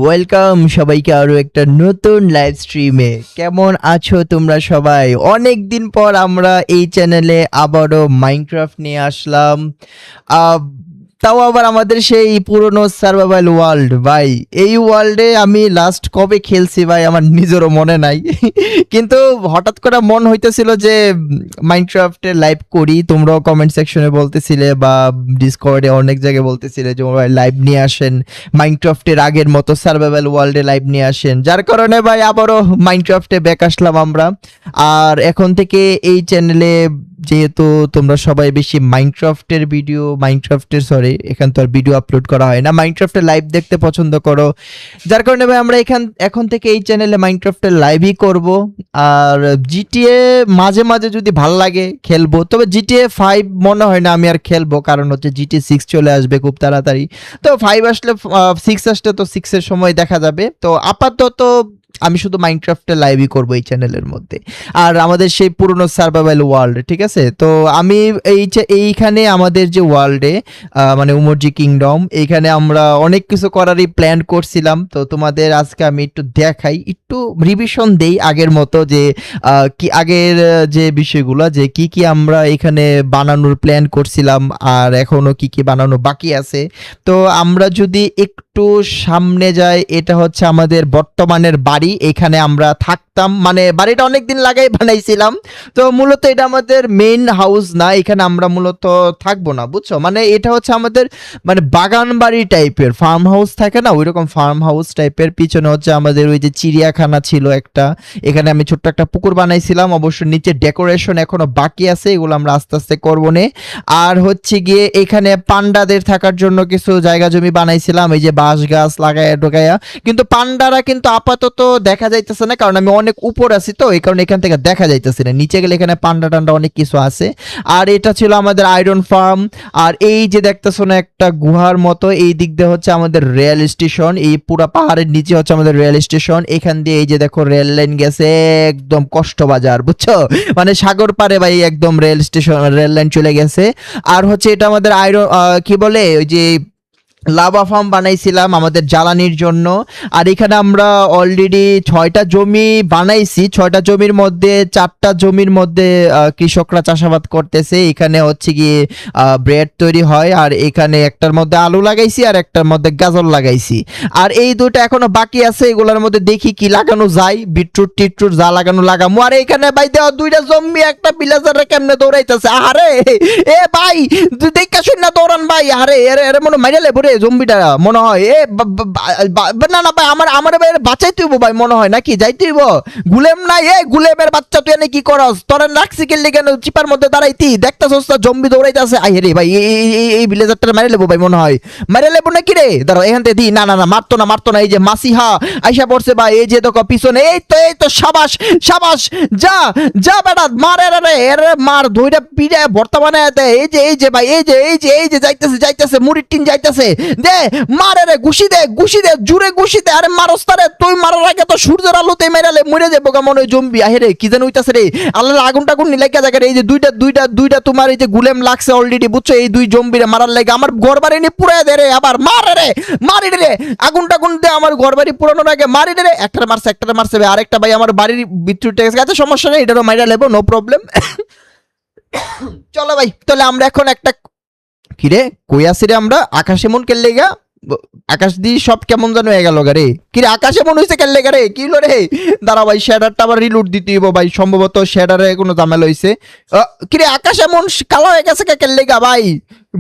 Welcome সবাইকে আরো একটা নতুন লাইভ স্ট্রিমে। কেমন আছো তোমরা সবাই? অনেক দিন পর আমরা এই চ্যানেলে আবারও মাইনক্রাফট নিয়ে আসলাম। আহ, তাও আবার আমাদের সেই পুরনো সার্ভাইভাল ওয়ার্ল্ড। ভাই এই ওয়ার্ল্ডে আমি লাস্ট কবে খেলছি ভাই আমার নিজেরও মনে নাই। কিন্তু হঠাৎ করে মন হইতেছিল যে মাইনক্রাফটে লাইভ করি। তোমরাও কমেন্ট সেকশনে বলতেছিলে বা ডিসকর্ডে অনেক জায়গায় বলতেছিলে যে ভাই লাইভ নিয়ে আসেন, মাইনক্রাফটের আগের মতো সার্ভাইভাল ওয়ার্ল্ডে লাইভ নিয়ে আসেন। যার কারণে ভাই আবারও মাইনক্রাফটে ব্যাক আসলাম আমরা। আর এখন থেকে এই চ্যানেলে যেহেতু তোমরা সবাই বেশি মাইনক্রাফটের ভিডিও, মাইনক্রাফটের সরি এখান তো আর ভিডিও আপলোড করা হয় না, মাইনক্রাফটের লাইভ দেখতে পছন্দ করো। যার কারণে ভাই আমরা এখন থেকে এই চ্যানেলে মাইনক্রাফটের লাইভই করব। আর জিটিএ মাঝে মাঝে যদি ভাল লাগে খেলবো, তবে জিটিএ 5 মনে হয় না আমি আর খেলবো, কারণ হচ্ছে জিটিএ 6 চলে আসবে খুব তাড়াতাড়ি। তো 5 আসলে 6 আসলে তো 6 এর সময় দেখা যাবে। তো আপাতত আমি শুধু মাইনক্রাফটের লাইভই করবো এই চ্যানেলের মধ্যে। আর আমাদের সেই পুরনো সার্ভাইভাল ওয়ার্ল্ড, ঠিক আছে? তো আমি এইখানে আমাদের যে ওয়ার্ল্ডে মানে উমরজি কিংডম, এইখানে আমরা অনেক কিছু করারই প্ল্যান করছিলাম। তো তোমাদের আজকে আমি একটু দেখাই, একটু রিভিশন দেই আগের মতো, যে কি আগের যে বিষয়গুলো, যে কি কি আমরা এখানে বানানোর প্ল্যান করছিলাম আর এখনো কি কি বানানো বাকি আছে। তো আমরা যদি একটু সামনে যাই, এটা হচ্ছে আমাদের বর্তমানের বাড়ি। এখানে আমরা থাকতাম, মানে বাড়িটা অনেকদিন লাগাই বানাইছিলাম। তো মূলত এটা আমাদের মেইন হাউস না, এখানে আমরা মূলত থাকবো না, বুঝছো? মানে এটা হচ্ছে আমাদের মানে বাগান বাড়ি টাইপের, ফার্ম হাউস থাকে না, ওইরকম ফার্ম হাউস টাইপের। পিছনে হচ্ছে আমাদের ওই যে চিড়িয়াখানা ছিল একটা, এখানে আমি ছোট্ট একটা পুকুর বানাইছিলাম। অবশ্য নিচে ডেকোরেশন এখনো বাকি আছে, এগুলো আমরা আস্তে আস্তে করবো নে। আর হচ্ছে গিয়ে এখানে পান্ডাদের থাকার জন্য কিছু জায়গা জমি বানাইছিলাম, এই যে বাঁশ গাছ লাগায়া ঢোকায়া। কিন্তু পান্ডারা কিন্তু আপাতত দেখা যাইতেছে না, কারণ আমি অনেক উপর আছি, তো এই কারণে এখান থেকে দেখা যাইতেছে না। নিচে গেলে এখানে পান্ডা টান্ডা অনেক কিছু আছে। আর এটা ছিল আমাদের আয়রন ফার্ম। আর এই যে দেখতেছো না একটা গুহার মতো, এই দিক দিয়ে হচ্ছে আমাদের রেল স্টেশন। এই পুরা পাহাড়ের নিচে হচ্ছে আমাদের রেল স্টেশন। এখান দিয়ে এই যে দেখো রেল লাইন গেছে একদম কষ্টবাজার, বুঝছো? মানে সাগর পারে ভাই, একদম রেল স্টেশন, রেল লাইন চলে গেছে। আর হচ্ছে এটা আমাদের আয়রন কি বলে ওই যে লাভা ফার্ম বানাইছিলাম আমাদের জ্বালানির জন্য। আর এখানে আমরা অলরেডি 6টা জমি বানাইছি। 6টা জমির মধ্যে 4টা জমির মধ্যে কৃষকরা চাষাবাদ করতেছে। এখানে হচ্ছে গিয়ে ব্রেড তৈরি হয়। আর এখানে একটার মধ্যে আলু লাগাইছি আর একটার মধ্যে গাজর লাগাইছি। আর এই দুটো এখনো বাকি আছে, এগুলোর মধ্যে দেখি কি লাগানো যায়, বিটরুট টিটরুট যা লাগানো লাগামু। আর এখানে ভাই দেওয়া 2টা জম্বি একটা ভিলেজারে কেমনে দৌড়াইতেছে, আরে এ ভাই দেখা শুন না দৌড়ান ভাই, আরে এর মনে মাইরালে বরে জম্বিটা মনে হয়। এ না না ভাই, আমার ভাই বাঁচাই তুইব ভাই মনে হয়, নাকি যাই তুইব? গুলেম নাই, এ গুলেমের বাচ্চা তুই এনে কি করস? তোরা রাখছি কেন কেন চিপার মধ্যে দাঁড়াইতি? দেখতাছস না জম্বি দৌড়াইতেছে। আই রে ভাই, এই ভিলেজারটা মাইরে লেবো ভাই মনে হয়, মাইরে লেবো নাকি রে? দাঁড়াও এখান থেকে দি। না না না, মারতো না মারতো না। এই যে মাসিহা আইসা পড়ছে ভাই, এই যে দেখো পিছনে। এই তো সাবাস সাবাস, যা যা বেটা মার, এর মার ধইরা পিড়ে বর্তমানে দেয়। এই যে ভাই, এই যে যাইতেছে মুড়ির টিন যাইতেছে, দে মারে রে, ঘুষি দে জুড়ে ঘুষি দে। আরে মারস তারে, তুই মারার আগে তো সূর্যের আলোতে মেরালে মরে যাবো গা মনে হয় জম্বি। আহে কি যেন হইতাছে রে, আল্লাহ আগুন টাগুন নিলাইকা জায়গা। এই যে দুইটা তোমার এই যে গুলেম লাগছে অলরেডি, বুঝছো? এই দুই জম্বিরে মারার লাগে আমার ঘর বাড়ি নিয়ে পুরাই দে রে। আবার মারে রে, মারি রে, আগুন টাগুন দে আমার ঘর বাড়ি পুরানোর আগে মারি রে। একটা মারছে ভাই, আরেকটা ভাই আমার বাড়ির ভিতরে গেছে, সমস্যা নেই, এটারও মাইরা লেবো, নো প্রবলেম। চলো ভাই, তাহলে আমরা এখন একটা কিরে কই আসি রে আমরা? আকাশ এমন কেলে গা, আকাশ দি সব কেমন যেন হয়ে গেল গা রে। কিরে আকাশ এমন হয়েছে কেলে গা রে, কি হলো রে? দাঁড়া ভাই, শেডারটা আবার রিলোড দিতে হইব ভাই, সম্ভবত শেডারে কোনো ঝামেলা হয়েছে। কিরে আকাশ এমন কালো হয়ে গেছে কেলে গা ভাই?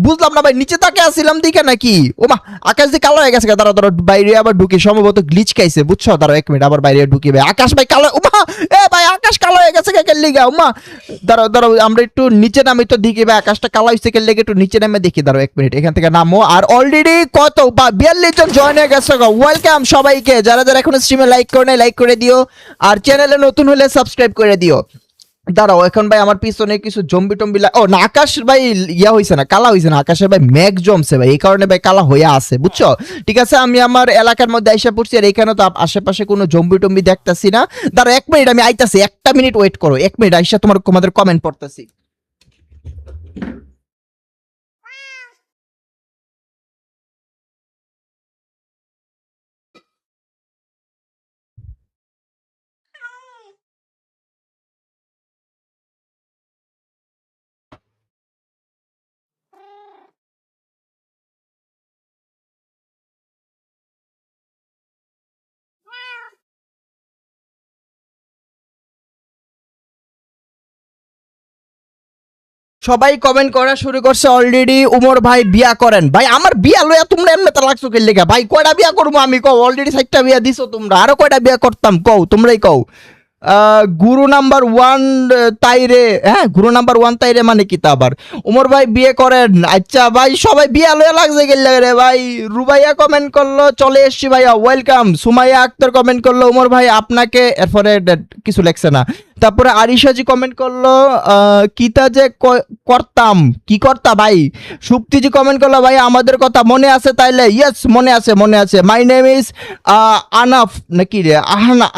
বুঝলাম না ভাই, নিচে তাকে আসছিলাম দিকে নাকি? ও মা, আকাশ দিয়ে কালো হয়ে গেছে। দাঁড়া দাঁড়া, বাইরে আবার ঢুকি, সম্ভবত গ্লিচ খাইছে, বুঝছো? দাঁড়া 1 মিনিট, আবার বাইরে ঢুকি ভাই। আকাশ ভাই কালো, উমা এ ভাই আকাশ কালো হয়ে গেছে কেলে গা? উমা দাঁড়াও দাঁড়াও, আমরা একটু নিচে নামি তো দেখি ভাই আকাশটা কালো হয়েছে কেলে, একটু নিচে নামে দেখি। দাঁড়াও 1 মিনিট, এখান থেকে নামো। আর অলরেডি কত 42 জন জয়েন হয়ে গেছে। ওয়েলকাম সবাইকে, যারা যারা এখন স্ট্রিমে লাইক করে নাই লাইক করে দিও, আর চ্যানেলে নতুন হলে সাবস্ক্রাইব করে দিও। দাঁড়াও এখন ভাই আমার পিছনে কিছু জম্বি টম্বি ও না, আকাশ ভাই ইয়া হয়েছে না, কালা হয়েছে না, আকাশে ভাই মেঘ জমছে ভাই, এই কারণে ভাই কালা হয়ে আছে, বুঝছো? ঠিক আছে, আমি আমার এলাকার মধ্যে আইসা পড়ছি, আর এখানে তো আশেপাশে কোনো জম্বি টম্বি দেখতাছি না। দাঁড়াও 1 মিনিট, আমি আইতাছি, 1টা মিনিট ওয়েট করো, 1 মিনিট আইসা তোমাদের কমেন্ট পড়তাছি। সবাই কমেন্ট করা শুরু করছে অলরেডি। উমর ভাই বিয়া করেন। ভাই আমার বিয়া লইয়া তোমরা এমনি তা লাগছো কে লেগা? ভাই কয়টা বিয়া করবো আমি কও? অলরেডি 6টা বিয়া দিছো তোমরা, আরো কয়টা বিয়া করতাম কও? তোমরাই কও। গুরু নাম্বার ওয়ান তাইরে, হ্যাঁ গুরু নাম্বার ওয়ান তাইরে মানে কি তা আবার? উমর ভাই বিয়ে করেন? আচ্ছা ভাই সবাই বিয়া লইয়া লাগছে গেল রে ভাই। রুবাইয়া কমেন্ট করলো চলে এসছি ভাইয়া ওয়েলকাম। সুমাইয়া আক্তার কমেন্ট করলো উমর ভাই আপনাকে, এরপরে কিছু লেখছে না। তারপরে আরিশাজি কমেন্ট করলো কিতা যে করতাম কি করতা ভাই। সুপ্তিজি কমেন্ট করলো ভাই আমাদের কথা মনে আছে তাইলে? ইয়েস মনে আছে মনে আছে। মাই নেম ইজ আনাফ নাকি রে,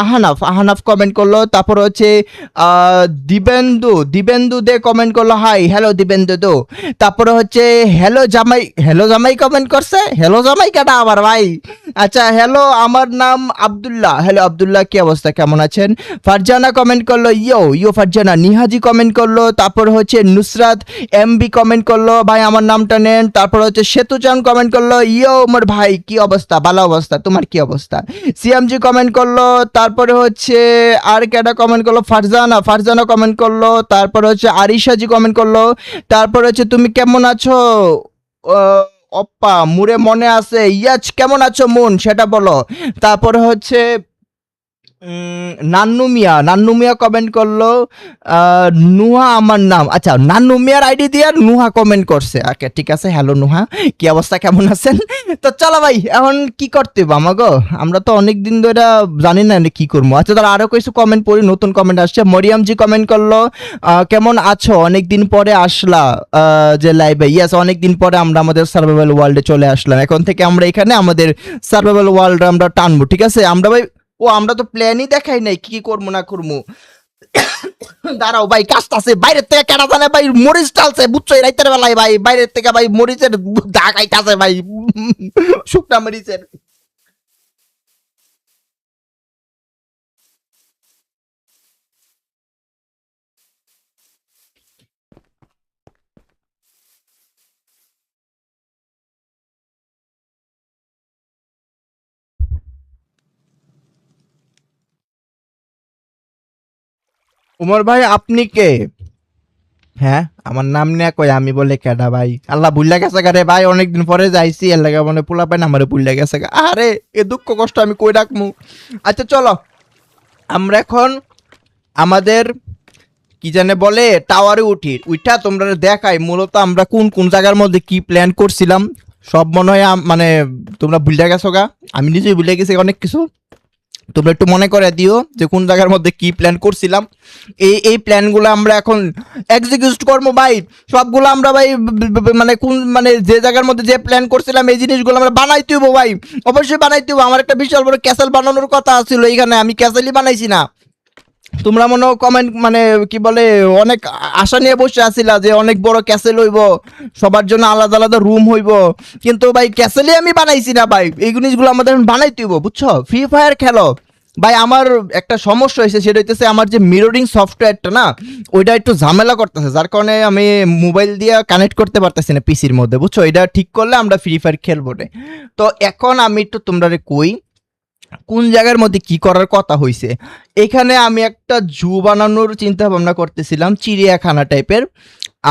আহানাফ আহানাফ কমেন্ট করলো। তারপর হচ্ছে দিবেন্দু দিবেন্দু দে কমেন্ট করলো হাই হ্যালো দিবেন্দু দো। তারপরে হচ্ছে হ্যালো জামাই কমেন্ট করছে। হ্যালো জামাই কেটা আবার ভাই? আচ্ছা হ্যালো আমার নাম আব্দুল্লাহ। হ্যালো আব্দুল্লাহ কি অবস্থা কেমন আছেন? ফারজানা কমেন্ট করলো ইয়ো ফারজানা। নিহাজি কমেন্ট করলো। তারপর হচ্ছে নুসরাত এমবি কমেন্ট করলো ভাই আমার নামটা নেন। তারপর হচ্ছে সেতুচান কমেন্ট করলো ওমর ভাই কি অবস্থা? ভালো অবস্থা, তোমার কি অবস্থা? সিএমজি কমেন্ট করলো। তারপরে হচ্ছে আর কেটা কমেন্ট করলো? ফারজানা কমেন্ট করলো। তারপর হচ্ছে আরিশাজি কমেন্ট করলো। তারপর হচ্ছে তুমি কেমন আছো অপ্পা মুরে মনে আছে? ইয়াচ কেমন আছো মুন সেটা বলো। তারপরে হচ্ছে নান্নু মিয়া কমেন্ট করলো নুহা আমার নাম। আচ্ছা নান্নু মিয়ার আইডি দিয়ে নুহা কমেন্ট করছে। ওকে ঠিক আছে হ্যালো নুহা কি অবস্থা কেমন আছেন? তো চলো ভাই এখন কি করতে হবে আমাগো? আমরা তো অনেক দিন ধরে জানি না কি করবো। আচ্ছা তাহলে আরো কিছু কমেন্ট পড়ি, নতুন কমেন্ট আসছে। মরিয়ামজি কমেন্ট করলো কেমন আছো অনেক দিন পরে আসলা যে লাইভে। ইয়েস অনেক দিন পরে আমরা আমাদের সার্ভাইভাল ওয়ার্ল্ডে চলে আসলাম। এখন থেকে আমরা এখানে আমাদের সার্ভাইভাল ওয়ার্ল্ড আমরা টানবো ঠিক আছে? আমরা ভাই আমরা তো প্ল্যানই দেখাই নাই কি করবো না করবো। দাঁড়াও ভাই কাজটা আছে বাইরের থেকে কেনা জানে ভাই মরিচ টালছে বুঝছো রাইতের বেলায় ভাই বাইরের থেকে ভাই মরিচের ঢাকাইতেছে ভাই শুকনা মরিচের। উমর ভাই আপনি কে? হ্যাঁ আমার নাম নিয়ে কই আমি বলে কেডা ভাই? আল্লাহ ভুল্লা গেছে গা রে ভাই, অনেকদিন পরে যাইছি এর লাগে মানে পোলা পাই না আমারে ভুল্লা গেছে গা। আরে এ দুঃখ কষ্ট আমি কই রাখমু। আচ্ছা চলো আমরা এখন আমাদের কি জানে বলে টাওয়ারে উঠি। উইঠা তোমরা দেখাই মূলত আমরা কোন কোন জায়গার মধ্যে কি প্ল্যান করছিলাম। সব মনে হয় মানে তোমরা ভুলে গেছো গা, আমি নিজেই ভুলে গেছি অনেক কিছু। তোমরা একটু মনে করে দিও যে কোন জায়গার মধ্যে কি প্ল্যান করছিলাম। এই প্ল্যানগুলো আমরা এখন এক্সিকিউট করবো ভাই। সবগুলো আমরা ভাই মানে কোন মানে যে জায়গার মধ্যে যে প্ল্যান করছিলাম এই জিনিসগুলো আমরা বানাইতে হবো ভাই, অবশ্যই বানাইতে হবো। আমার একটা বিশাল বড় ক্যাসেল বানানোর কথা ছিল এইখানে, আমি ক্যাসেলই বানাইছি না। তোমরা মনে কমেন্ট মানে কি বলে অনেক আশা নিয়ে বসে আছিলা যে অনেক বড় ক্যাসেল হইব, সবার জন্য আলাদা আলাদা রুম হইব, কিন্তু ভাই ক্যাসেলই আমি বানাইছি না ভাই। এই জিনিসগুলো আমাদের বানাইতে হইব বুঝছো। ফ্রি ফায়ার খেলো ভাই। আমার একটা সমস্যা হয়েছে সেটা হইতেছে আমার যে মিররিং সফটওয়্যারটা না ওইটা একটু ঝামেলা করতেছে, যার কারণে আমি মোবাইল দিয়ে কানেক্ট করতে পারতেছি না পিসির মধ্যে বুঝছো। এটা ঠিক করলে আমরা ফ্রি ফায়ার খেলবো না। তো এখন আমি একটু তোমরা কই কোন জায়গার মধ্যে কি করার কথা হইছে। এখানে আমি একটা জু বানানোর চিন্তা ভাবনা করতেছিলাম, চিড়িয়াখানা টাইপের।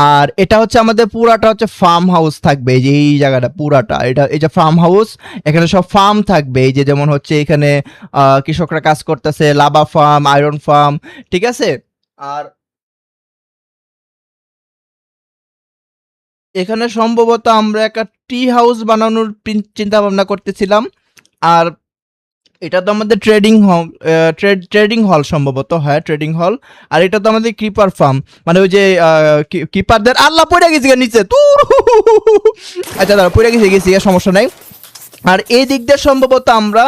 আর এটা হচ্ছে আমাদের পুরাটা হচ্ছে ফার্ম হাউস থাকবে, এই যে এই জায়গাটা পুরাটা এটা এই যে ফার্ম হাউস। এখানে সব ফার্ম থাকবে, এই যে যেমন হচ্ছে এখানে কৃষকরা কাজ করতেছে, লাভা ফার্ম, আয়রন ফার্ম, ঠিক আছে। আর এখানে সম্ভবত আমরা একটা টি হাউস বানানোর চিন্তা ভাবনা করতেছিলাম। আর এটা তো আমাদের ট্রেডিং হল সম্ভবত, হ্যাঁ ট্রেডিং হল। আর এটা তো আমাদের ক্রিপার ফার্ম, মানে ওই যে কিপারদের আল্লাহ পড়ে গেছি নিচে তুর। আচ্ছা দাঁড়া পড়ে গেছি সমস্যা নাই। আর এই দিক দিয়ে সম্ভবত আমরা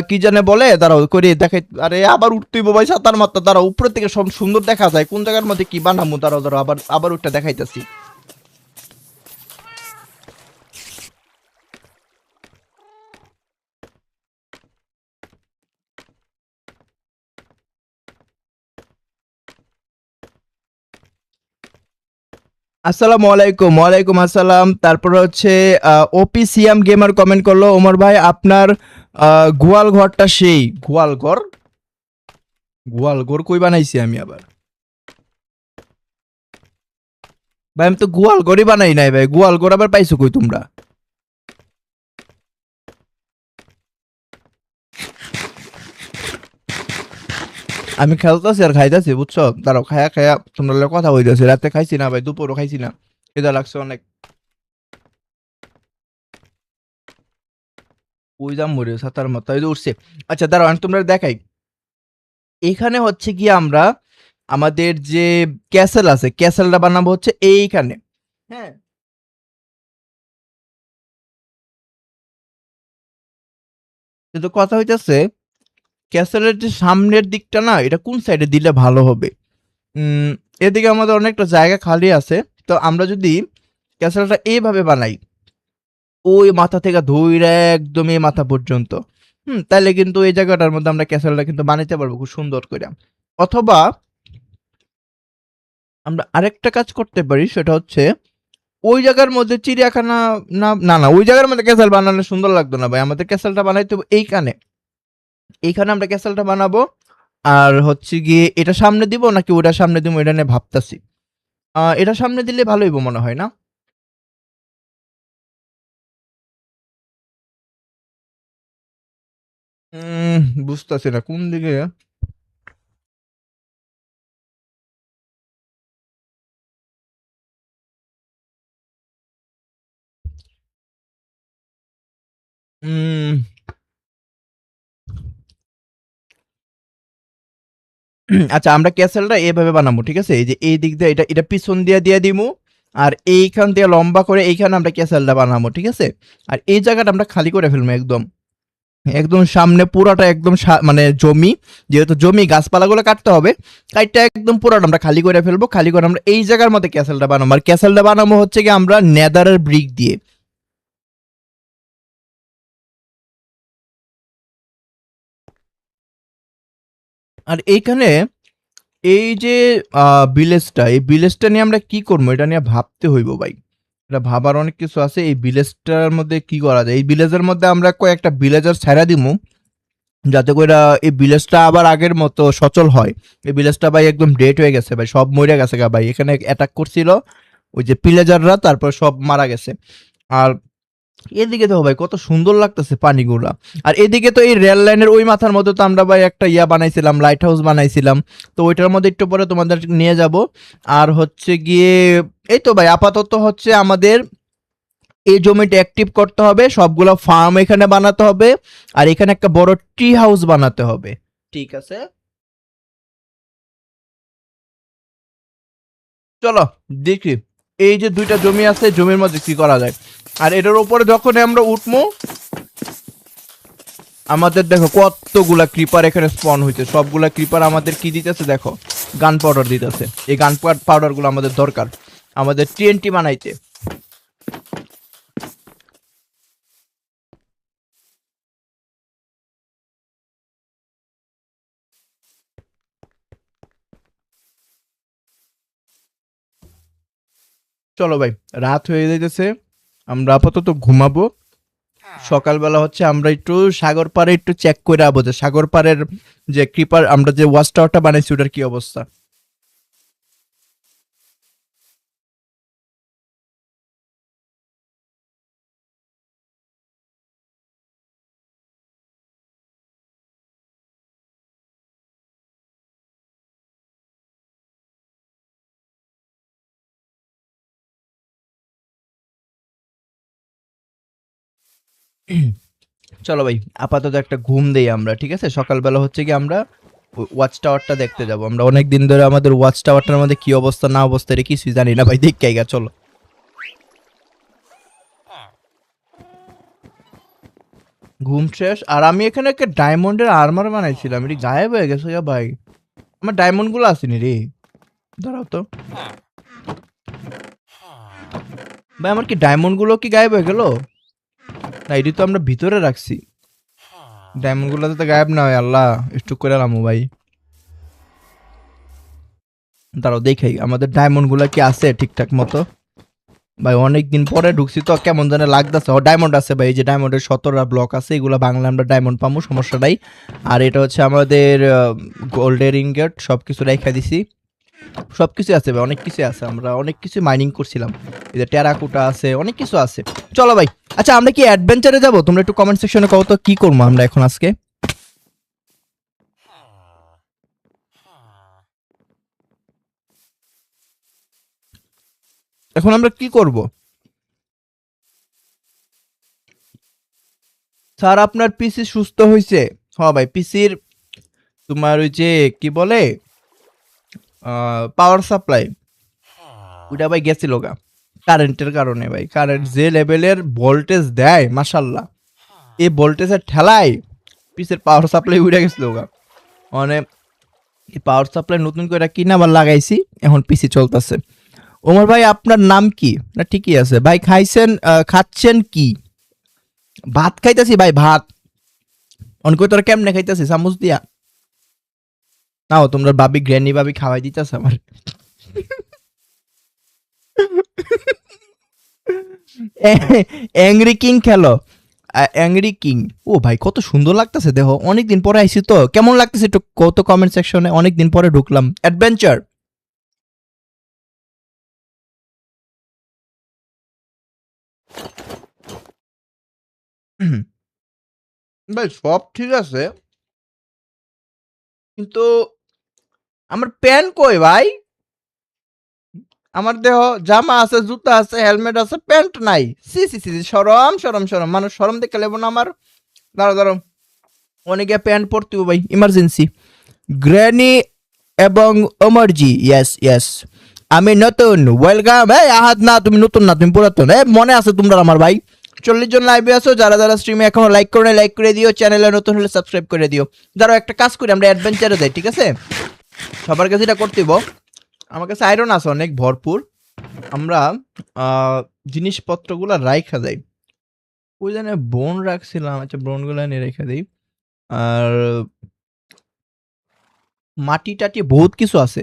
কি জানে বলে দাঁড়াও করে দেখাই। আরে আবার উঠতেই ভাই সাঁতার মাত্রা, দাঁড়াও উপরের থেকে সব সুন্দর দেখা যায় কোন জায়গার মধ্যে কি বানাবো। দাঁড়াও দাঁড়াও আবার আবার উঠটা দেখাইতেছি। আসসালামু আলাইকুম। ওয়ালাইকুম আসসালাম। তারপর হচ্ছে ওপি সিয়াম গেমার কমেন্ট করলো ওমর ভাই আপনার গোয়াল ঘরটা সেই গোয়াল ঘর কই বানাইছি আমি আবার? ভাই আমি তো গোয়াল ঘরই বানাই নাই ভাই, গোয়াল ঘর আবার পাইছো কই তোমরা? আমি খেলতেছি আর খাইতেছি বুঝছো, দাঁড়াও খায়া খায়া তোমরা লগে কথা হইতেছে। রাতে খাইছি না ভাই, দুপুরও খাইছি না, খিদা লাগছে অনেক। ওই দাম মরে সাতার মতো এই যে উঠছে। আচ্ছা দাঁড়াও আমি তোমরা দেখাই। এখানে হচ্ছে কি আমরা আমাদের যে ক্যাসেল আছে, ক্যাসেলটা বানাবো হচ্ছে এইখানে। হ্যাঁ, কিন্তু কথা হইতেছে ক্যাসেলের যে সামনের দিকটা না, এটা কোন সাইডে দিলে ভালো হবে? উম, এদিকে আমাদের অনেকটা জায়গা খালি আছে, তো আমরা যদি ক্যাসেলটা এইভাবে বানাই, ওই মাথা থেকে ধইরা একদম এই মাথা পর্যন্ত, তাইলে কিন্তু এই জায়গাটার মধ্যে আমরা ক্যাসেলটা কিন্তু বানাইতে পারবো খুব সুন্দর করে। অথবা আমরা আরেকটা কাজ করতে পারি, সেটা হচ্ছে ওই জায়গার মধ্যে চিড়িয়াখানা, না না না, ওই জায়গার মধ্যে ক্যাসেল বানালে সুন্দর লাগতো না ভাই, আমাদের ক্যাসেলটা বানাইতে হবে এইখানে। এইখানে আমরা ক্যাসেলটা বানাবো। আর হচ্ছে গিয়ে এটা সামনে দিব নাকি ওটা সামনে দিব, এটা নিয়ে ভাবতাছি। এটা সামনে দিলে ভালো হইব মনে হয় না? উম, বুঝতেছি না কোন দিকে। উম, আচ্ছা আমরা ক্যাসেলটা এভাবে বানাবো, ঠিক আছে? এই যে এই দিক দিয়ে এটা এটা পিছন দিয়ে দিয়ে দিমু, আর এইখান দিয়ে লম্বা করে এইখানে আমরা ক্যাসেলটা বানাবো, ঠিক আছে? আর এই জায়গাটা আমরা খালি করে ফেলবো একদম। একদম সামনে পুরাটা একদম মানে জমি, যেহেতু জমি গাছপালাগুলো কাটতে হবে, কাটটা একদম পুরাটা আমরা খালি করে ফেলবো। খালি করে আমরা এই জায়গার মধ্যে ক্যাসেলটা বানাবো, আর ক্যাসেলটা বানাবো হচ্ছে কি আমরা নেদারের ব্রিক দিয়ে। আর এইখানে এই যে ভিলেজটা, এই ভিলেজটা নিয়ে আমরা কি করবো, এটা নিয়ে ভাবতে হইব ভাই। এটা ভাবার অনেক কিছু আছে। এই ভিলেজটার মধ্যে কি করা যায়, এই ভিলেজের মধ্যে আমরা কয়েকটা ভিলেজার ছাড়া দিমু, যাতে করে এই ভিলেজটা আবার আগের মতো সচল হয়। এই ভিলেজটা ভাই একদম ডেট হয়ে গেছে ভাই, সব মরে গেছে গা ভাই, এখানে অ্যাটাক করছিল ওই যে পিলেজাররা, তারপর সব মারা গেছে। আর এদিকে তো ভাই কত সুন্দর লাগতেছে পানিগুলা। আর এদিকে তো এই রেল লাইনের ওই মাথার মধ্যে তো আমরা ভাই একটা ইয়া বানাইছিলাম, লাইট হাউস বানাইছিলাম, তো ওইটার মধ্যে একটু পরে তোমাদের নিয়ে যাব। আর হচ্ছে গিয়ে এই তো ভাই আপাতত হচ্ছে আমাদের এই জমিটা অ্যাক্টিভ করতে হবে, সবগুলো ফার্ম এখানে বানাতে হবে, আর এখানে একটা বড় ট্রি হাউস বানাতে হবে। ঠিক আছে, চলো দেখি এই যে দুইটা জমি আছে, জমির মধ্যে কি করা যায়। আর এটার উপরে যখন আমরা উঠবো, আমাদের দেখো কতগুলা ক্রিপার এখানে স্পন হইছে, সবগুলা ক্রিপার আমাদের কি দিতেছে দেখো, গান পাউডার দিতেছে। এই গান পাউডার গুলো আমাদের দরকার আমাদের টিএনটি বানাইতে। চলো ভাই, রাত হয়ে যাইতেছে, আমরা আপাতত ঘুমাবো। সকালবেলা হচ্ছে আমরা একটু সাগর পাড়ে একটু চেক করে আবো, যে সাগর পাড়ের যে ক্রিপার আমরা যে ওয়াচ টাওয়ারটা বানাইছি ওটার কি অবস্থা। চলো ভাই, আপাতত একটা ঘুম দেই আমরা, ঠিক আছে? সকালবেলা হচ্ছে কি আমরা ওয়াচ টাওয়ারটা দেখতে যাব। আমরা অনেক দিন ধরে আমাদের ওয়াচ টাওয়ারটার মধ্যে কি অবস্থা না অবস্থা এটা কিছুই জানি না ভাই, দেখে আইগা চলো। ঘুম শেষ, আর আমি এখানে একটা ডায়মন্ডের আর্মার বানাইছিলাম, এটি গায়েব হয়ে গেছে গা ভাই। আমার ডায়মন্ড গুলো আসেনি রে, দাঁড়াও তো ভাই, আমার কি ডায়মন্ড গুলো কি গায়েব হয়ে গেল? না, এটি তো আমরা ভিতরে রাখছি, ডায়মন্ড গুলো তো গায়েব না হয়, আল্লাহ একটু করে এলাম ভাই। দাঁড়াও দেখাই আমাদের ডায়মন্ড গুলা কি আছে ঠিকঠাক মতো। ভাই অনেকদিন পরে ঢুকছি তো কেমন জানে লাগতেছে। ও ডায়মন্ড আছে ভাই, এই যে ডায়মন্ডের 17টা ব্লক আছে, এগুলো বাংলা আমরা ডায়মন্ড পাবো, সমস্যা নাই। আর এটা হচ্ছে আমাদের গোল্ডের ইনগট, সবকিছু রেখা দিছি। সবকিছু আছে ভাই, অনেক কিছু আছে, আমরা অনেক কিছু মাইনিং করছিলাম, এই যে টেরাকোটা আছে, অনেক কিছু আছে। চলো ভাই, আচ্ছা আমরা কি অ্যাডভেঞ্চারে যাব? তোমরা একটু কমেন্ট সেকশনে কও তো কি করবো আমরা এখন আজকে। এখন আমরা কি করব? স্যার আপনার পিসি সুস্থ হয়েছে? হ্যাঁ ভাই, পিসির তোমার ওই যে কি বলে পাওয়ার সাপ্লাই, ওইটা ভাই গেছিল গা কারেন্টের কারণে। ভাই কারেন্ট যে লেভেলের ভোল্টেজ দেয় মাশাল্লাহ, এই ভোল্টেজের ঠেলায় পিসের পাওয়ার সাপ্লাই উড়ে গেছিল গা। মানে এই পাওয়ার সাপ্লাই নতুন করে কিনে আবার লাগাইছি, এখন পিসি চলতেছে। ওমর ভাই আপনার নাম কি? না ঠিকই আছে ভাই। খাচ্ছেন কি? ভাত খাইতেছি ভাই, ভাত। অনেক তোরা কেমনে খাইতেছি? চামচ দিয়া? নাও তোমরা ভাবি, গ্র্যানি ভাবি খাওয়াই দিতেছে আমার। অ্যাংরি কিং খেলো, অ্যাংরি কিং। ও ভাই কত সুন্দর লাগতেছে, দেখো অনেকদিন পরে আইছি তো, কেমন লাগতেছে একটু কত কমেন্ট সেকশনে। অনেকদিন পরে ঢুকলাম অ্যাডভেঞ্চার। ভাই সব ঠিক আছে, কিন্তু আমার প্যান্ট কই ভাই? আমার দেহ জামা আছে, জুতা আছে, হেলমেট আছে, প্যান্ট নাই। সি সি সি সি, সরম সরম সরম, মানুষ সরম দেখে লেবো না আমার। দাঁড়ো দাঁড়ো, অনেকে প্যান্ট পরতে ভাই, ইমার্জেন্সি। গ্র্যানি এবং অমরজি, ইয়েস ইয়েস। আমি নতুন, ওয়েলকাম। এই আহাদ না, তুমি নতুন না, তুমি পুরাতন। মনে আছে তোমরা আমার ভাই? 40 জন লাইভে আছো, যারা যারা স্ট্রিমে এখনো লাইক করে লাইক করে দিও, চ্যানেলে নতুন হলে সাবস্ক্রাইব করে দিও। যারা একটা কাজ করি, আমরা অ্যাডভেঞ্চারে যাই, ঠিক আছে? সবার কাছে এটা করতে হইব। আমার কাছে আয়রন আছে অনেক ভরপুর, আমরা জিনিসপত্রগুলো রাইখা যাই। ওই জানে বোন রাখছিলাম, আচ্ছা বোনগুলো নিয়ে রেখে দিই। আর মাটি টাটি বহুত কিছু আছে।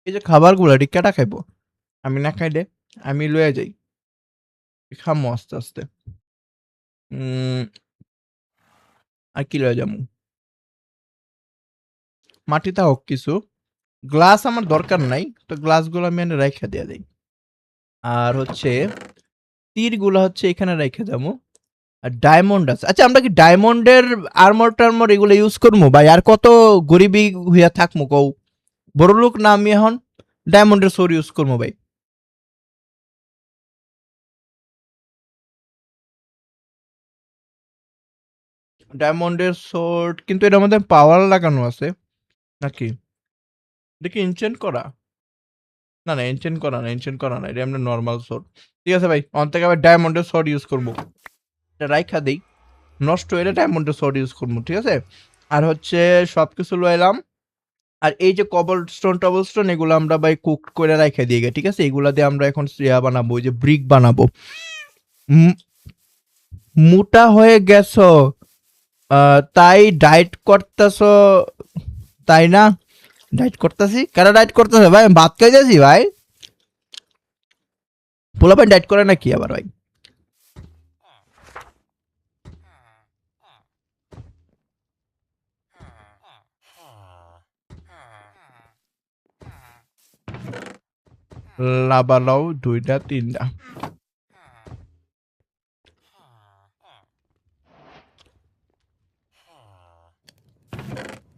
এই যে খাবারগুলো এটি কেটা খাইবো? আমি না খাইলে আমি লয়ে যাই, খামো আস্তে আস্তে। আর কি লয়ে যাবো? মাটিতে হোক কিছু। গ্লাস আমার দরকার নাই, তো গ্লাসগুলো আমি এনে রাইখা দিয়ে দিই। আর হচ্ছে তীরগুলো হচ্ছে এখানে রাইখা যাবো। আর ডায়মন্ড আছে, আচ্ছা আমরা কি ডায়মন্ডের আর্মর টার্মর এগুলো ইউজ করবো ভাই? আর কত গরিবি হইয়া থাকবো কও? বড় লোক না আমি এখন, ডায়মন্ডের সোর ইউজ করবো ভাই। ডায়মন্ডের সোর্ড, কিন্তু এটার মধ্যে পাওয়ার লাগানো আছে নাকি? দেখি ইনচেন্ট করা, না না ইনচেন্ট করা না, ইনচেন্ট করা না, এটা আমরা নর্মাল সোর্ড। ঠিক আছে ভাই, অন থেকে আবার ডায়মন্ডের সোর্ড ইউজ করবো। এটা রাইখা দিই, নষ্ট হইলে ডায়মন্ডের সোর্ড ইউজ করবো, ঠিক আছে? আর হচ্ছে সবকিছু লইলাম। আর এই যে কবল স্টোন এগুলো আমরা ভাই কুক করে রাইখা দিয়ে গে, ঠিক আছে? এগুলা দিয়ে আমরা এখন বানাবো, ওই যে ব্রিক বানাবো। মোটা হয়ে গেছো, তাই ডায়েট করতেছো, তাই না? ডায়েট করতেছি, কারা ডায়েট করতেছে ভাই? আমি ভাত খাই যাচ্ছি ভাই। পোলাপান ডায়েট করে নাকি আবার ভাই? লাবালাও 2টা 3টা,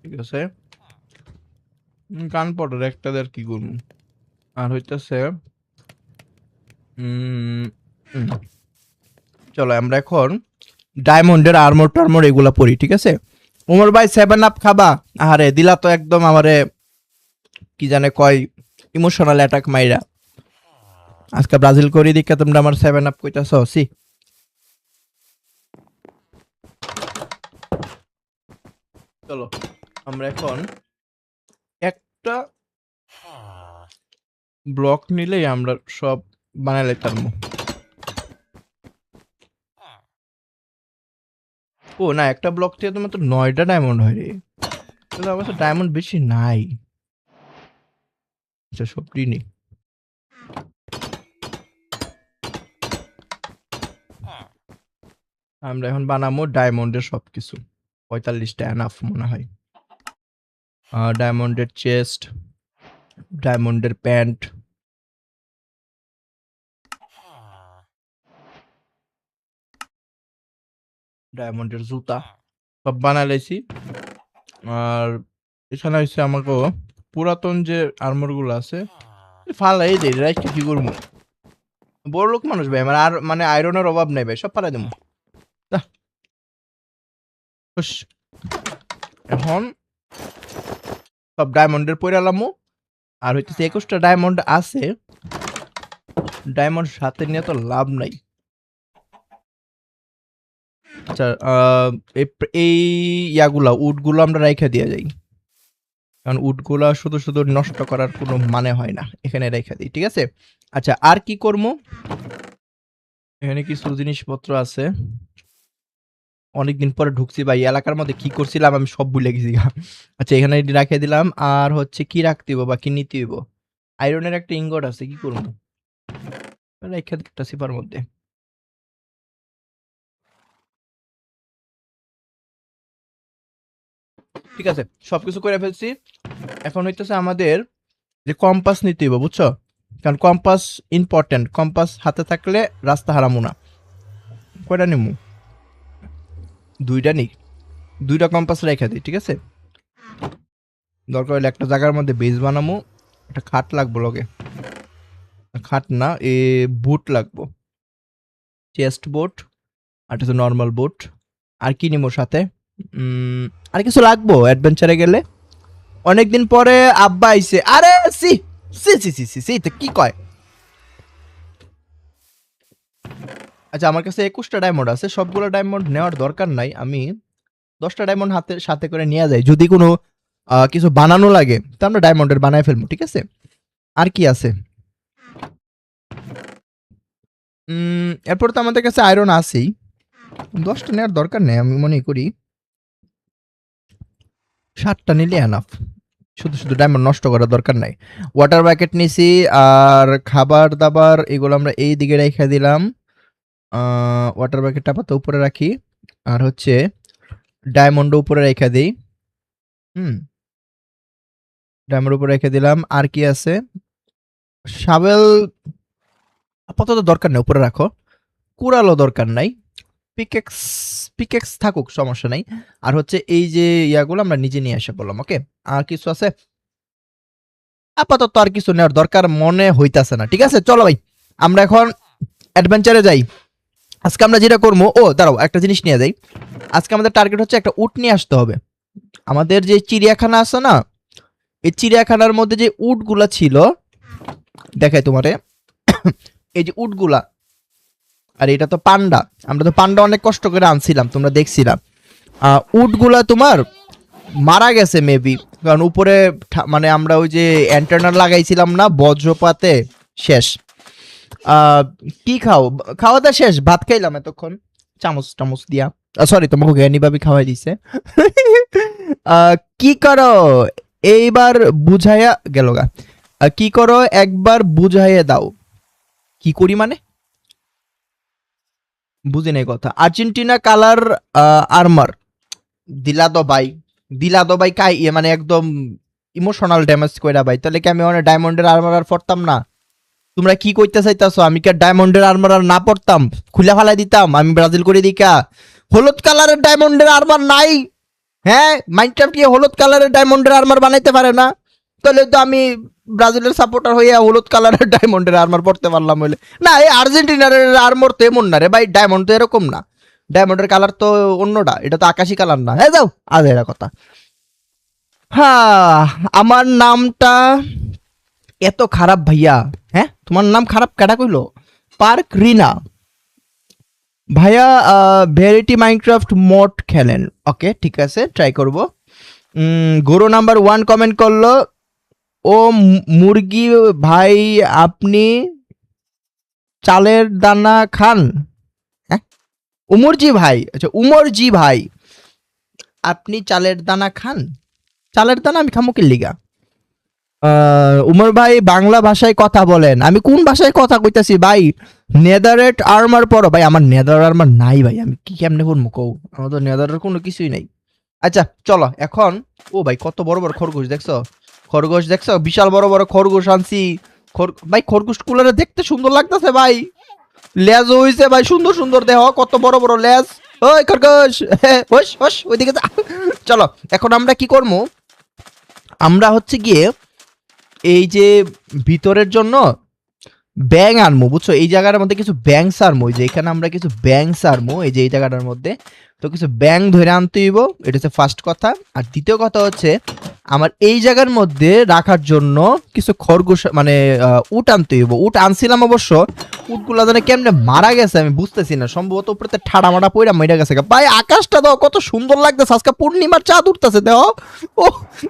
ঠিক আছে? গান পড়ার একটা দের কি করবো? আর হইতেছে চলো আমরা এখন ডায়মন্ডের আর্মর টার্মর এগুলা পরি, ঠিক আছে? ওমর ভাই 7 আপ খাবা? আরে দিলা তো একদম আমারে কি জানে কয়, ইমোশনাল অ্যাটাক মাইরা। আজকে ব্রাজিল করি দিকে তোমরা আমার 7 আপ কইতাছ, সি। চলো আমরা এখন একটা ব্লক নিলেই আমরা সব বানাই লাইতাম। ও না, একটা ব্লক থেকে তোমার তো 9টা ডায়মন্ড হয় রে, তাহলে আমার তো ডায়মন্ড বেশি নাই। আচ্ছা সবটি নেই। আমরা এখন বানাবো ডায়মন্ডের সবকিছু। 45টা এনাফ মনে হয়। ডায়মন্ডের চেস্ট, ডায়মন্ডের প্যান্ট, ডায়মন্ডের জুতা সব বানাই লাইছি। আর এখানে হচ্ছে আমাকে পুরাতন যে আর্মর গুলো আছে ফালাই দেই, রাইট কি করবো? বড় লোক মানুষ ভাই, আমার আর মানে আয়রনের অভাব নেই ভাই, সব ফালাই দেবো। এখন সব ডায়মন্ডের পরে আলামো। আর হইতেছে 21টা ডায়মন্ড আছে, ডায়মন্ড সাথে নিয়ে তো লাভ নাই। আচ্ছা এই ইয়াগুলা উডগুলো আমরা রাইখা দিয়ে যাই, কারণ উডগুলা শুধু শুধু নষ্ট করার কোনো মানে হয় না, এখানে রাইখা দিই, ঠিক আছে। আচ্ছা আর কি করবো, এখানে কিছু জিনিসপত্র আছে, অনেকদিন পরে ঢুকছি ভাই এলাকার মধ্যে, কি করছিলাম আমি সব ভুলে গেছি। আচ্ছা এখানে রাখে দিলাম। আর হচ্ছে কি রাখতে হইব বা কি নিতে হইব, আয়রনের একটা ইনগট আছে, কি করবো রেখে দিতে সিপার মধ্যে। ঠিক আছে সবকিছু করে ফেলছি। এখন হইতেছে আমাদের যে কম্পাস নিতে হইব, বুঝছো, কারণ কম্পাস ইম্পর্টেন্ট, কম্পাস হাতে থাকলে রাস্তা হারামু না। কয়টা নিমু, দুইটা নি, দুইটা কম্পাস রেখে দিই, ঠিক আছে। দরকার হলে একটা জায়গার মধ্যে বেস বানামু, একটা খাট লাগবো লগে, খাট না এ বুট লাগবো, চেস্ট বোট, আর একটা নর্মাল বোট। আর কি নিমো সাথে, আর কিছু লাগবো অ্যাডভেঞ্চারে গেলে। অনেকদিন পরে আব্বা আইছে, আরে সি সি সি সি সি সি তো কি কয়। আচ্ছা আমার কাছে 21টা ডায়মন্ড আছে, সবগুলো ডায়মন্ড নেওয়ার দরকার নাই, আমি 10টা ডায়মন্ড হাতে সাথে করে নিয়ে যাই, যদি কোনো কিছু বানানো লাগে তো আমরা ডায়মন্ডের বানায় ফেলবো, ঠিক আছে। আর কি আছে, এরপর তো আমাদের কাছে আয়রন আছেই, 10টা নেওয়ার দরকার নেই আমি মনে করি, 7টা নিলে এনাফ, শুধু শুধু ডায়মন্ড নষ্ট করার দরকার নাই। ওয়াটার ব্যাকেট নিছি, আর খাবার দাবার এগুলো আমরা এই দিকে রেখে দিলাম। ওয়াটার ব্যাকেটটা আপাতত উপরে রাখি, আর হচ্ছে ডায়মন্ড উপরে রেখে দিই। ডায়মন্ড উপরে রেখে দিলাম। আর কি আছে, শাবেল আপাতত দরকার নেই, উপরে রাখো। কুড়ালো দরকার নাই, পিকেক্স পিকেক্স থাকুক, সমস্যা নাই। আর হচ্ছে এই যে ইয়াগুলো আমরা নিজে নিয়ে এসে বললাম, ওকে। আর কিছু আছে, আপাতত আর কিছু নেওয়ার দরকার মনে হইতাছে না, ঠিক আছে। চলো ভাই আমরা এখন অ্যাডভেঞ্চারে যাই। আজকে আমরা যেটা করবো, ও দাঁড়াও একটা জিনিস নিয়ে যাই। আজকে আমাদের টার্গেট হচ্ছে একটা উট নিয়ে আসতে হবে। আমাদের যে চিড়িয়াখানা আছে না, এই চিড়িয়াখানার মধ্যে যে উটগুলা ছিল, দেখাই তোমারে, এই যে উটগুলা, আর এটা তো পান্ডা, আমরা তো পান্ডা অনেক কষ্ট করে আনছিলাম, তোমরা দেখছিলাম। উটগুলা তোমার মারা গেছে মেবি, কারণ উপরে মানে আমরা ওই যে অ্যান্টেনা লাগাইছিলাম না বজ্রপাতে, শেষ। কি খাও, খাওয়া দাওয়া শেষ, ভাত খাইলাম এতক্ষণ চামচ টামচ দিয়া, সরি তোমাকে জ্ঞানী ভাবি খাওয়াই দিছে। কি করো এইবার বুঝাইয়া গেল গা, কি করো একবার বুঝাইয়া দাও। কি করি মানে বুঝি নাই কথা। আর্জেন্টিনা কালার আর্মার দিলা তো ভাই, দিলা তো ভাই কাই মানে একদম ইমোশনাল ড্যামেজ কইরা ভাই, তাহলে কি আমি অনেক ডায়মন্ডের আর্মার আর পড়তাম না? তোমরা কি কইতে চাইতাছো, আমি কি ডায়মন্ডের আর্মার আর না পড়তাম, খুলে ফেলাই দিতাম আমি ব্রাজিল করে দিকা? হলুদ কালারের ডায়মন্ডের আর্মার নাই? হ্যাঁ মাইনক্রাফট কি হলুদ কালারের ডায়মন্ডের আর্মার বানাইতে পারে না? তাহলে তো আমি ব্রাজিলের সাপোর্টার হইয়া হলুদ কালারের ডায়মন্ডের আর্মার পড়তে পারলাম হইলে। না এই আর্জেন্টিনার আর্মর তো এমন না রে ভাই, ডায়মন্ড তো এরকম না, ডায়মন্ডের কালার তো অন্যটা, এটা তো আকাশি কালার না। হ্যাঁ যাও আজ এরা কথা। হ্যাঁ আমার নামটা এত খারাপ ভাইয়া? হ্যাঁ তোমার নাম খারাপ কেডা কইলো? পার্ক রিনা ভাইয়া, ভেরিটি মাইনক্রাফট মোড খেলেন, ওকে ঠিক আছে ট্রাই করব। গরু নাম্বার 1 কমেন্ট করলো, ও মুরগি ভাই আপনি চালের দানা খান? হ্যাঁ উমরজি ভাই, আচ্ছা উমরজি ভাই আপনি চালের দানা খান? চালের দানা আমি খামো কি লিগা? উমর ভাই বাংলা ভাষায় কথা বলেন। আমি কোন ভাষায় কথা কইতাছি ভাই? নেদারেট আর্মার পরো ভাই। আমার নেদার আর্মার নাই ভাই, আমি কি কেমনে করবো কও? আমার তো নেদারের কোনো কিছুই নাই। আচ্ছা চলো এখন। ও ভাই কত বড় বড় খরগোশ দেখছো? খরগোশ দেখছো? বিশাল বড় বড় খরগোশ আনছি। ভাই খরগোশ গুলো দেখতে সুন্দর লাগতেছে ভাই। লেজ হইছে ভাই সুন্দর সুন্দর, দেহ কত বড় বড় লেজ। ওই খরগোশ হোস হোস ওইদিকে যা। চলো এখন আমরা কি করবো, আমরা হচ্ছে গিয়ে এই যে ভিতরের জন্য ব্যাং আনমো, বুঝছো? এই জায়গাটার মধ্যে কিছু ব্যাং সারমো, যে এখানে আমরা কিছু ব্যাং সারমো এই যে এই জায়গাটার মধ্যে। তো কিছু ব্যাং ধরে আনতে হইব, এটা হচ্ছে ফার্স্ট কথা। আর দ্বিতীয় কথা হচ্ছে আমার এই জায়গার মধ্যে রাখার জন্য কিছু খরগোশ মানে উট আনতে হইব। উট আনছিলাম অবশ্য, উটগুলা জানে কেমনে মারা গেছে আমি বুঝতেছি না, সম্ভবত উপরে ঠাড়া মাটা পইরা মেরা গেছে। ভাই আকাশটা দাও কত সুন্দর লাগতেছে, আজকে পূর্ণিমার চাঁদ উঠতেছে দেহ। ও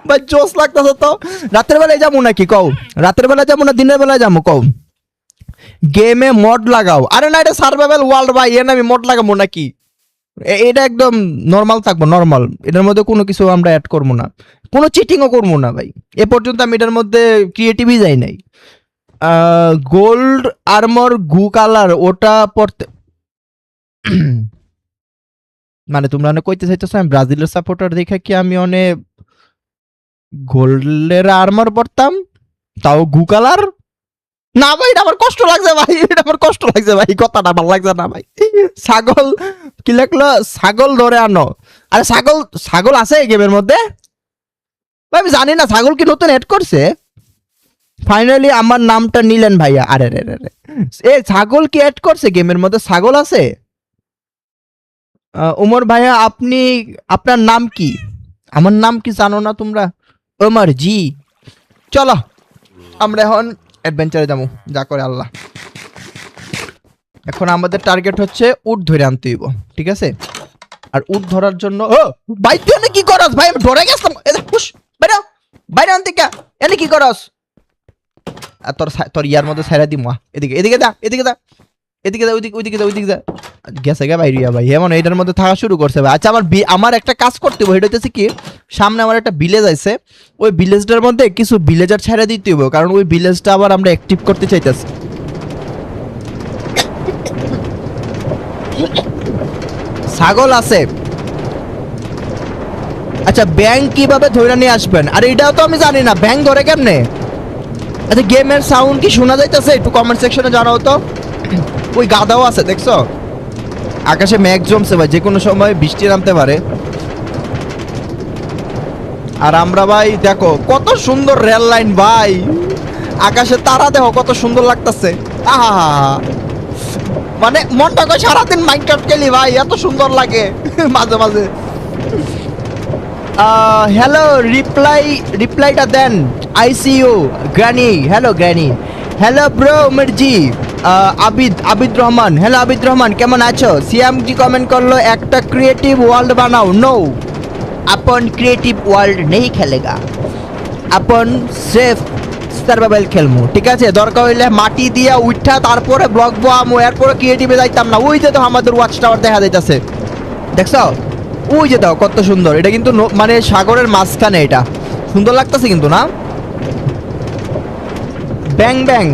ভাই জোস লাগতেছে তো। রাতের বেলায় যাবো নাকি কও? রাতের বেলায় যাবো না দিনের বেলায় যাবো কও? গেমে মড লাগাও। আরে না, এটা সার্ভাইভাল ওয়ার্ল্ড ভাই, এর আমি মড লাগাবো নাকি? এটা একদম নর্মাল থাকবো, নর্মাল। এটার মধ্যে কোনো কিছু আমরা অ্যাড করবো না, কোনো চিটিংও করবো না ভাই। এ পর্যন্ত আমি এটার মধ্যে ক্রিয়েটিভই যাই নাই। গোল্ড আর্মর গু কালার ওটা পড়তে মানে তোমরা অনেক কইতে চাইতেছো আমি ব্রাজিলের সাপোর্টার দেখে কি আমি অনেক গোল্ডের আর্মার পড়তাম, তাও গু কালার? না ভাই এটা আমার কষ্ট লাগছে ভাই, এটা আমার কষ্ট লাগছে ভাই, কথাটা ভালো লাগছে না ভাই। ছাগল কি লেখলো? ছাগল ধরে আনো। আরে ছাগল, ছাগল আছে এই গেমের মধ্যে ভাই? আমি জানি না ছাগল কি নতুন এড করছে। ফাইনালি আমার নামটা নিলেন ভাইয়া। আরে রে রে রে, এ ছাগল কি এড করছে গেমের মধ্যে? ছাগল আছে? উমর ভাইয়া আপনি, আপনার নাম কি? আমার নাম কি জানো না তোমরা? ওমর জি। চলো আমরা এখন অ্যাডভেঞ্চারে যাবো, যা করে আল্লাহ। এখন আমাদের টার্গেট হচ্ছে উট ধরে আনতে হইব, ঠিক আছে? আর উট ধরার জন্য ও ভাই তুই এনে কি করস ভাই? আমি ডরে গেছিলাম। বাইরে বাইরে আনতে কে এনে কি করস? আর তোর তোর ইয়ার মধ্যে ছাইরা দিমু। এদিকে এদিকে যা, এদিকে যা, এদিকে যা, ওইদিকে ওইদিকে যা, ওইদিকে যা। গেছে গে বাইরিয়া ভাই, এমন এটার মধ্যে থাকা শুরু করছে ভাই। আচ্ছা আমার একটা কাজ করতে হবে, এটা হচ্ছে কি সামনে আমার একটা ভিলেজ আছে, ওই ভিলেজটার মধ্যে কিছু ভিলেজার ছাইরা দিতে হবে, কারণ ওই ভিলেজটা আবার আমরা অ্যাক্টিভ করতে চাইতেছি। ছাগল আছে। আচ্ছা ব্যাং কিভাবে ধরে নিয়ে আসবেন? আর এটাও তো আমি জানি না, ব্যাং ধরে কেমনে? আচ্ছা গেমের সাউন্ড কি শোনা যাইতেছে? একটু কমেন্ট সেকশনে জানাও তো। ওই গাদাও আছে দেখছো? আকাশে মেঘ জমছে ভাই, যে কোনো সময় বৃষ্টি নামতে পারে। আর আমরা ভাই দেখো কত সুন্দর রেল লাইন ভাই, আকাশে তারা দেখো কত সুন্দর লাগতেছে। আহা মানে মনটা কই সারাদিন মাইনক্রাফট খেলি ভাই, এত সুন্দর লাগে মাঝে মাঝে। হ্যালো রিপ্লাইটা দেন। I see you granny. Hello granny. Hello bro মির্জি। আবিদ রহমান। হ্যালো আবিদ রহমান, কেমন আছো? সিএমজি কমেন্ট করলো একটা ক্রিয়েটিভ ওয়ার্ল্ড বানাও। নো, अपन ক্রিয়েটিভ ওয়ার্ল্ড নেই খেলেগা, अपन সেফ সার্ভাইভাল খেলমু, ঠিক আছে? দরকার হইলে মাটি দিয়া উঠা তারপরে ব্লক বামু, এরপরে ক্রিয়েটিভে যাইতাম না। ওই যে তো আমাদের ওয়াচ টাওয়ার দেখা যাইতাছে, দেখছো? ওই যে দাও কত সুন্দর। এটা কিন্তু মানে সাগরের মাঝখানে, এটা সুন্দর লাগতেছে কিন্তু না? ব্যাং ব্যাং।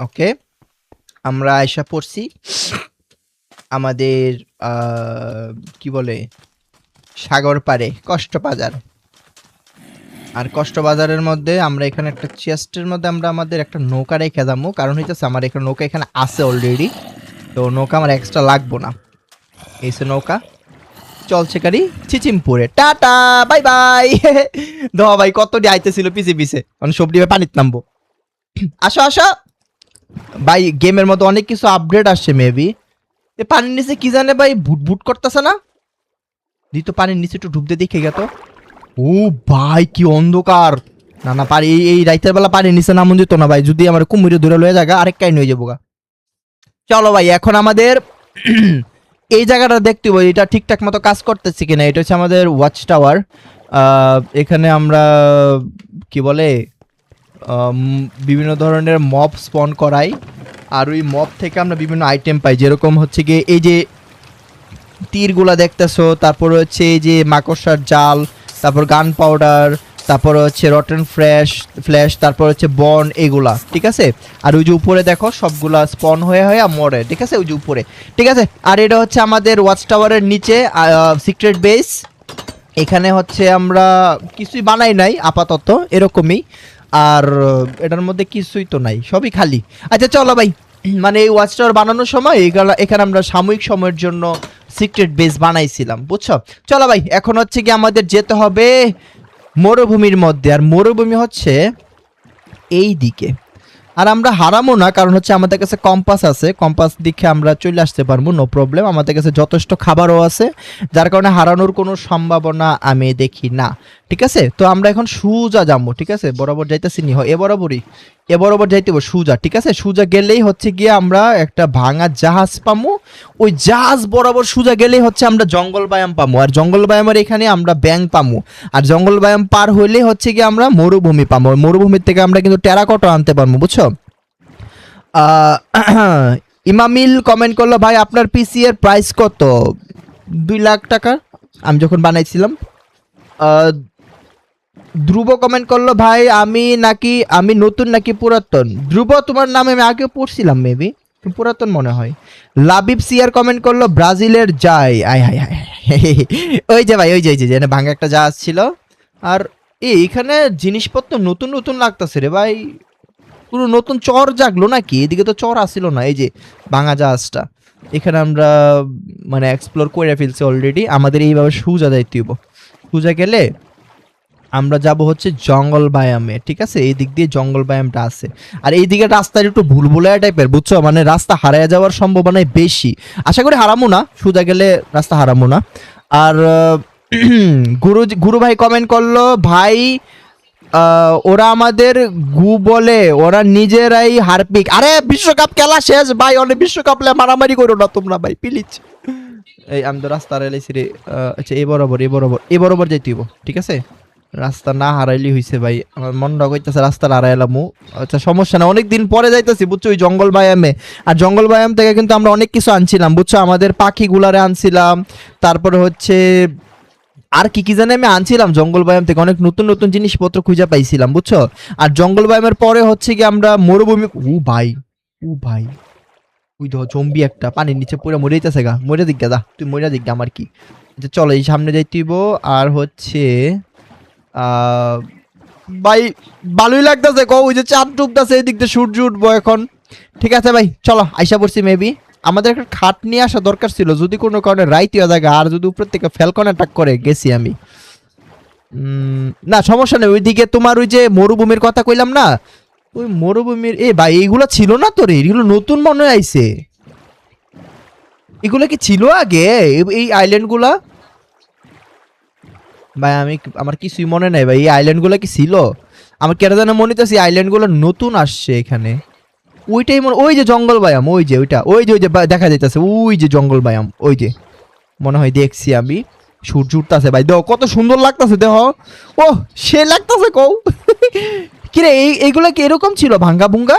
ওকে আমরা আয়সা পড়ছি আমাদের কি বলে সাগর পারে কষ্টবাজার। আর কষ্টবাজারের মধ্যে আমরা এখানে একটা চেস্টের মধ্যে আমরা আমাদের একটা নৌকা রেখে যাবো, কারণ হইতেছে আমার এখানে নৌকা এখানে আছে অলরেডি, তো নৌকা আমার এক্সট্রা লাগবো না। এইসে নৌকা চলছে গাড়ি চিচিমপুরে। Tata bye bye. দ ভাই কত ডি আইতেছিল পিছে পিছে, মানে সবজি পানিতে নামবো। আসো আসো ভাই, গেমের মধ্যে অনেক কিছু আপডেট আসছে মেবি। এ পানির নিচে কি জানে ভাই ভুট ভুট করতেছে না? দি তো পানির নিচে একটু ডুবতে দেখে গেত। ও ভাই কি অন্ধকার! না না পারি এই রাইতের বেলা পানির নিচে নামন যেত না ভাই, যদি আমার কুমিরে ধরে লয়ে জায়গা আরেক কাহিনী হয়ে যাবো গা। চলো ভাই এখন আমাদের এই জায়গাটা দেখতে হবে এটা ঠিকঠাক মতো কাজ করতেছে কিনা। এটা হচ্ছে আমাদের ওয়াচ টাওয়ার। এখানে আমরা কি বলে বিভিন্ন ধরনের মব স্পন করাই, আর ওই মব থেকে আমরা বিভিন্ন আইটেম পাই, যেরকম হচ্ছে গিয়ে এই যে তীরগুলা দেখতেছো, তারপর হচ্ছে এই যে মাকড়সার জাল, তারপর গান পাউডার, তারপর হচ্ছে রটন ফ্ল্যাশ, তারপর হচ্ছে বন, এগুলা ঠিক আছে। আর ওই যে উপরে দেখো সবগুলা স্পন হয়ে হয়ে মরে, ঠিক আছে, ওই যে উপরে, ঠিক আছে। আর এটা হচ্ছে আমাদের ওয়াচ টাওয়ারের নিচে সিক্রেট বেস। এখানে হচ্ছে আমরা কিছুই বানাই নাই আপাতত, এরকমই। আর এটার মধ্যে কিছুই তো নাই, সবই খালি। আচ্ছা চলো ভাই, মানে এই ওয়াচ টাওয়ার বানানোর সময় এখানে আমরা সাময়িক সময়ের জন্য সিক্রেট বেস বানাইছিলাম, বুঝছো। চলো ভাই এখন হচ্ছে কি আমাদের যেতে হবে মরুভূমির মধ্যে, আর মরুভূমি হচ্ছে এই দিকে। আর আমরা হারামো না, কারণ হচ্ছে আমাদের কাছে কম্পাস আছে, কম্পাস দেখে আমরা চলে আসতে পারবো, নো প্রবলেম। আমাদের কাছে যথেষ্ট খাবারও আছে, যার কারণে হারানোর কোনো সম্ভাবনা আমি দেখি না, ঠিক আছে। তো আমরা এখন সুজা যাবো, ঠিক আছে, বরাবর যাইতেছি নি, এ বরাবর যাইতে হবে সুজা, ঠিক আছে। সুজা গেলেই হচ্ছে গিয়ে আমরা একটা ভাঙা জাহাজ পামু, ওই জাহাজ বরাবর সুজা গেলেই হচ্ছে আমরা জঙ্গল ব্যায়াম পামু, আর জঙ্গল ব্যায়ামের এখানে আমরা ব্যাং পামু, আর জঙ্গল ব্যায়াম পার হইলেই হচ্ছে গিয়ে আমরা মরুভূমি পামু। মরুভূমির থেকে আমরা কিন্তু টেরাকোটা আনতে পারবো, বুঝছো। আহ, ইমামিল কমেন্ট করলো, ভাই আপনার পিসি এর প্রাইস কত? 2 লাখ টাকা আমি যখন বানাইছিলাম। আহ, ধ্রুব কমেন্ট করলো, ভাই আমি নতুন নাকি পুরাতন? ধ্রুব তোমার নামে আমি আগেও পড়ছিলাম, মেবি পুরাতন মনে হয়। লাবিব সিয়ার কমেন্ট করলো, ব্রাজিলের যাই, আয় হায় হায় ওই যে ভাই, ওই যে এখানে ভাঙা একটা জাহাজ ছিল। আর এইখানে জিনিসপত্র নতুন নতুন লাগতেছে রে ভাই, পুরো নতুন চর জাগলো নাকি? এদিকে তো চর আসিল না, এই যে ভাঙা জাহাজটা। এখানে আমরা মানে এক্সপ্লোর করে ফেলছি অলরেডি। আমাদের এইভাবে সুজা যাইতে হইব, সুজা গেলে আমরা যাব হচ্ছে জঙ্গল ব্যায়ামে, ঠিক আছে। এই দিক দিয়ে জঙ্গল ব্যায়ামটা আছে, আর এই দিকে রাস্তাটা একটু ভুলভুলাইয়া টাইপের, বুঝছো, মানে রাস্তা হারাইয়া যাওয়ার সম্ভাবনাই বেশি। আশা করি হারামো না, সোজা গেলে রাস্তা হারামো না। আর গুরু ভাই কমেন্ট করলো, ভাই ওরা আমাদের গু বলে, ওরা নিজেরাই হারপিক। আরে বিশ্বকাপ খেলা শেষ ভাই, অনেক বিশ্বকাপ মারামারি করো না তোমরা ভাই প্লিজ। এই আমি তো রাস্তা হারাইছি রে। আচ্ছা এ বরাবর যাইতে হইব, ঠিক আছে। রাস্তা না হারাইলি হইছে ভাই, আমার মনটা কইতাছে রাস্তা হারাইলামু। আচ্ছা সমস্যা না, অনেকদিন পরে যাইতেছি, বুঝছো, ওই জঙ্গল ব্যায়ামে। আর জঙ্গল ব্যায়াম থেকে কিন্তু আমরা অনেক কিছু আনছিলাম, বুঝছো, আমাদের পাখিগুলারে আনছিলাম, তারপরে হচ্ছে আর কি কি জানি আমি আনছিলাম জঙ্গল ব্যায়াম থেকে, অনেক নতুন নতুন জিনিসপত্র খুঁজে পাইছিলাম, বুঝছো। আর জঙ্গল ব্যায়ামের পরে হচ্ছে কি আমরা মরুভূমি, ও ভাই ওই ধর জম্বি একটা পানির নিচে পুরো মরে যাইতেছে গা, মরে দিক গা, তুই মরে দিক গা, আমার কি। আচ্ছা চলো এই সামনে যাইতেইব। আর হচ্ছে ভাই ভালোই লাগতেছে, ওই যে চাঁদ ডুবতেছে, এই দিক দিয়ে সূর্য উঠবো এখন। ঠিক আছে ভাই চলো আইসা পড়ছি মেবি। আমাদের একটা খাট নিয়ে আসা দরকার ছিল, যদি কোনো কারণে রাইতে জায়গা, আর যদি উপর থেকে ফ্যালকন অ্যাটাক করে গেছি আমি। না সমস্যা নেই, ওইদিকে তোমার ওই যে মরুভূমির কথা কইলাম না, ওই মরুভূমির ভাই এইগুলো ছিল না তো রে, এগুলো নতুন মনে আইছে। এগুলো কি ছিল আগে এই আইল্যান্ড গুলা? ভাই আমার কিছুই মনে নাই ভাই, এই আইল্যান্ড গুলা কি ছিল? আমার কেন যেন মনে হচ্ছে আইল্যান্ড গুলো নতুন আসছে এখানে। ওইটাই মনে, ওই যে জঙ্গল ব্যায়াম, ওই যে দেখা যাইতেছে, ওই যে জঙ্গল ব্যায়াম, ওই যে মনে হয় দেখছি আমি। সূর্য উঠতেছে ভাই, দেখো কত সুন্দর লাগতেছে, দেখো ও সে লাগতেছে কও কিরে এইগুলা কি এরকম ছিল ভাঙ্গা ভুঙ্গা?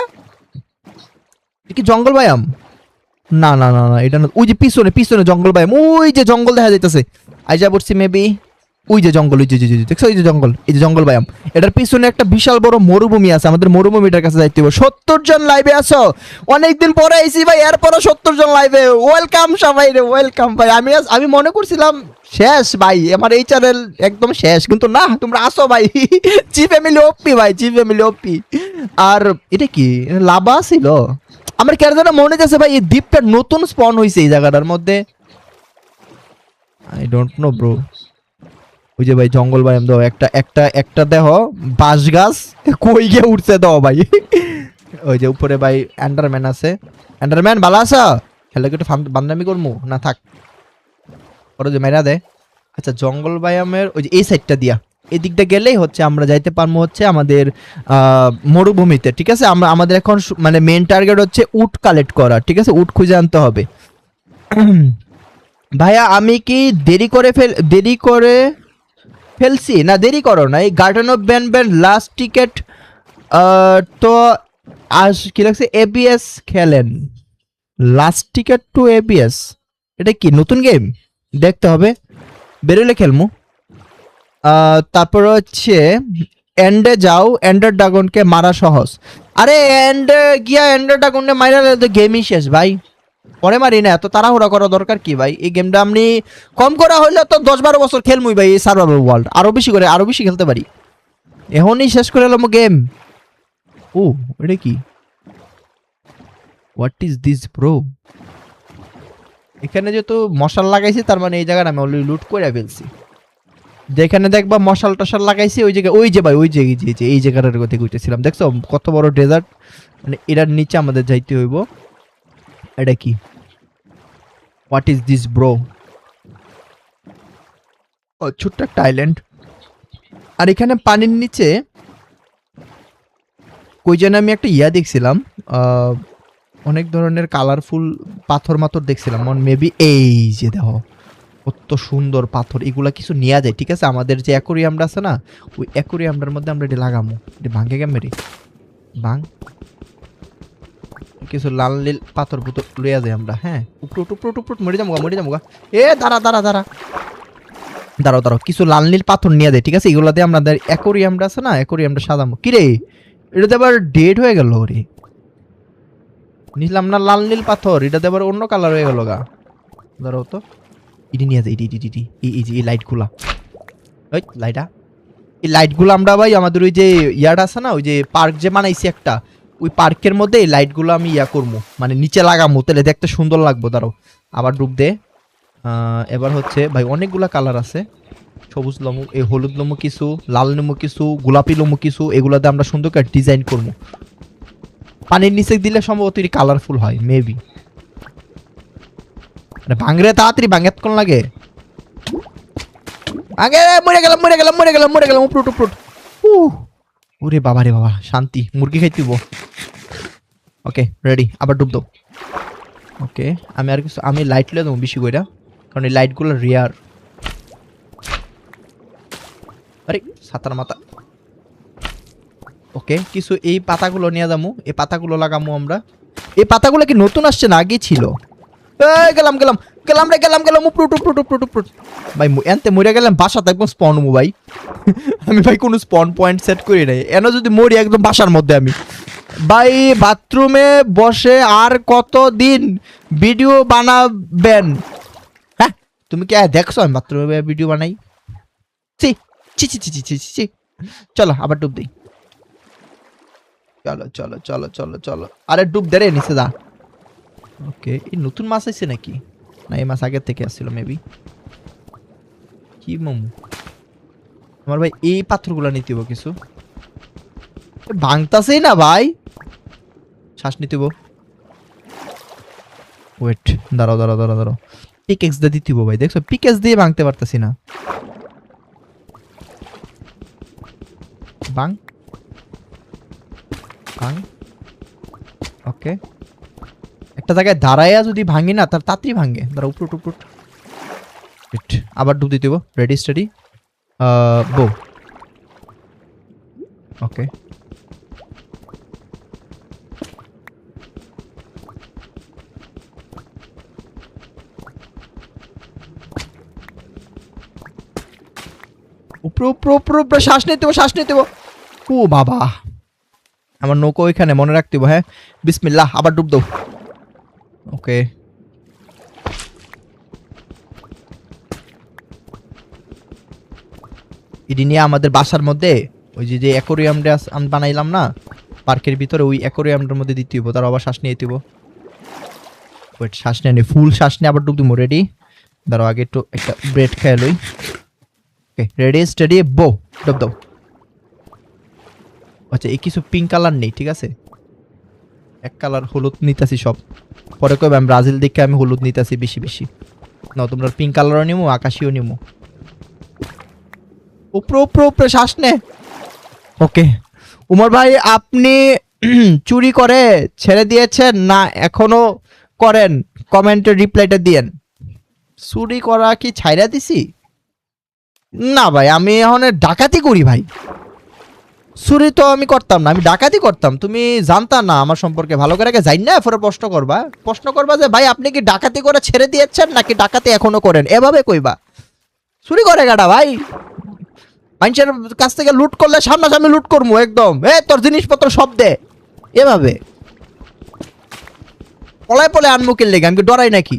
কি জঙ্গল ব্যায়াম? না না না না এটা না, ওই যে পিছনে জঙ্গল ব্যায়াম, ওই যে জঙ্গল দেখা যাইতেছে। আইজা পড়ছি মেবি, ওই যে জঙ্গল, ওই যে দেখছো, ওই যে জঙ্গল, এই যে জঙ্গল ব্যায়াম। এটার পিছনে একটা বিশাল বড় মরুভূমি আছে, আমাদের মরুভূমিটার কাছে যাইতে হবে। 70 জন লাইভে আছো, অনেকদিন পরে আইছি ভাই, এরপরও 70 জন লাইভে, ওয়েলকাম সবাই রে, ওয়েলকাম ভাই। আমি মনে করছিলাম শেষ ভাই, আমার এই চ্যানেল একদম শেষ, কিন্তু না তোমরা আসো ভাই জি ফ্যামিলি ওপি ভাই, জি ফ্যামিলি ওপি। আর এটা কি লাভা ছিল? আমার কেন যেন মনে যাচ্ছে ভাই এই দ্বীপটা নতুন স্পন হয়েছে এই জায়গাটার মধ্যে, আই ডোন্ট নো ব্রো। ওই যে ভাই জঙ্গল ব্যায়াম দাও, একটা দেহ বাঁশ গাছ কই গিয়ে উঠছে দাও ভাই ওই যে উপরে ভাই অ্যান্ডারম্যান আছে, অ্যান্ডারম্যান ভালো আছো? হ্যালো একটু বান্দামি করমু না, থাক ওরা যে মেরা দেয়। আচ্ছা জঙ্গল ব্যায়ামের ওই যে এই সাইডটা দিয়া, এদিকটা গেলেই হচ্ছে আমরা যাইতে পারবো হচ্ছে আমাদের মরুভূমিতে, ঠিক আছে। আমরা আমাদের এখন মানে মেন টার্গেট হচ্ছে উট কালেক্ট করা, ঠিক আছে, উট খুঁজে আনতে হবে। ভাইয়া আমি কি দেরি করে ফেলছি না? দেরি করো না, এই garden of Banban last ticket তো কি লাগছে, এবিএস খেলেন, লাস্ট টিকেট টু এবিএস, এটা কি নতুন গেম? দেখতে হবে, বেরোলে খেলমু। তারপর হচ্ছে এন্ডে যাও, এন্ডার ড্রাগনকে মারা সহজ। আরে এন্ডে গিয়া এন্ডার ড্রাগনকে মারা তো গেমই শেষ ভাই, পরে মারি না, এত তাড়াহুড়া করা দরকার কি ভাই? এই গেমটা আপনি কম করা হইলে তো 10-12 বছর খেলমুই ভাই, এই সার্ভাইভাল ওয়ার্ল্ড আরো বেশি খেলতে পারি, এখনই শেষ করে এলাম গেম। ও এটা কি, হোয়াট ইজ দিস ব্রো? এখানে যেহেতু মশাল লাগাইছি তার মানে এই জায়গাটা আমি অলরেডি লুট করে ফেলছি। যেখানে দেখবা মশাল টশাল লাগাইছি ওই জায়গায়, ওই যে ভাই ওই জায়গায় যে এই জায়গাটার কথা কইতেছিলাম, দেখছো কত বড় ডেজার্ট, মানে এটার নিচে আমাদের যাইতে হইব। এটা কি, হোয়াট ইজ দিস ব্রো? ও ছোট্ট একটা আইল্যান্ড, আর এখানে পানির নিচে কই যেন আমি একটা ইয়া দেখছিলাম, অনেক ধরনের কালারফুল পাথর মাথর দেখছিলাম, মেবি এই যে দেখো কত সুন্দর পাথর, এগুলা কিছু নেওয়া যায়, ঠিক আছে। আমাদের যে অ্যাকোরিয়ামটা আছে না, ওই অ্যাকোরিয়ামটার মধ্যে আমরা এটা লাগামো, এটা ভাঙ্গে গেমে ভাঙ, কিছু লাল নীল পাথর পুতো লইয়া যায় আমরা। হ্যাঁ উপরুট মরে যাবো গা। এ দাঁড়া দাঁড়াও, কিছু লাল নীল পাথর নিয়ে দেয়, ঠিক আছে, এগুলাতে আমাদের অ্যাকোরিয়ামটা আছে না, অ্যাকোরিয়ামটা সাজামো। কিরে এটাতে আবার ডেড হয়ে গেল রে, নিলাম না লাল নীল পাথর, এটাতে আবার অন্য কালার হয়ে গেল গা। ধরো তো ইডি নিয়ে যায়, ইডি এই লাইটগুলা, ওই লাইটা, এই লাইটগুলো আমরা ভাই আমাদের ওই যে ইয়াটা আছে না, ওই যে পার্ক যে বানাইছি একটা, ওই পার্কের মধ্যে এই লাইটগুলো আমি ইয়া করবো, মানে নিচে লাগামো, তাহলে দেখতে সুন্দর লাগবো। দাঁড়াও আবার ডুব দে। এবার হচ্ছে ভাই অনেকগুলা কালার আছে, সবুজ লমু, এই হলুদ লমু কিছু, লাল লমু কিছু, গোলাপি লমু কিছু, এগুলাতে আমরা সুন্দর করে ডিজাইন করবো। পানির নিচে দিলে সম্ভবত এটি কালারফুল হয় মেবি। ভাঙরে তাড়াতাড়ি ভাঙে কোন লাগে, আগে মরে গেলাম উপরুট। ওরে বাবা রে বাবা, শান্তি, মুরগি খাই দিব। ওকে রেডি, আবার ডুব দাও। ওকে আমি আর কিছু, আমি লাইট লিয়ে দেবো বেশি কইরা, কারণ এই লাইটগুলো রিয়ার। আরে সাতার মাথা। ওকে কিছু এই পাতাগুলো নিয়ে যাবো, এই পাতাগুলো লাগামো আমরা। এই পাতাগুলো কি নতুন আসছে না আগে ছিল? গেলাম উপরুট ভাই, এনতে মরে গেলাম, বাসাতে একদম স্পন হবো ভাই। আমি ভাই কোনো স্পন পয়েন্ট সেট করি নাই, এন যদি মরি একদম বাসার মধ্যে আমি ভাই। বাথরুমে বসে আর কতদিন ভিডিও বানাবেন? হ্যাঁ তুমি কি দেখছো আমি বাথরুমে ভিডিও বানাই? চি চি চি চি চি চি। চলো আবার ডুব দিই, চলো আরে ডুব দে রে, নিচে যা। ওকে এই নতুন মাছ আছে নাকি, না এই মাছ আগের থেকে আসছিল মেবি। কি মামু আমার ভাই, এই পাথরগুলো নিতে হবো কিছু, ভাঙতাছেই না ভাই, শ্বাস নিতে হবো। ওয়েট দাঁড়াও, পিকেক্স দিয়ে দিতে হবো ভাই, দেখছো পিকেক্স দিয়ে ভাঙতে পারতেছি না। ভাঙ, ওকে একটা জায়গায় দাঁড়াইয়া যদি ভাঙি না তার তাড়াতাড়ি ভাঙে। দাঁড়া উপরুট আবার ডুব দিতে হবো, রেডি স্টাডি বো। ওকে উপরে শ্বাস নিতে হবো। ও বাবা আমার নৌকো ওইখানে, মনে রাখতে হবো। হ্যাঁ বিসমিল্লাহ, আবার ডুব দাও। ওকে এটি নিয়ে আমাদের বাসার মধ্যে ওই যে অ্যাকোরিয়ামটা আমি বানাইলাম না পার্কের ভিতরে, ওই অ্যাকোরিয়ামটার মধ্যে দিতে হইব। তার আবার শ্বাস নিয়ে দিব, ওয়েট শ্বাস নিয়ে ফুল শ্বাস নিয়ে আবার ডুব দিব। রেডি, ধরো আগে একটু একটা ব্রেড খেয়ে লই। ওকে রেডি স্টেডি বো, ডুব দাও। আচ্ছা এই কিছু পিঙ্ক কালার নেই, ঠিক আছে, এক কালার হলুদ নিতেছি সব, পরে কইবে আমি ব্রাজিল দেখে আমি হলুদ নিতেছি বেশি বেশি। না তোমরা পিঙ্ক কালারও নিমো, আকাশিও নিমো। উপরে উপরে উপরে শ্বাস নে। ওকে উমর ভাই, আপনি চুরি করে ছেড়ে দিয়েছেন না এখনো করেন? কমেন্টে রিপ্লাইটা দিয়েন। চুরি করা কি ছাইরা দিছি? না ভাই, আমি এখন ডাকাতি করি ভাই। চুরি তো আমি করতাম না, আমি ডাকাতি করতাম। তুমি জানতা না আমার সম্পর্কে ভালো করে যাই না, এরপরে প্রশ্ন করবা যে ভাই আপনি কি ডাকাতি করে ছেড়ে দিয়েছেন নাকি ডাকাতি এখনো করেন, এভাবে কইবা। চুরি করে গাডা ভাই, মানুষের কাছ থেকে লুট করলে সামনাসামনি লুট করবো একদম, এ তোর জিনিসপত্র সব দে, এভাবে পলায় পলে আনমুখের লেগে আমি কি ডরাই নাকি?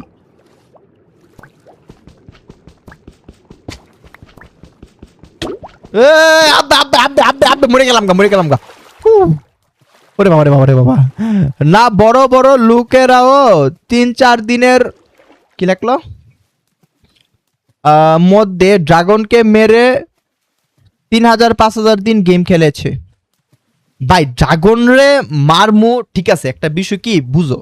মরে গেলাম গা। ওরে বাবা রে বাবা রে বাবা। না বড় বড় লোকেরাও 3-4 দিনের কি লাগলো মধ্যে ড্রাগনকে মেরে 3000-5000 দিন গেম খেলেছে ভাই। ড্রাগন রে মারমু ঠিক আছে, একটা বিষয় কি বুঝো,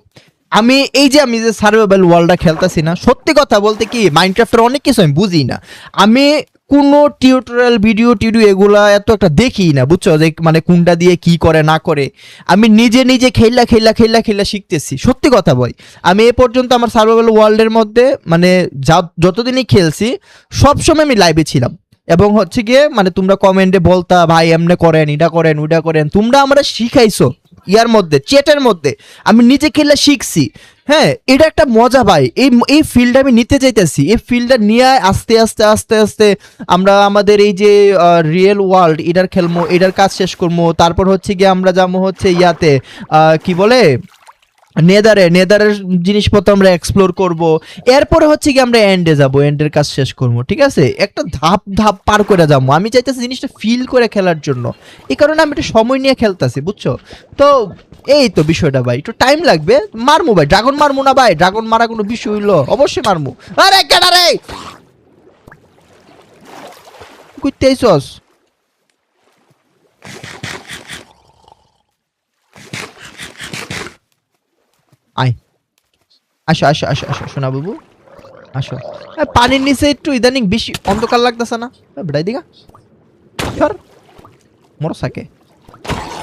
আমি যে সার্ভাইভাল ওয়ার্ল্ডটা খেলতেছি না, সত্যি কথা বলতে কি মাইনক্রাফটের অনেক কিছু আমি বুঝি না। আমি কোনো টিউটোরিয়াল ভিডিও এগুলা এত একটা দেখি না, বুঝছো, যে মানে কোনটা দিয়ে কি করে না করে। আমি নিজে নিজে খেলা শিখতেছি, সত্যি কথা বই। আমি এ পর্যন্ত আমার সার্ভাইভাল ওয়ার্ল্ডের মধ্যে মানে যতদিনই খেলছি সবসময় আমি লাইভে ছিলাম, এবং হচ্ছে গিয়ে মানে তোমরা কমেন্টে বলতা ভাই এমনে করেন, এটা করেন, ওইটা করেন, তোমরা আমরা শিখাইছো ইয়ার মধ্যে, চ্যাটের মধ্যে। আমি নিজে খেলে শিখছি। হ্যাঁ, এটা একটা মজা ভাই। এই ফিল্ডটা আমি নিতে চাইতেছি, এই ফিল্ডটা নিয়ে আস্তে আস্তে আস্তে আস্তে আমরা আমাদের এই যে রিয়েল ওয়ার্ল্ড এটার খেলবো, এটার কাজ শেষ করবো। তারপর হচ্ছে গিয়ে আমরা যাবো হচ্ছে ইয়াতে কি বলে নেদারের জিনিসপত্র আমরা এক্সপ্লোর করব। এরপরে হচ্ছে কি আমরা এন্ডে যাব, এন্ডের কাজ শেষ করব, ঠিক আছে? একটা ধাপ ধাপ পার করে যাবো। আমি চাইতেছি জিনিসটা ফিল করে খেলার জন্য, এই কারণে আমি একটু সময় নিয়ে খেলতেছি, বুঝছো তো? এই তো বিষয়টা ভাই, একটু টাইম লাগবে। মারমু ভাই, ড্রাগন মারমু না ভাই? ড্রাগন মারা কোনো বিষয় হইলো? অবশ্যই মারমু। আরে কেডা রে, কইতে আইছস? আয়, আসো আসো আসো আসো সোনা বাবু, আসো। পানির নিচে একটু ইদানিং বেশি অন্ধকার লাগতেছে না? বেড়াই দিঘা চর মরসাকে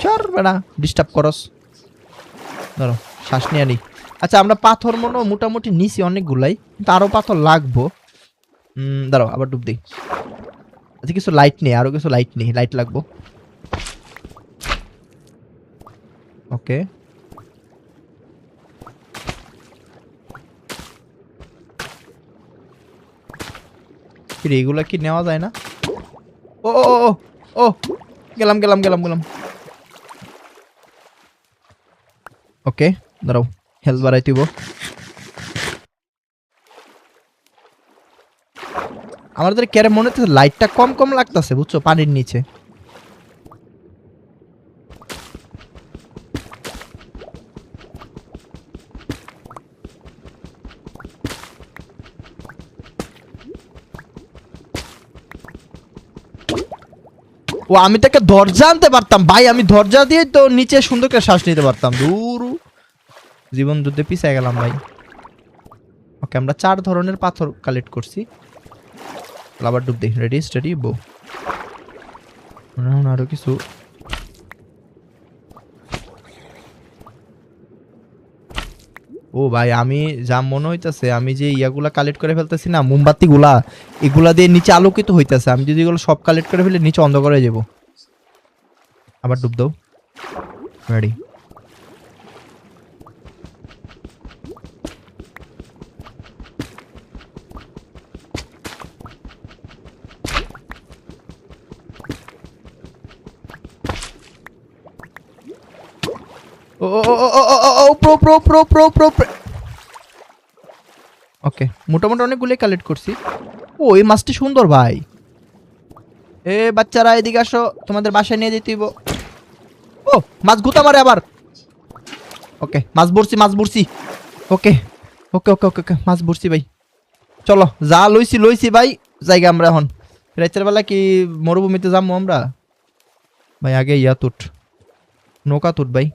চর বেড়া, ডিস্টার্ব করস। ধরো শ্বাস নিয়ে নি। আচ্ছা, আমরা পাথর মোটামুটি নিছি অনেকগুলাই, কিন্তু আরো পাথর লাগবো। দাঁড়াও আবার ডুব দিই। আচ্ছা, কিছু লাইট নেই, আরো কিছু লাইট নেই, লাইট লাগবো। ওকে, এগুলা কি নেওয়া যায় না? ও ও ও ও গেলাম গেলাম গেলাম গেলাম। ওকে দাঁড়াও, হেলথ বাড়াই দিব। আমাদের কেরে মনে হচ্ছে লাইটটা কম কম লাগতেছে, বুঝছো, পানির নিচে। ও আমি তাকে দরজা আনতে পারতাম ভাই, আমি দরজা দিয়ে তো নিচে সুন্দর করে শ্বাস নিতে পারতাম। দূর জীবন যুদ্ধে পিছিয়ে গেলাম ভাই। ওকে, আমরা 4 ধরনের পাথর কালেক্ট করছি। আবার ডুব দিই। রেডি স্টাডি বো। আরো কিছু ও ভাই, আমি যা মনে হইতাছে আমি যে ইয়াগুলা কালেক্ট করে ফেলতেছি না, মোমবাতি গুলা, এগুলা দিয়ে নিচে আলোকিত হইতাছে। আমি যদি এগুলো সব কালেক্ট করে ফেলে নিচে অন্ধকার হয়ে যাবো। আবার ডুব দাও। রেডি। ও ও ও ও ও ও pro pro pro pro pro. Okay, মোটামুটি অনেকগুলোই কালেক্ট করছি। ও এই মাছটি সুন্দর ভাই। এ বাচ্চারা এদিকে আসো, তোমাদের বাসায় নিয়ে যেতে হইব। ও মাছ গুতা মারে আবার। ওকে, মাছ বড়ছি মাছ বড়ছি। ওকে ওকে ওকে ওকে ওকে, মাছ বড়ছি ভাই। চলো, যা লইছি ভাই, জায়গা আমরা এখন রাতের বেলা কি মরুভূমিতে যাবো আমরা ভাই? আগে ইয়া তুট, নৌকা তুট ভাই।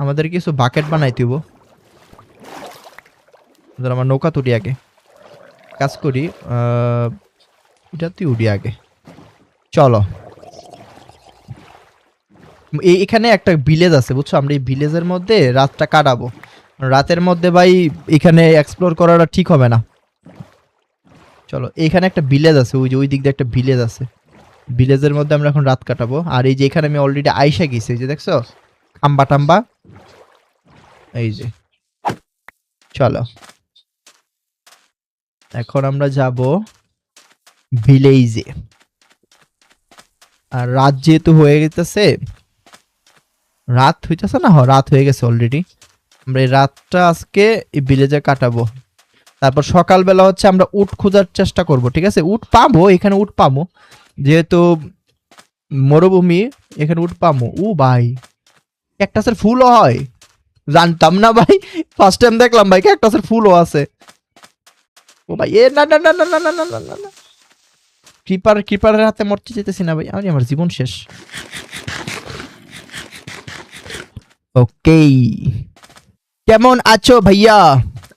আমাদের কিছু বাকেট বানাইতে হইব। আমার নৌকা তুটি আগে, কাজ করি। এটাতে উঠি আগে। চলো এখানে একটা ভিলেজ আছে বুঝছো, আমরা এই ভিলেজের মধ্যে রাতটা কাটাবো। রাতের মধ্যে ভাই এখানে এক্সপ্লোর করাটা ঠিক হবে না। চলো এখানে একটা ভিলেজ আছে, ওই যে ওই দিক দিয়ে একটা ভিলেজ আছে, ভিলেজের মধ্যে আমরা এখন রাত কাটাবো। আর এই যে এখানে আমি অলরেডি আইসা গেছি, এই যে দেখছো খাম্বা টাম্বা, এই যে। চলো এখন আমরা যাব ভিলেজে। আর রাত যেহেতু হয়ে গেছে, রাত হইতেছে না, রাত হয়ে গেছে অলরেডি। আমরা এই রাতটা আজকে এই ভিলেজে কাটাবো। তারপর সকালবেলা হচ্ছে আমরা উট খোঁজার চেষ্টা করব, ঠিক আছে? উট পাবো, এখানে উট পাবো, যেহেতু মরুভূমি, এখানে উট পাবো। ও ভাই ক্যাকটাসের ফুলও হয়, জানতাম না ভাই, ফার্স্ট টাইম দেখলাম ভাই ক্যাকটাসের ফুলও আছে। ও ভাই এ না না না না না না না না না না, ক্রিপারের হাতে মরতে যেতেছি না ভাই, আমি আমার জীবন শেষ। ওকে, কেমন আছো ভাইয়া?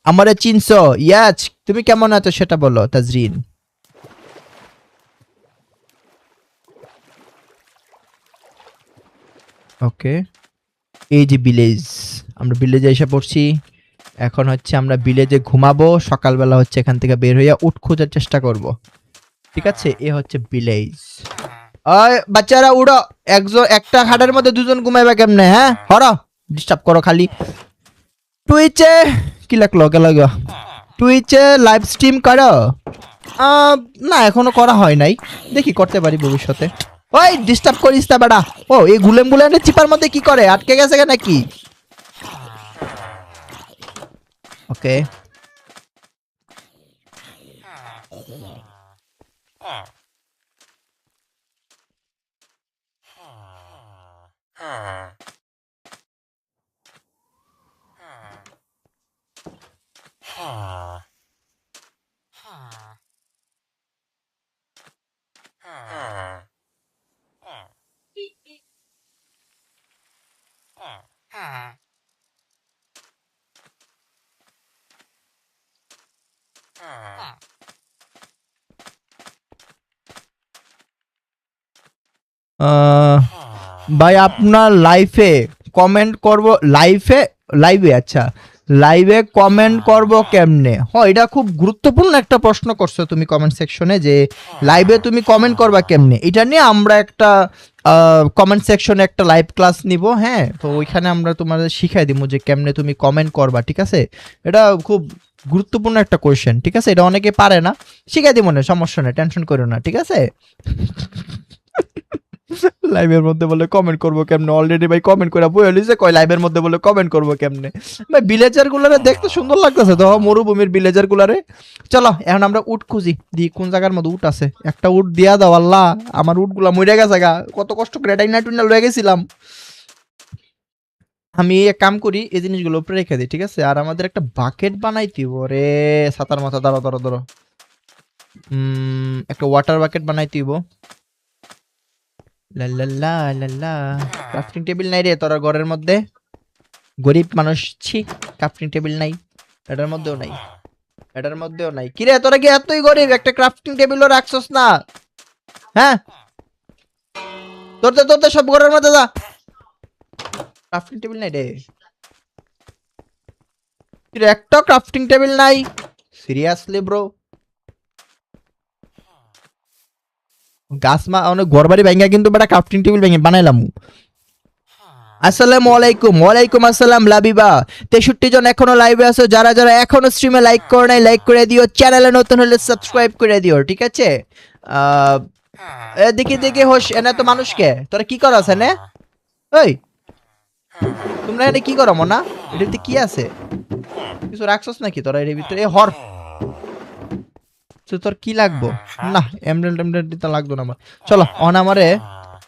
আমারে চিনছো? ইয়াচ, তুমি কেমন আছো সেটা বলো তাজরিন। ওকে, এই যে ভিলেজ, আমরা ভিলেজে এসে পড়ছি। এখন হচ্ছে আমরা ভিলেজে ঘুমাবো, সকালবেলা হচ্ছে এখান থেকে বের হইয়া উট খোঁজার চেষ্টা করব, ঠিক আছে? এ হচ্ছে ভিলেজ। ওই বাচ্চারা উড়ো, একজন একটা খাটের মধ্যে দুজন ঘুমাইবে কেমনে? হ্যাঁ হরো, ডিস্টার্ব করো খালি। টুইচে কি লাগলো গেল, টুইচে লাইভ স্ট্রিম করো? না এখনো করা হয় নাই, দেখি করতে পারি ভবিষ্যতে। ওই ডিস্টার্ব করিস না বেটা। ও এই গুলেম গুলেমের চিপার মধ্যে কি করে, আটকে গেছে নাকি? ওকে, ভাই আপনার লাইফে কমেন্ট করব, লাইভে আচ্ছা, লাইভে কমেন্ট করব কেমনে? এটা খুব গুরুত্বপূর্ণ একটা প্রশ্ন করছো তুমি কমেন্ট সেকশনে, যে লাইভে তুমি কমেন্ট করবা কেমনে। এটা নিয়ে আমরা একটা কমেন্ট সেকশনে একটা লাইভ ক্লাস নিব, হ্যাঁ? তো ওইখানে আমরা তোমাদের শিখাই দিব যে কেমনে তুমি কমেন্ট করবা, ঠিক আছে? এটা খুব গুরুত্বপূর্ণ একটা কোয়েশ্চেন, ঠিক আছে? এটা অনেকে পারে না, শিখাই দিব না, সমস্যা নেই, টেনশন করো না, ঠিক আছে? লাইভের মধ্যে বলে কমেন্ট করবো কেমনে, অলরেডি ভাই কমেন্ট করে বই হলিছে, কয় লাইভের মধ্যে বলে কমেন্ট করবো কেমনে। ভাই ভিলেজার গুলারে দেখতে সুন্দর লাগতেছে তো, মরুভূমির ভিলেজার গুলারে। চলো এখন আমরা উট খুঁজি, দি কোন জায়গার মধ্যে উট আছে, একটা উট দিয়া দাও আল্লাহ, আমার উট গুলা মরে গেছে গা, কত কষ্ট করে ডাইনা টুইনা লয়ে গেছিলাম। আমি এক কাম করি, এই জিনিসগুলো উপরে রেখে দিই, ঠিক আছে? আর আমাদের একটা বাকেট বানাইতে রে, সাতার মাথা, ধরো ধরো ধরো, একটা ওয়াটার বাকেট বানাইতে হইব। লাল্লাল্লা লাল্লা, ক্রাফটিং টেবিল নাই রে তোর ঘরের মধ্যে, গরিব মানুষ, ছি ক্রাফটিং টেবিল নাই, এটার মধ্যেও নাই, এটার মধ্যেও নাই। কিরে তোরা কি এতই গরিব, একটা ক্রাফটিং টেবিলও রাখছস না? হ্যাঁ তোরতে তোরতে সব ঘরের মধ্যে যা, ক্রাফটিং টেবিল নাই রে, কিরে একটা ক্রাফটিং টেবিল নাই, সিরিয়াসলি ব্রো? গাছ মা অনেক ঘর বাড়ি ভেঙে কিন্তু বেটা ক্রাফটিং টেবিল ভেঙে বানাইলাম। আসসালামু আলাইকুম। ওয়ালাইকুম আসসালাম লাবিবা। 63 জন এখনো লাইভে আছো, যারা যারা এখনো স্ট্রিমে লাইক করে নাই লাইক করে দিও, চ্যানেলে নতুন হলে সাবস্ক্রাইব করে দিও, ঠিক আছে? দেখি দেখি হোস, এনে তো মানুষকে তোরা কি করছ এনে? ওই তোমরা এনে কি করো মনা? এটাতে কি আছে, কিছু রাখছস নাকি তোরা এর ভিতরে? হর তোর কি লাগবো? না এমব্রেল দিতে লাগতো না আমার। চলো অন আমারে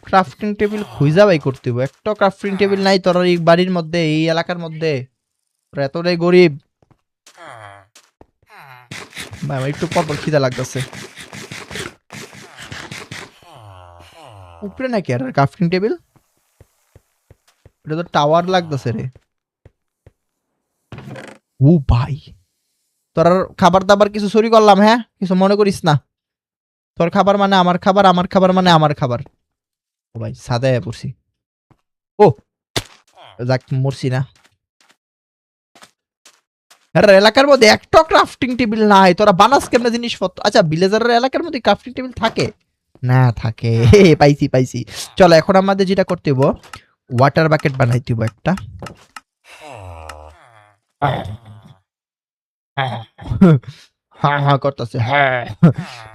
ক্রাফটিং টেবিল খুঁজা বাই করতে হবে, একটা ক্রাফটিং টেবিল নাই তোর এই বাড়ির মধ্যে, এই এলাকার মধ্যে, তোরা এতটাই গরিব। ভাই আমার একটু পর খিদা লাগতেছে। উপরে নাকি আর ক্রাফটিং টেবিল? এটা তো টাওয়ার লাগতেছে রে। ও ভাই তোর খাবার দাবার কিছু চুরি করলাম, হ্যাঁ? কিছু মনে করিস না। তোর খাবার মানে আমার খাবার, আমার খাবার মানে আমার খাবার। ও ভাই সাদা পড়ছি। ও যাক মরছি না। আরে এলাকার মধ্যে একটা ক্রাফটিং টেবিল নাই, তোরা বানাস কেমনে জিনিসপত্র? আচ্ছা ভিলেজারের এলাকার মধ্যে ক্রাফটিং টেবিল থাকে না? থাকে। পাইছি পাইছি। চলো এখন আমাদের যেটা করতে হইব, ওয়াটার বাকেট বানাইতে হইব একটা। হ্যাঁ হ্যাঁ করতেছে, হ্যাঁ।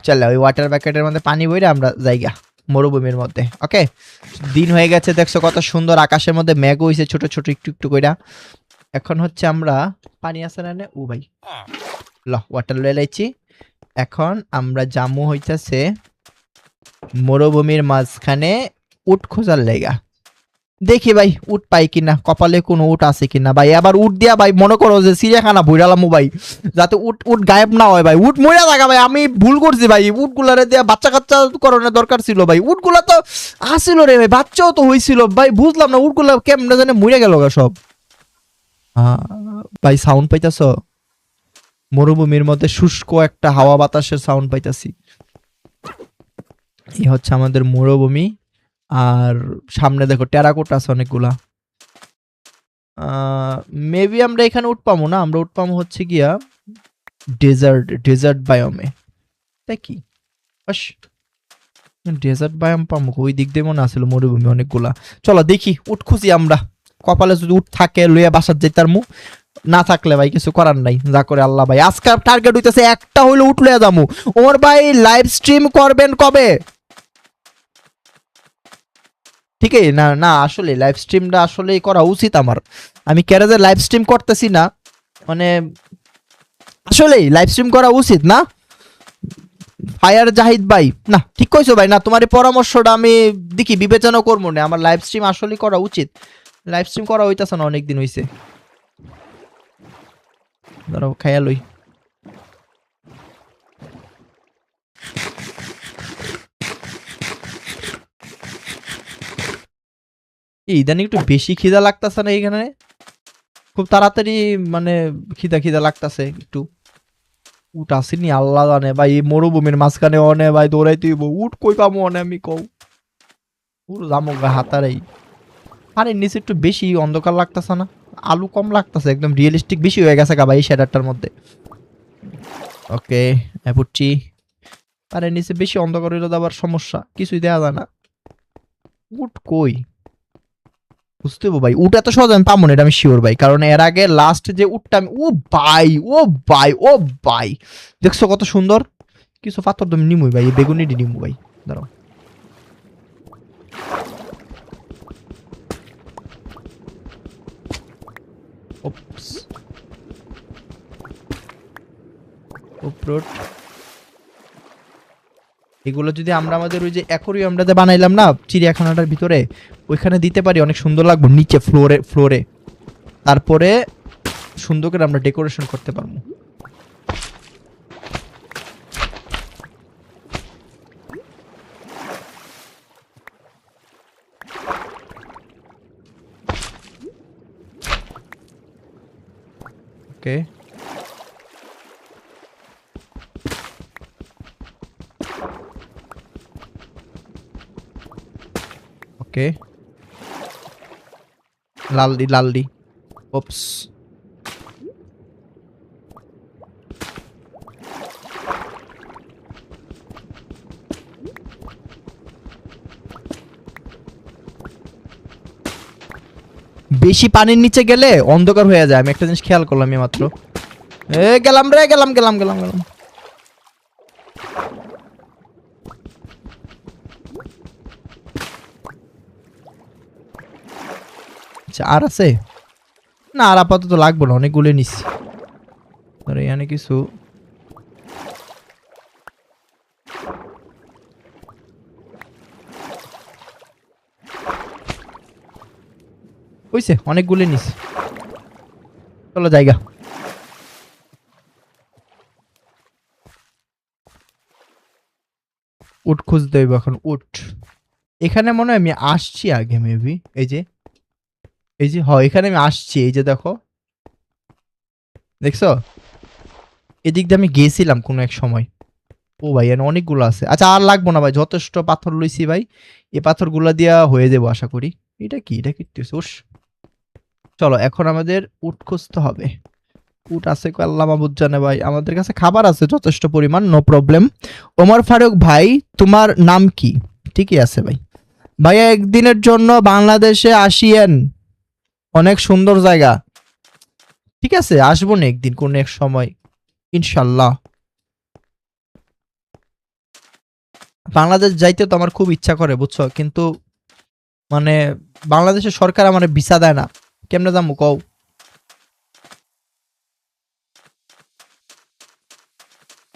চলো ওই ওয়াটার বাকেটের মধ্যে পানি বইরে আমরা জায়গা মরুভূমির মধ্যে। ওকে, দিন হয়ে গেছে, দেখছো কত সুন্দর আকাশের মধ্যে মেঘ হইছে ছোট ছোট একটু একটু কইরা। এখন হচ্ছে আমরা পানি আছে না নে? ও ভাই ল ওয়াটার লয়ে লাইছি। এখন আমরা জামু হইতাছে মরুভূমির মাঝখানে উট খোঁজার লেগা। দেখি ভাই উট পাই কিনা, কপালে কোনো উট আছে কিনা ভাই। আবার উট দিয়া ভাই মনে করো যে চিড়িয়াখানা ভুইরালামু ভাই, যাতে উট উট গায়েব না হয় ভাই। উট মইরা থাকা ভাই, আমি ভুল করছি ভাই। উট গুলারে দিয়া বাচ্চা কাচ্চা করানোর দরকার ছিল ভাই। উট গুলা তো আসিল রে ভাই, বাচ্চাও তো হইছিল ভাই। বুঝলাম না উট গুলা কেমনে জানে মরে গেল সব। ভাই সাউন্ড পাইতাছ? মরুভূমির মধ্যে শুষ্ক একটা হাওয়া বাতাসের সাউন্ড পাইতাছি। এই হচ্ছে আমাদের মরুভূমি। আর সামনে দেখো টেরাকোটা আছে অনেকগুলা। মেবি আমরা এখানে উঠ পাবো না, আমরা উঠ পাবো হচ্ছে গিয়া ডেজার্ট বায়োমে। তাই কি ডেজার্ট বায়োম পাবো? ওই দিক দিয়ে মনে আসলো মরুভূমি অনেকগুলা। চলো দেখি উঠ খুঁজি আমরা। কপালে যদি উঠ থাকে লইয়া বাসার যেতার মু, না থাকলে ভাই কিছু করার নাই, যা করে আল্লাহ ভাই। আজকে টার্গেট হইতেছে একটা হইলে উঠ লইয়া যামু। ওমর ভাই লাইভ স্ট্রিম করবেন কবে? ঠিক আছে না না, আসলে লাইভ স্ট্রিমটা আসলেই করা উচিত আমার। আমি ক্যারেজে লাইভ স্ট্রিম করতেছি না, মানে আসলেই লাইভ স্ট্রিম করা উচিত না? ফায়ার জাহিদ ভাই না ঠিক কইছো ভাই। না তোমার এই পরামর্শটা আমি দেখি বিবেচনা করবো না। আমার লাইভ স্ট্রিম আসলেই করা উচিত। লাইভ স্ট্রিম করা হইতাছে না, অনেকদিন হইছে। ধরো খাইয়া লই। ইদানিং একটু বেশি খিদা লাগতাছে না এখানে? খুব তাড়াতাড়ি মানে খিদা খিদা লাগতাছে একটু। উট আসেনি আল্লাহ জানে ভাই, এই মরুভূমির মাঝখানে অনে ভাই দৌড়াই তুই উট কই পাবো অনে আমি কও। পুরো জামগা হাতারাই। আরে নিচে একটু বেশি অন্ধকার লাগতাছে না? আলু কম লাগতাছে, একদম রিয়েলিস্টিক বেশি হয়ে গেছে ভাই এই শেডারটার মধ্যে। ওকে পুটছি। আরে নিচে বেশি অন্ধকার হইলে তো আবার সমস্যা, কিছুই দেয়া যায় না। উট কই বুঝতে হবো ভাই। উট এত সহজ আমি পাবো না, এটা আমি শিওর ভাই। কারণ এর আগে লাস্ট যে উটটা আমি, ও ভাই ও ভাই ও ভাই, দেখছো কত সুন্দর। কিছু পাথর তুমি নিমুই ভাই, বেগুনি নিমু ভাই। দাঁড়াও ওপস উপরোট। এগুলো যদি আমরা আমাদের ওই যে অ্যাকোরিয়ামটা যে বানাইলাম না চিড়িয়াখানাটার ভিতরে, ওইখানে দিতে পারি, অনেক সুন্দর লাগবে নিচে ফ্লোরে ফ্লোরে। তারপরে সুন্দর করে আমরা ডেকোরেশন করতে পারবো। ওকে ওকে লালদি লালদি ওপস। বেশি পানির নিচে গেলে অন্ধকার হয়ে যায়, আমি একটা জিনিস খেয়াল করলাম মাত্র। এ গেলাম রে, গেলাম গেলাম গেলাম গেলাম। আচ্ছা আর আছে না? আর আপাতত লাগবো না, অনেকগুলো নিচ্ছি। এখানে কিছু হইছে, অনেকগুলো নিচ্ছি। চলো জায়গা। উট খুঁজতে হইব এখন। উট এখানে মনে হয় আমি আসছি আগে মেবি। এই যে এই যে হয় এখানে আমি আসছি, এই যে দেখো দেখছো, এদিক দিয়ে আমি গেছিলাম কোনো এক সময়। ও ভাই এখানে অনেকগুলো আছে। আচ্ছা আর লাগবো না ভাই, যথেষ্ট পাথর লইছি ভাই। এই পাথরগুলো দিয়া হয়ে যাবো আশা করি। এটা কি উস। চলো এখন আমাদের উট খুঁজতে হবে। উট আছে কই আল্লাহ মাবুদ জানে ভাই। আমাদের কাছে খাবার আছে যথেষ্ট পরিমাণ, নো প্রবলেম। ওমর ফারুক ভাই, তোমার নাম কি? ঠিকই আছে ভাই। ভাইয়া একদিনের জন্য বাংলাদেশে আসিয়েন, অনেক সুন্দর জায়গা। ঠিক আছে আসবো না একদিন কোন এক সময় ইনশাল্লাহ। বাংলাদেশ যাইতে তো আমার খুব ইচ্ছা করে বুঝছো, কিন্তু মানে বাংলাদেশের সরকার আমার ভিসা দেয় না। কেমনে যাবো কও?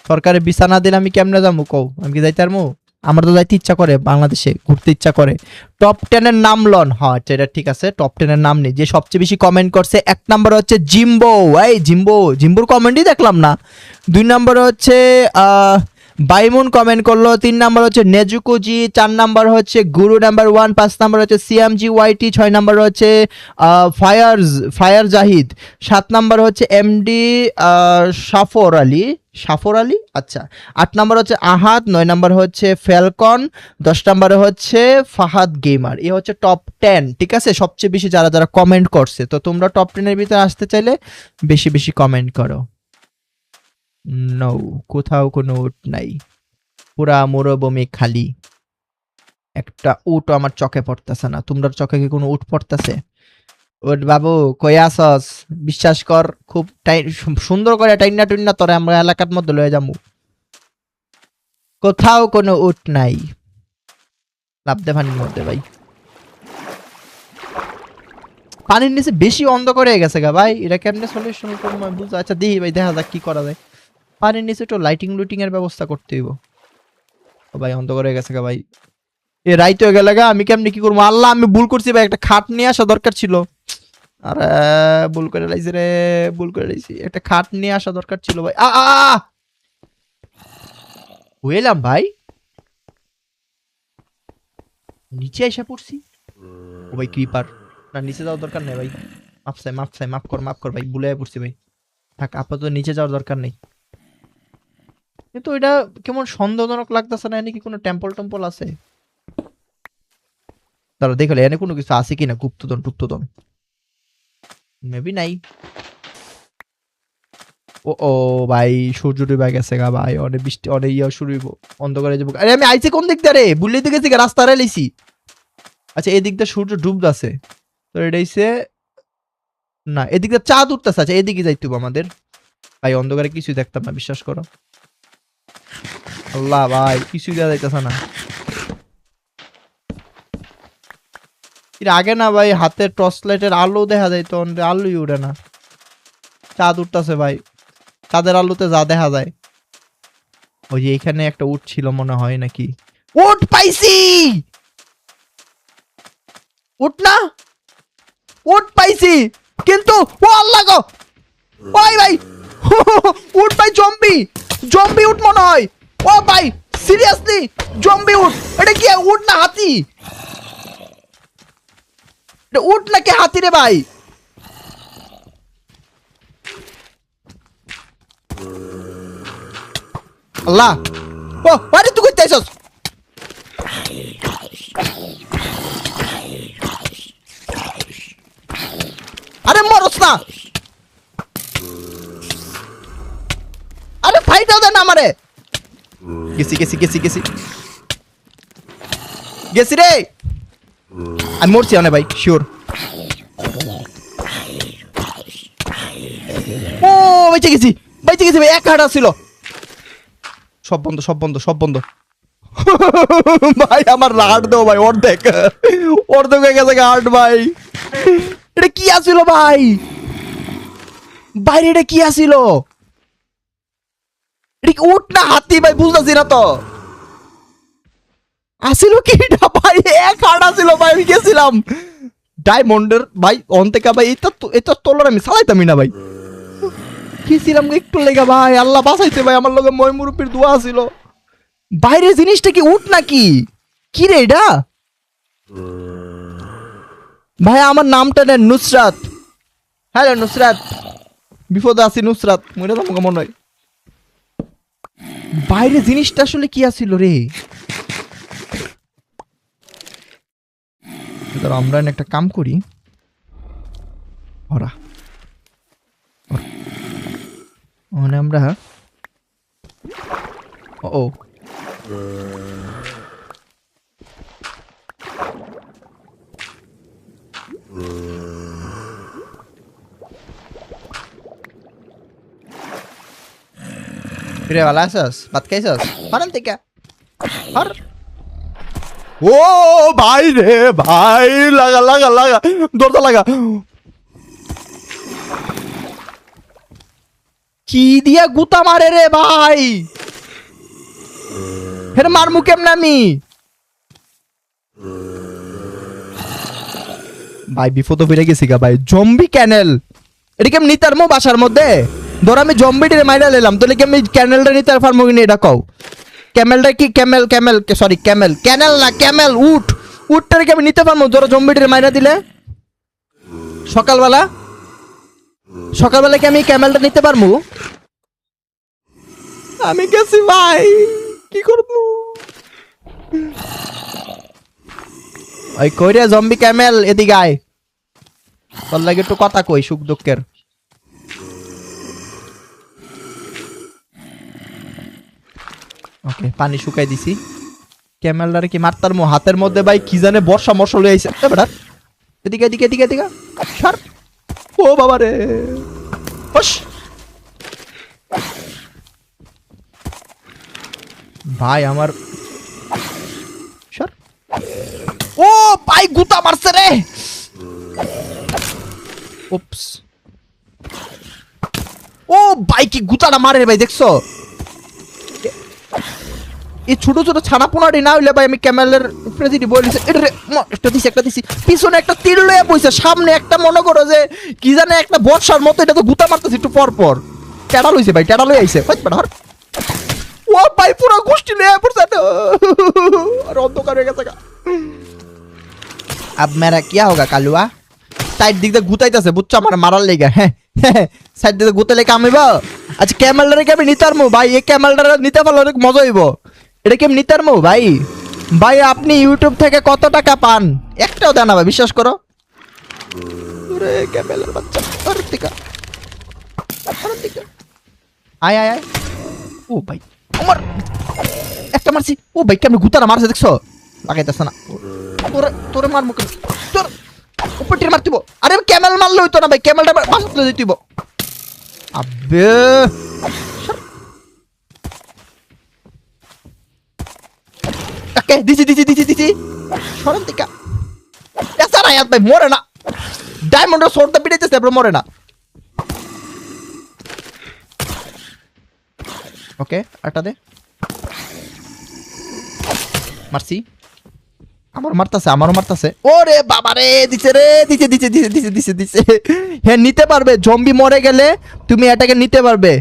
সরকারের ভিসা না দিলে আমি কেমনে যাবো কও? আমি কি যাইতে পারবো? আমার তো যাইতে ইচ্ছা করে, বাংলাদেশে ঘুরতে ইচ্ছা করে। টপ 10 এর নাম লন। হ্যাঁ আচ্ছা এটা ঠিক আছে, টপ 10 এর নাম নেই। যে সবচেয়ে বেশি কমেন্ট করছে, এক নাম্বার হচ্ছে জিম্বো। এই জিম্বোর কমেন্টই দেখলাম না। 2 নাম্বার হচ্ছে বাইমুন কমেন্ট করলো। 3 নাম্বার হচ্ছে নেজুকুজি। 4 নাম্বার হচ্ছে গুরু নাম্বার 1। 5 নাম্বার হচ্ছে সিএমজি ওয়াইটি। 6 নাম্বার হচ্ছে ফায়ার জাহিদ। 7 নাম্বার হচ্ছে এমডি সাফর আলী আচ্ছা। 8 নাম্বার হচ্ছে আহাদ। 9 নাম্বার হচ্ছে ফ্যালকন। 10 নাম্বারে হচ্ছে ফাহাদ গেমার। এ হচ্ছে টপ 10। ঠিক আছে, সবচেয়ে বেশি যারা যারা কমেন্ট করছে। তো তোমরা টপ 10 এর ভিতরে আসতে চাইলে বেশি বেশি কমেন্ট করো। নো, কোথাও কোনো উট নাই, পুরা মরুভূমি খালি। একটা উট আমার চোখে পড়তেছে না। তোমরা চোখে কি কোনো উট পড়তেছে? উট বাবু কই আসস? বিশ্বাস কর, খুব সুন্দর করে টাইনা টুইনা তোরে আমরা এলাকার মধ্যে লয়ে যাবো। কোথাও কোনো উট নাই। লাফদে পানির মধ্যে ভাই। পানির নিচে বেশি অন্ধকার হয়ে গেছে গা ভাই। এটা কেমনে সলিউশন করবো বুঝতে? আচ্ছা দেখি ভাই, দেখা যাক কি করা যায়। পানির নিচে একটু লাইটিং লুটিং এর ব্যবস্থা করতে হইব। ও ভাই অন্ধকার হয়ে গেছে গা ভাই। এ রাইত হয়ে গেলে গা, আমি কেমনে কি করবো? আল্লাহ আমি ভুল করছি ভাই, একটা খাট নিয়ে আসা দরকার ছিল। আরে ভুল করে লাইছি রে, ভুল করে লাইছি। একটা খাট নিয়ে আসা দরকার ছিল ভাই। হইলাম ভাই, নিচে এসে পড়ছি। ও ভাই ক্রিপার। না নিচে যাওয়ার দরকার নেই ভাই। মাফ কর ভাই, ভুলে পড়ছি ভাই। থাক, আপাতত নিচে যাওয়ার দরকার নেই। কিন্তু এটা কেমন সন্দেহজনক লাগতেছে না? এনে কি কোনো টেম্পল টেম্পল আছে? তারা দেখলে এনে কোনো কিছু আছে কিনা, গুপ্তধন টুপ্তধন। মেবি নাই। ও ভাই সূর্য ডুবে গেছে গা ভাই, অনেক বৃষ্টি, অনেক ইয়া শুরু হইব। অন্ধকারে যাবো। আরে আমি আইছি কোন দিক দিয়ে রে? বুঝলে তো গেছি রাস্তা রে লাইছি। আচ্ছা এদিক দিয়ে সূর্য ডুবতেছে। তো এটা হইছে না, এদিক দিয়ে চাঁদ উঠতেছে। আচ্ছা এদিকে যাইতে হবে আমাদের। ভাই অন্ধকারে কিছুই দেখতাম না, বিশ্বাস করো। আল্লাহ ভাই কিছুই দেওয়া যাইতেছে না। এর আগে না ভাই হাতে টর্চ লাইটের আলো দেখা যাইতো, আলোই উঠে না। চাঁদ উঠতেছে ভাই, চাঁদের আলোতে যা দেখা যায়। ওই যে এখানে একটা উট ছিল মনে হয় নাকি। উট পাইছি, উট না, উট পাইছি। কিন্তু ও আল্লাহ গো, ওই ভাই উট ভাই, জম্বি জম্বি উট মনে হয়। ও ভাই সিরিয়াসলি জম্বি উট। এটা কি উট না হাতি? এটা উট নাকি হাতি রে ভাই? আল্লাহ, ও আরে তুই কইতে আইছস? আরে মরস না, আরে ফাইটাও দেন আমারে। গেছি গেছি গেছি গেছি গেছি রে। আমি মরছি অনেক ভাই, শিওর। ও বেঁচে গেছি, বেঁচে গেছি ভাই। এক হাঁটা ছিল। সব বন্ধ সব বন্ধ সব বন্ধ। ভাই আমার হার্ট দাও ভাই, অর্ধেক অর্ধেক হয়ে গেছে হার্ট ভাই। এটা কি আসিল ভাই? বাইরে এটা কি আসিল? এটা কি উট না হাতি ভাই? বুঝতেছি না তো। আসিল কি এটা ভাই? এক হার্ট আসিল ভাই, আমি গেছিলাম ডায়মন্ডের ভাই অন্তেকা ভাই। এটা তোলার আমি চালাইতামই না ভাই। গেছিলাম একটু লেগা ভাই, আল্লাহ বাঁচাইছে ভাই। আমার লগে মই মুরব্বির দোয়া ছিল। বাইরের জিনিসটা কি উট নাকি? কি রে এটা ভাই? আমার নামটা নেন নুসরাত। হ্যালো নুসরাত, বিপদে আছি নুসরাত, মনে তোমাকে মনে হয়। বাইরে জিনিসটা আসলে কি আছিল রে? আমরা একটা কাম করি, ওরা মানে আমরা ও রে ভালো আছিস? ভাত খাইছিস? হরান থেকে হর। ও ভাই রে ভাই, লাগা লাগা লাগা, দরজা লাগা। কি দিয়া গুতা মারে রে ভাই? হের মারমু কেমনে আমি? ভাই বিপদ ফিরে গেছি গা ভাই। জম্বি ক্যানেল এটা কেমন নিতার মো বাসার মধ্যে? ধর আমি জম্বিটিরে মাইরা নিলাম, তাহলে কি আমি ক্যানেলটা নিতে পারবো কিনা এটা কও? ক্যামেলটা কি ক্যামেল ক্যামেল সরি ক্যামেল ক্যানেল না ক্যামেল, উট উটটারে কি আমি নিতে পারবো ধরো জম্বিটিরে মাইরা দিলে? সকালবেলা সকালবেলা কি আমি ক্যামেলটা নিতে পারবো? আমি গেছি ভাই, কি করবো? ওই কই রে জম্বি ক্যামেল, এদিকে আয়, তোর লাগে একটু কথা কই সুখ দুঃখের। ওকে পানি শুকাই দিছি। ক্যামেলটারে কি মারতার মো হাতের মধ্যে ভাই কি জানে বর্ষা মশল হয়ে আইছে। বেটা এদিকে এদিকে এদিকে এদিকে সর। ও বাবা রে হস ভাই আমার সর। ও ভাই গুতা মারছে রে। উপস। ও ভাই কি গুতাটা মারে ভাই দেখছো? এই ছোট ছোট ছানা পোনাটি না হইলে ভাই আমি ক্যামেলের উপরে দিদি বলেছি একটা দিছি একটা দিছি, পিছনে একটা তীর লয়ে বইছে, সামনে একটা মনে করো যে কি জানে একটা বর্ষার মতো, এটা তো গুতা মারতেছে একটু পর পর। টেডা লইছে ভাই, টেডা লই আইছে। ও ভাই পুরো গোষ্ঠী লয়ে পড়ছে আর অন্ধকার হয়ে গেছে। अब मेरा क्या होगा कालुआ? সাইড দিক দিয়ে গুতাইতেছে বুঝছো আমার মারার লেগে। হ্যাঁ সাইড দিকে গুতে লেগে আমি আচ্ছা ক্যামেলটারে কি আমি নিতার মো ভাই? এই ক্যামেলটারে নিতে পারলে অনেক মজা হইব। এটা কি আমি নিতার মো ভাই? ভাই আপনি ইউটিউব থেকে কত টাকা পান? একটাও দেন না ভাই, বিশ্বাস করো। ওরে ক্যামেলের বাচ্চা, ওরে টিকা ওরে টিকা আয় আয় আয়। ও ভাই আমার একটা মারছি। ও ভাই কেমন গুতারা মারছে দেখছো? লাগাইতেছে না। তোরে তোরে মারমু কেন? তোর উপরটির মারতিব। আরে ক্যামেল মারলে হইতো না ভাই, ক্যামেলটা বাঁচাতে দিতিব। আবে ওকে দিছি দিছি দিছি দিছি সরন টিকা। এসা না ভাই মরে না, ডায়মন্ডের সোর্দটা পিটাইতেছে তারপর মরে না। ওকে আটা দে, মারছি। আমার মারতাছে আমারও মারতাছে। ওরে বাবা রে দিছে রে, দিছে দিছে দিছে দিছে দিছে দিছে। হ্যাঁ নিতে পারবে, জম্বি মরে গেলে তুমি এটাকে নিতে পারবে,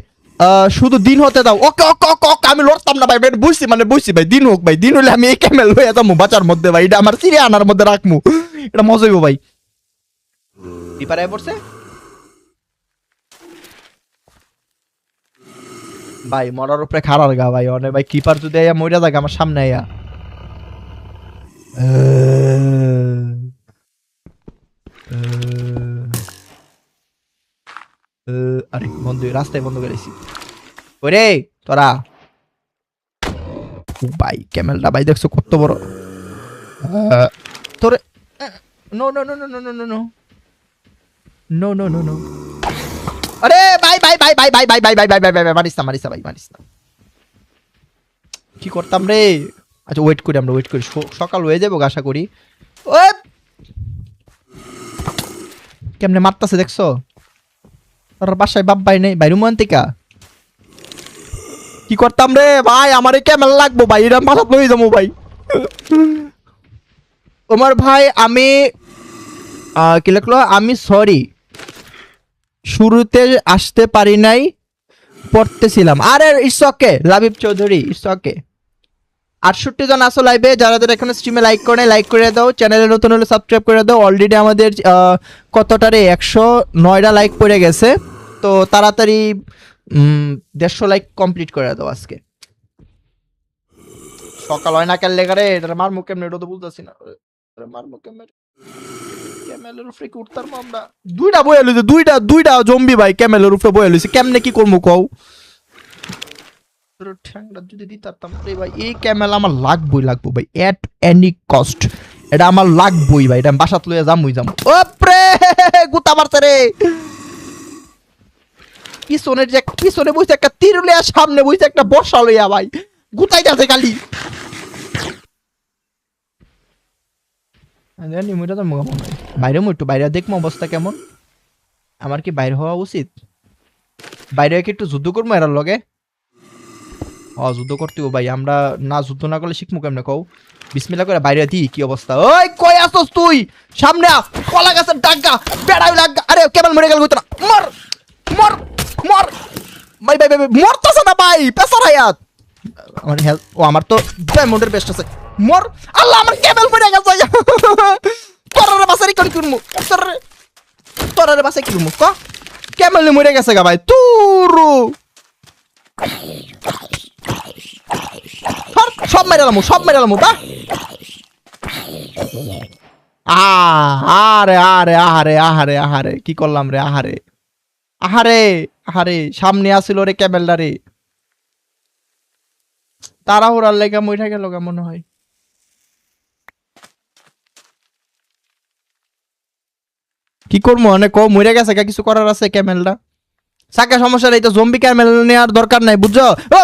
শুধু দিন হতে দাও। ওকে ওকে ওকে ওকে আমি লড়তাম না ভাই, বুঝছি মানে বুঝছি ভাই, দিন হোক ভাই, দিন হলে আমি এই ক্যামেল হয়ে যাবো বাঁচার মধ্যে ভাই, এটা আমার সিরিয়া আনার মধ্যে রাখমু, এটা মজা হইব ভাই। বিপারায় পড়ছে ভাই, মরার উপরে খারার গা ভাই, অনেক ভাই কিপার যদি আইয়া মইরা থাকে আমার সামনে আইয়া। আরে বন্ধু রাস্তায় বন্ধ করেছি। ওরে তোরা ভাই ক্যামেলটা ভাই দেখছো কত বড় তোরে। No no no no no no no no no no no no. আরে ভাই ভাই ভাই ভাই ভাই ভাই ভাই ভাই ভাই ভাই ভাই মারিস না মারিস না ভাই মারিস না। কি করতাম রে? আচ্ছা ওয়েট করি, আমরা ওয়েট করি, সকাল হয়ে যাবো আশা করি। ও কেমনে মারতাছে দেখছো? তোর বাসায় বাপ ভাই নেই ভাই, রোমান্টিকা কি করতাম রে ভাই? আমার ক্যামেল লাগবো ভাই, এটা মাথা লই যাবো ভাই। ওমর ভাই আমি কি লিখলো, আমি সরি শুরুতে আসতে পারি নাই, পড়তেছিলাম। আরে it's okay Labib Chowdhury, it's okay. 68 জন আসো লাইভে, যারা যারা এখন স্ট্রিমে লাইক করে লাইক করে দাও, চ্যানেলে নতুন হলে সাবস্ক্রাইব করে দাও। অলরেডি আমাদের কতটারে 109টা লাইক পড়ে গেছে, তো তাড়াতাড়ি 150 লাইক কমপ্লিট করে দাও আজকে। সকাল হয় না কেলে করে এটা মারমু কেমনে এটা তো বুঝতেছি না মারমু কেমনে ক্যামেলের উপরে কি উঠতাম আমরা দুইটা বয়ে লইছে দুইটা জম্বি ভাই ক্যামেলের উপরে বয়ে লইছে কেমনে কি করবো কও ঠ্যাংটা যদি দিতাম রে ভাই এই ক্যামেল আমার লাগবো ভাই এট এনি কস্ট এটা আমার লাগবই ভাই এটা বাসাত লইয়া যামুই ওপরে গুতা মারছে রে পিছনে বইছে একটা তীর লইয়া সামনে বইছে একটা বর্ষা লইয়া ভাই গুতাই যাচ্ছে খালি বাইরে একটু বাইরে দেখবো অবস্থা কেমন আমার কি বাইরে হওয়া উচিত বাইরে কি একটু যুদ্ধ করবো এর লগে যুদ্ধ করতে ভাই আমরা না যুদ্ধ না করলে শিখবো কেমনে কও বিসমিল্লাহ করে বাইরে দি কি অবস্থা ওই কই আসছস তুই সামনে আ কলা গাছের ডাগা বেড়াই লাগা আরে কেবল মরে গেল না মর মর মর ভাই মরতাছ না ভাই পেছার হায়াত আমার হেলথ আমার তো ডায়মন্ডের বেস্ট আছে মর আল্লাহ আমার কেবল মরে গেছে তোরারে বাসারি কোন করমু তোরারে বাসাই কি করমু ক কেবল মরে গেছে গা ভাই তুরু সব মেরালামু বা আহারে কি করলাম রে আহারে সামনে আসিল রে ক্যাবেলটা রে তাড়াহুড়ার লেগা মইটা গেল মনে হয় কি করবো অনেক মরে গেছে কিছু করার আছে ক্যামেলটা সাকা সমস্যা নেই তো জম্বি ক্যামেল নেওয়ার দরকার নাই বুঝছো ও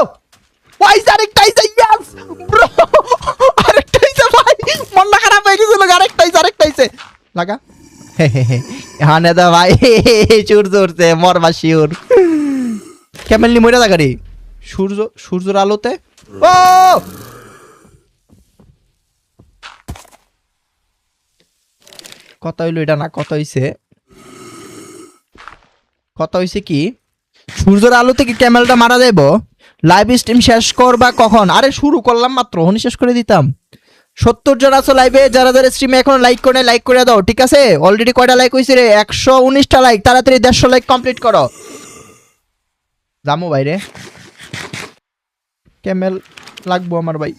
আরেকটাইছে ইয়াস ব্রো আরেকটাইছে ভাই মনটা খারাপ হয়ে গেছিল আরেকটাইছে লাগা হানে দা ভাই চুর চুরছে মরবা শিওর ক্যামেল নি মরে জায়গা রে সূর্যের আলোতে ও কথা হইলো এটা না কথা হইছে কি সূর্যের আলো থেকে ক্যামেলটা মারা যাইব লাইভ স্ট্রিম শেষ করবা কখন আরে শুরু করলাম মাত্র হনি শেষ করে দিতাম 70 জন আছো লাইভে যারা স্ট্রিমে এখন লাইক করে দাও ঠিক আছে অলরেডি কয়টা লাইক হইছে রে 119টা লাইক তাড়াতাড়ি 150 লাইক কমপ্লিট করো জামু ভাই রে ক্যামেল লাগবো আমার ভাই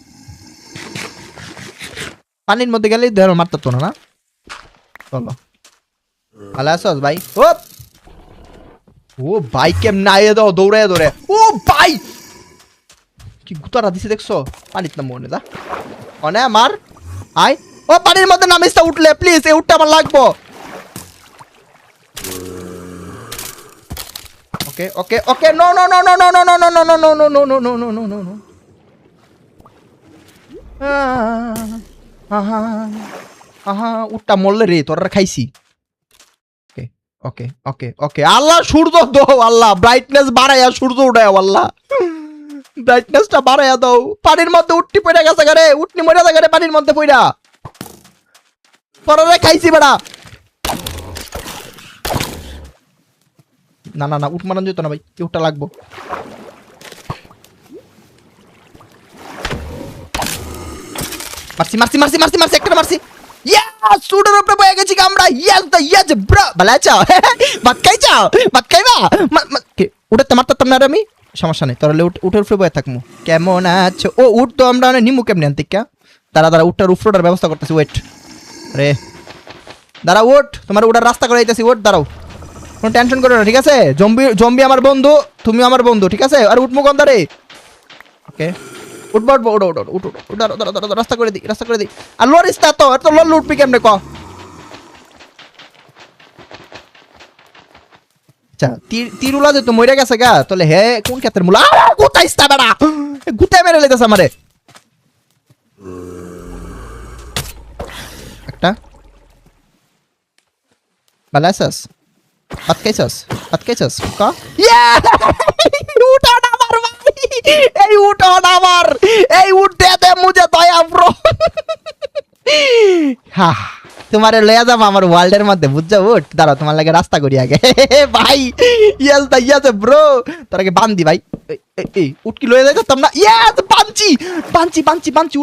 পানির মধ্যে গেলেই ধরো মারতে তো না চলো ভালো আছোস ভাই ও ভাই কেমনে আইয়ে দাও দৌড়ে ও ভাই কি গুতারা দিছে দেখছো পানিত না মনে দা অনে আমার আই ও পানির মধ্যে নামিস তা উঠলে প্লিজ এই উঠটা আমার লাগবো ওকে নো উঠটা মরলে রে তোরা খাইছি ওকে আল্লাহ সূর্য দাও আল্লাহ ব্রাইটনেস বাড়াইয়া সূর্য উঠায় আল্লাহ ব্রাইটনেসটা বাড়াইয়া দাও পানির মধ্যে উঠটি পড়ে গেছে গারে উঠনি মরে গেছে গারে পানির মধ্যে পড়া পরে খাইছি বেড়া না উঠ মারান যেত না ভাই কি উঠটা লাগবো মারছি একটা মারছি Yes, sudah rupa boleh gaji kamera. Yes, bro. Balaca. Mat খাইবা উঠে মারতাম না আমি সমস্যা নেই তাহলে উঠের উপরে বয়ে থাকবো কেমন আছো ও উঠ তো আমরা নিমু কেমনি আনতিকা দাঁড়া উঠটার উপরটার ব্যবস্থা করতেছি ওয়েট রে দাঁড়া উঠ তোমার উঠার রাস্তা করে দিতেছি ওঠ দাঁড়াও কোনো টেনশন করো না ঠিক আছে জম্বি আমার বন্ধু তুমি আমার বন্ধু ঠিক আছে আর উঠমু কোন দাঁড়ে ওকে উঠবো রাস্তা করে দি আর লরিস তা তো এত লল উঠবি কেমনে ক আচ্ছা তিরুলা যে তো মরে গেছে গা তাহলে হে কোন ক্ষেত্রের মুলা গুতাইস তা বেড়া গুতাই মেরে লেতেছে আমারে একটা বালাসাস পাত খাইছস ক উঠা না মার এই উঠো না আমার এই উঠতে দে মুঝে দয়া ব্রো তোমারে লয়া যাবো আমার ওয়ার্ল্ডের মধ্যে বুঝছো উঠ দাঁড়াও তোমার লাগে রাস্তা করি আগে ভাই ইয়াস ব্রো তোরাকে বান্ধি ভাই এই উঠ কি লয়ে যাইতাম না ইয়াস বাঞ্চি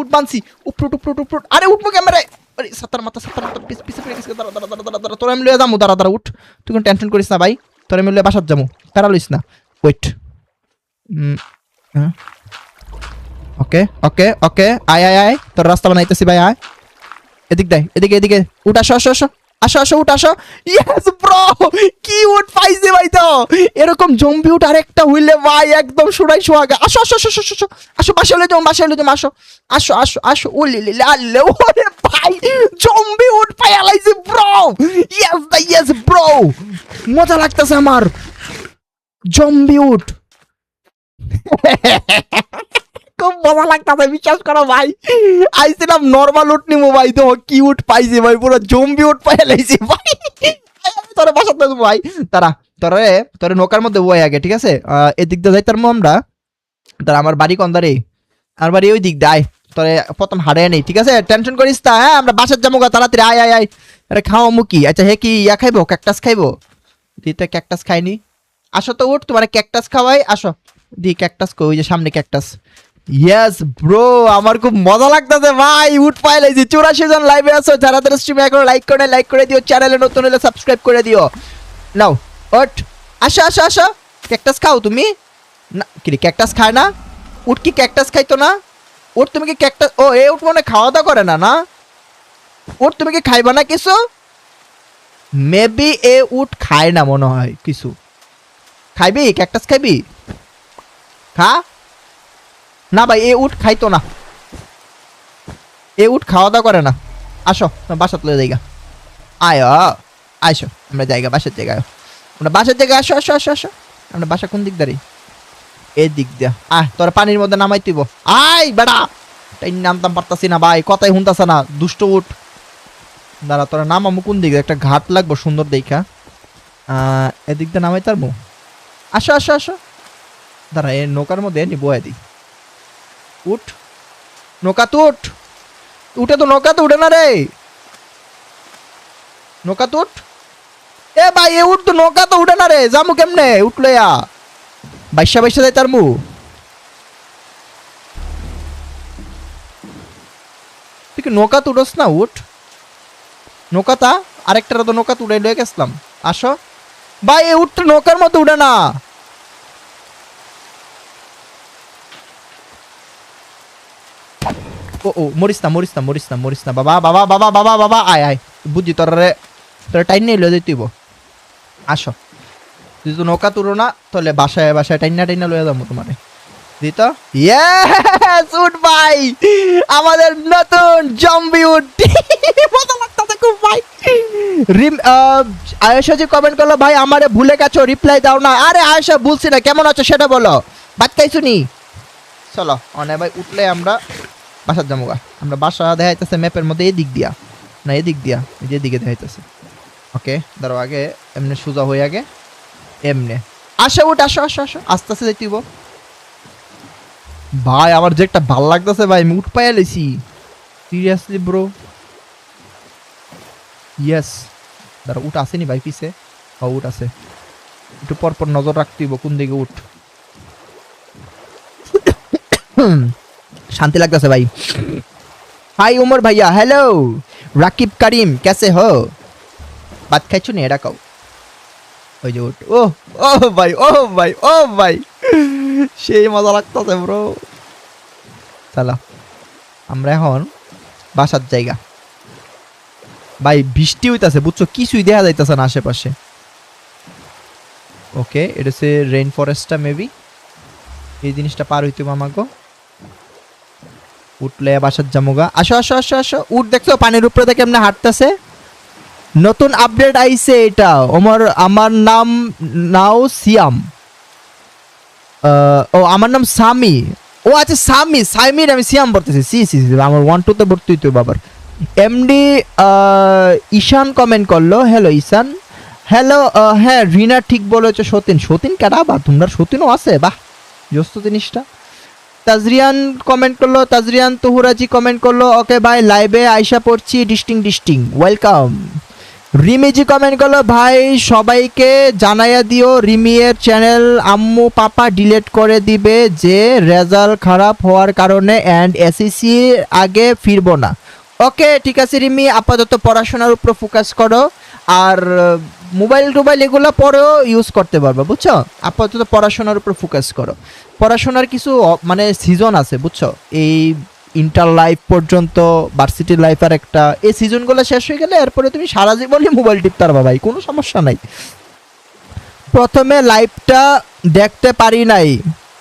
উঠ বাঞ্চি উপর আরে উঠবো ক্যামেরা আরে সাতার মাথা পিছে পড়ে গেছে দাঁড়া তোরা আমি লয়ে যাবো দাঁড়া উঠ তুই কোনো টেনশন করিস না ভাই তোরা আমি লয়ে বাসাত যাবো প্যারা লইস না ওয়েট ওকে ওকে ওকে আয় আয় আয় তোর রাস্তা বানাইতেছি ভাই আয় এদিক দেয় এদিকে এদিকে উঠ আসো আসো আসো আসো আসো উঠ আসো ইয়েস ব্রো কি উঠ পাইছে ভাই তো এরকম জম্বি উঠ আরেকটা হইলে ভাই একদম সুরাই সোহাগা আসো আসো আসো আসো আসো আসো বাসায় লয়ে যাও আসো আসো আসো আসো ওলে লে আল্লে ওরে ভাই জম্বি উঠ পাই আলাইছে ব্রো ইয়েস ব্রো মজা লাগতেছে আমার জম্বি উঠ খুব মজা লাগতেছে বিশ্বাস করো ভাই আইছিলাম নর্মাল উঠ নিমু ভাই তো কি উঠ পাইছি ভাই পুরো জম্বি উঠ পাই লাইছি ভাই তোরে বাসাতে দেবো ভাই তারা তোরে নৌকার মধ্যে বই আগে ঠিক আছে এদিক দিয়ে যাইতাম আমরা তারা আমার বাড়ি কোন দাঁড়ে আমার বাড়ি ওই দিক দিয়ে আয় তোরে প্রথম হারে নেই ঠিক আছে টেনশন করিস তা হ্যাঁ আমরা বাসার যাবো তাড়াতাড়ি আয় আয় আয় আরে খাও মুকি আচ্ছা হে কি ইয়া খাইবো ক্যাকটাস খাইবো দিতে ক্যাকটাস খাইনি আসো তো উঠ তোমার ক্যাকটাস খাওয়াই আসো দি ক্যাকটাস কই ওই যে সামনে ক্যাকটাস ইয়েস ব্রো আমার খুব মজা লাগতেছে ভাই উঠ পাই লাইছি 84 জন লাইভে আছো যারা তারা স্ট্রিমে এখন লাইক করে দিও চ্যানেলে নতুন হলে সাবস্ক্রাইব করে দিও নাও উঠ আসো আসো আসো ক্যাকটাস খাও তুমি না কি ক্যাকটাস খায় না উঠ কি ক্যাকটাস খাইতো না উঠ তুমি কি ক্যাকটাস ও এ উঠ মনে খাওয়া দাওয়া করে না না উঠ তুমি কি খাইবা না কিছু মেবি এ উঠ খায় না মনে হয় কিছু খাইবি ক্যাকটাস খাইবি খা না ভাই এ উঠ খাইতো না এ উঠ খাওয়া দাওয়া করে না আসো বাসাত লয়ে যাইগা আয় আসো আমরা জায়গা বাসার জায়গায় আমরা বাসার জায়গায় আসো আসো আসো আসো আমরা বাসা কোন দিক দাঁড়ি এই দিক দিয়া আয় তোর পানির মধ্যে নামাই দিব আয় বেড়া তাই নামতাম পারতাছি না ভাই কথাই শুনতাছে না দুষ্ট উঠ দাঁড়া তোরা নামামু কোন দিকে একটা ঘাট লাগবো সুন্দর দেখা এদিক দিয়ে নামাই তারবো আসো আসো আসো দাঁড়া এ নৌকার মধ্যে নি বয়া দিই উঠ নৌকা তো উঠে তো নৌকা তো উঠে না রে নৌকা তো উঠ এ ভাই এ উঠ তো নৌকা তো উঠে না রে যামু কেমনে উঠলে বাইশা বাইশা যাই তার মু তুই কি নৌকা তো উঠোস না উঠ নৌকাতা আরেকটা তো নৌকা তো উড়ে লয়ে গেছিলাম আসো ভাই এ উঠ তো নৌকার মতো উঠে না ও মরিস না বাবা আয় বুঝছি তোরা টাইম নেই লয়ে যাইতেইব আসো তুই তো নৌকা তুলো না তাহলে বাসায় টাইনা লয়ে যাবো তোমারে দিত ইয়েস উঠ ভাই আমাদের নতুন জম্বি উঠ মজা লাগতেছে খুব ভাই আয়েশা জি কমেন্ট করলো ভাই আমারে ভুলে গেছো রিপ্লাই দাও না আরে আয়েশা বলছি না কেমন আছো সেটা বলো বাচ্চাই শুনি চলো অনে ভাই উঠলে আমরা বাসার জামুগা আমরা বাসা দেখাইতেছে ম্যাপের মধ্যে এদিক দিয়া না এদিক দিয়া যেদিকে দেখাইতেছে ওকে ধরো আগে এমনি সোজা হয়ে আগে এমনি আসো উঠ আসো আসো আসো আস্তে আস্তে যাইতেইব ভাই আমার যে একটা ভাল লাগতেছে ভাই আমি উঠ পাইয়া লেছি সিরিয়াসলি ব্রো ইয়েস ধরো উঠ আসেনি ভাই পিছে উঠ আছে একটু পরপর নজর রাখতেইব কোন দিকে উঠ शांति लगता है भाई हाय उमर भैया हेलो राकिब करीम कैसे हो बात खाइছো নি এটা কও ওই যে উঠ ও ভাই সেই মজা লাগতেছে ব্রো চলো আমরা এখন বাসার জায়গা ভাই বৃষ্টি হইতাছে বুঝছো কিছুই দেখা যাইতাছে না আশেপাশে ওকে এটা হচ্ছে রেইন ফরেস্টটা মেবি এই জিনিসটা পার হইতে আমাকে উঠলে বাসার জামুগা আসো আসো আসো আসো উঠ দেখছো পানির উপরে দেখে এমনি হাঁটতেছে নতুন আপডেট আইছে এটা আমার নাম নাও সিয়াম ও আমার নাম সামি ও আচ্ছা সামির আমি সিয়াম বলতেছি সি আমার 1 2 তে ভর্তি হইতো বাবার এমডি ঈশান কমেন্ট করলো হ্যালো ঈশান হ্যালো হ্যাঁ রিনা ঠিক বলেছো সতীন কাটা বা তোমরা সতীনও আছে বাহ জোস্ত জিনিসটা তাজরিয়ান কমেন্ট করলো তাজরিয়ান তুহুরাজি কমেন্ট করলো ওকে ভাই লাইভে আইসা পড়ছি ডিস্টিং ওয়েলকাম রিমিজি কমেন্ট করলো ভাই সবাইকে জানাইয়া দিও রিমিয়ের চ্যানেল আম্মু পাপা ডিলিট করে দিবে যে রেজাল্ট খারাপ হওয়ার কারণে অ্যান্ড এসএসসি আগে ফিরবো না ওকে ঠিক আছে রিমি আপাতত পড়াশোনার উপর ফোকাস করো আর মোবাইল এগুলো পরেও ইউজ করতে পারবে বুঝছো আপাতত পড়াশোনার উপর ফোকাস করো পড়াশোনার কিছু মানে সিজন আছে বুঝছো, এই ইন্টার লাইফ পর্যন্ত, ভার্সিটি লাইফ আর একটা, এই সিজনগুলো শেষ হয়ে গেলে এরপরে তুমি সারা জীবনই মোবাইল টিপতে পারবা ভাই, কোনো সমস্যা নাই। প্রথমে লাইভটা দেখতে পারি নাই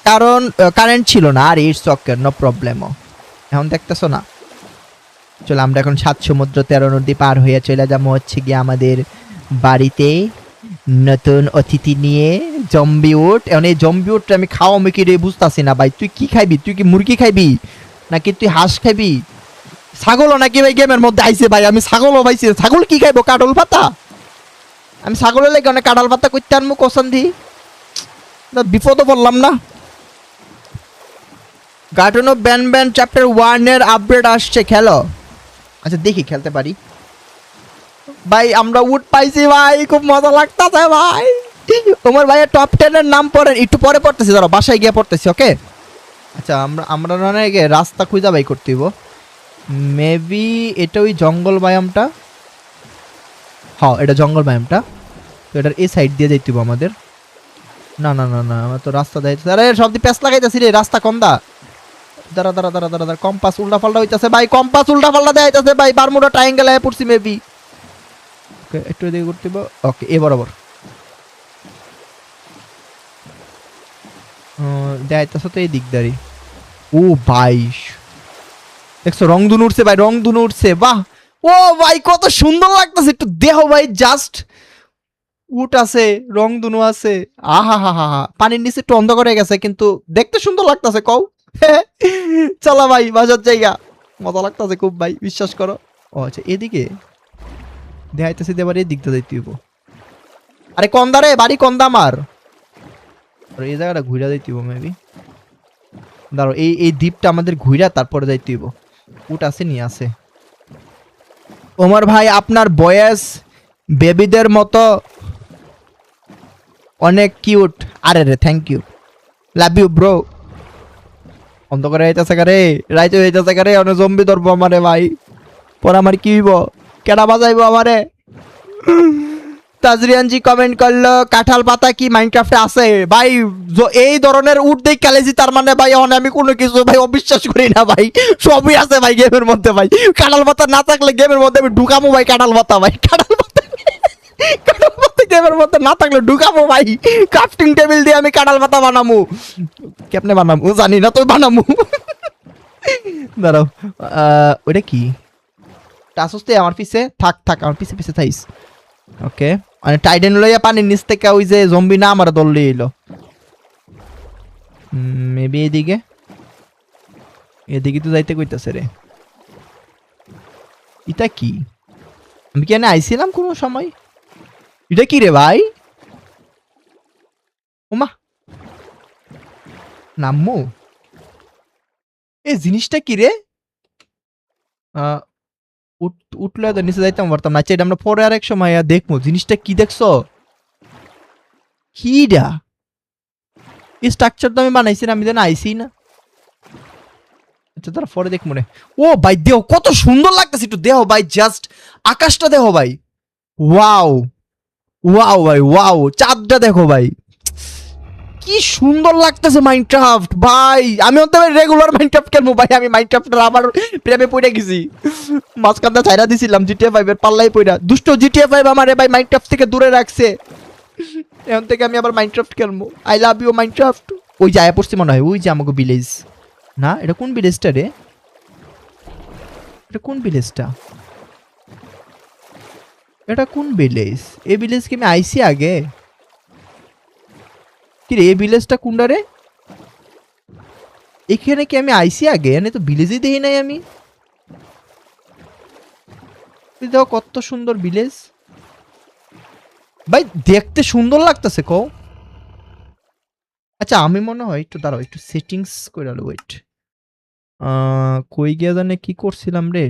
কারণ কারেন্ট ছিল না, আর ইটস ওকে, নো প্রবলেম। এখন দেখতেছো না? চলো আমরা এখন 7 সমুদ্র 13 নদী পার হয়ে চলে যাবো হচ্ছে গিয়ে আমাদের বাড়িতে নতুন অতিথি নিয়ে। জম্বি উট, এখন এই জম্বি উটটা আমি খাওয়াবো কি রে বুঝতেছি না ভাই। তুই কি খাইবি? তুই কি মুরগি খাইবি নাকি তুই হাঁস খাইবি? ছাগলও নাকি ভাই গেমের মধ্যে আইছে ভাই? আমি ছাগলও পাইছি। ছাগল কি খাইবো? কাটল পাতা? আমি ছাগলের লাগে অনেক কাঁঠাল পাতা করতে আনবো কোসান দি, বিপদও বললাম না। Garden of Banban chapter 1 এর আপডেট আসছে, খেলো। আচ্ছা দেখি খেলতে পারি ভাই। আমরা উট পাইছি ভাই, খুব মজা লাগতেছে ভাই। তোমার ভাইয়ের টপ 10 এর নাম পড়েন, একটু পরে পড়তেছি, ধরো বাসায় গিয়ে পড়তেছি, ওকে? আচ্ছা আমরা আমরা না গিয়ে রাস্তা খুঁজা বাই করতে হইব। মেবি এটা ওই জঙ্গল বায়ামটা। হ্যাঁ এটা জঙ্গল বায়ামটা, তো এটার এই সাইড দিয়ে যাইতে হইব আমাদের। না না না না, আমার তো রাস্তা দেখাইতেছে। আরে সব দিয়ে প্যাঁচ লাগাইতেছি রে, রাস্তা কম দা। দাঁড়া দাঁড়া দাঁড়া দাঁড়া দাঁড়া, কম্পাস উল্টা পাল্টা হইতাছে ভাই, কম্পাস উল্টা পাল্টা দেখাইতেছে ভাই। বারমুডা ট্রায়াঙ্গেল এ পড়ছি মেবি। ওকে একটু এদিকে করতে হইব। ওকে এ বরাবর দেখাইতেছে তো এই দিকদারি। ও ভাই দেখছো রংধনু উঠছে ভাই, রংধনু উঠছে, বাহ। ও ভাই কত সুন্দর লাগতেছে, একটু দেহ ভাই জাস্ট। উট আছে, রংধনু আছে, আহা হা হা হা। পানির নিচে একটু অন্ধকার হয়ে গেছে কিন্তু দেখতে সুন্দর লাগতেছে কও। চলা ভাই বাজার জায়গা, মজা লাগতেছে খুব ভাই, বিশ্বাস করো। ও আচ্ছা এদিকে দেখাইতেছি, এবার এই দিকটা যাইতে হইব। আরে কন্দা রে, বাড়ি কন্দা আমার। এই জায়গাটা ঘুরা যাইতে হইব মেবি। দাঁড়ো এই এই দ্বীপটা আমাদের ঘুরা তারপরে যাইতে হইব। উট আছে নি আছে। ওমর ভাই আপনার বয়স বেবিদের মতো অনেক কিউট। আরে রে thank you, love you bro. অন্ধকারে যাইতেছে কারে, রাইতে যাইতেছে কারে, অনেক জম্বি ধরবো আমারে ভাই। পর আমার কি হইব? কেডা বাজাইবো আমারে? তাজরিয়ান জি কমেন্ট করলো কাঁঠাল পাতা কি মাইনক্রাফটে আছে ভাই? এই ধরনের উট দেখ কালেজি, তার মানে ভাই আমি কোনো কিছু ভাই অবিশ্বাস করি না ভাই। সবই আছে ভাই গেমের মধ্যে ভাই। কাঁঠাল পাতা না থাকলে গেমের মধ্যে আমি ঢুকামো ভাই। কাঁঠাল পাতা ভাই, কাঁঠাল পাতা, কাঁঠাল পাতা গেমের মধ্যে না থাকলে ঢুকামো ভাই। ক্রাফটিং টেবিল দিয়ে আমি কাঁঠাল পাতা বানামু। কেমনে বানামু জানি না, তো বানামু। দাঁড়াও ওটা কি? টাসুসতে আমার পিছে থাক থাক, আমার পিছে পিছে থাইস। ওকে মানে টাইডেন লইয়া পানির নিচ থেকে ওই যে জম্বি না আমার দল লিয়ে এলো। মেবি এদিকে, এদিকে তো যাইতে কইতাছে রে। এটা কি? আমি কেন আইছিলাম কোনো সময়? এটা কি রে ভাই? ওমা নাম্মু, এই জিনিসটা কি রে? আহ, উঠলে তো নিচে যাইতাম পারতাম না। আচ্ছা এটা আমরা পরে আরেক সময় দেখবো। জিনিসটা কি দেখছো? কিডা? এই স্ট্রাকচার তো আমি বানাইছি না, আমি যেন আইসি না। আচ্ছা তারা পরে দেখ মনে। ও ভাই দেহ কত সুন্দর লাগতেছে, একটু দেহ ভাই জাস্ট। আকাশটা দেখো ভাই, ওয়াও ওয়াও ভাই ওয়াও। চাঁদটা দেখো ভাই, কি সুন্দর লাগতেছে মাইনক্রাফট ভাই। আমি অন্ত রেগুলার মাইনক্রাফট খেলবো ভাই। আমি মাইনক্রাফটের আবার প্রেমে পড়ে গেছি। মাঝখানটা ছাইরা দিছিলাম জিটিএ 5 এর পাল্লাই পড়া। দুষ্ট জিটিএ 5 আমারে ভাই মাইনক্রাফট থেকে দূরে রাখছে। এখন থেকে আমি আবার মাইনক্রাফট খেলবো। I love you Minecraft. ওই যে আয়া পড়ছি মনে হয়, ওই যে আমাকে ভিলেজ। না এটা কোন ভিলেজটা রে? এটা কোন ভিলেজটা? এটা কোন ভিলেজ? এই ভিলেজ কি আমি আইসি আগে? কি রে এই ভিলেজটা কোনটা রে? এখানে কি আমি আইসি আগে? এখানে তো ভিলেজই দেখি নাই আমি। দেখো কত সুন্দর ভিলেজ ভাই, দেখতে সুন্দর লাগতেছে কও। আচ্ছা আমি মনে হয় একটু দাঁড়াও, একটু সেটিংস করে আলো। ওয়েট, কই গিয়া জানে কি করছিলাম রে?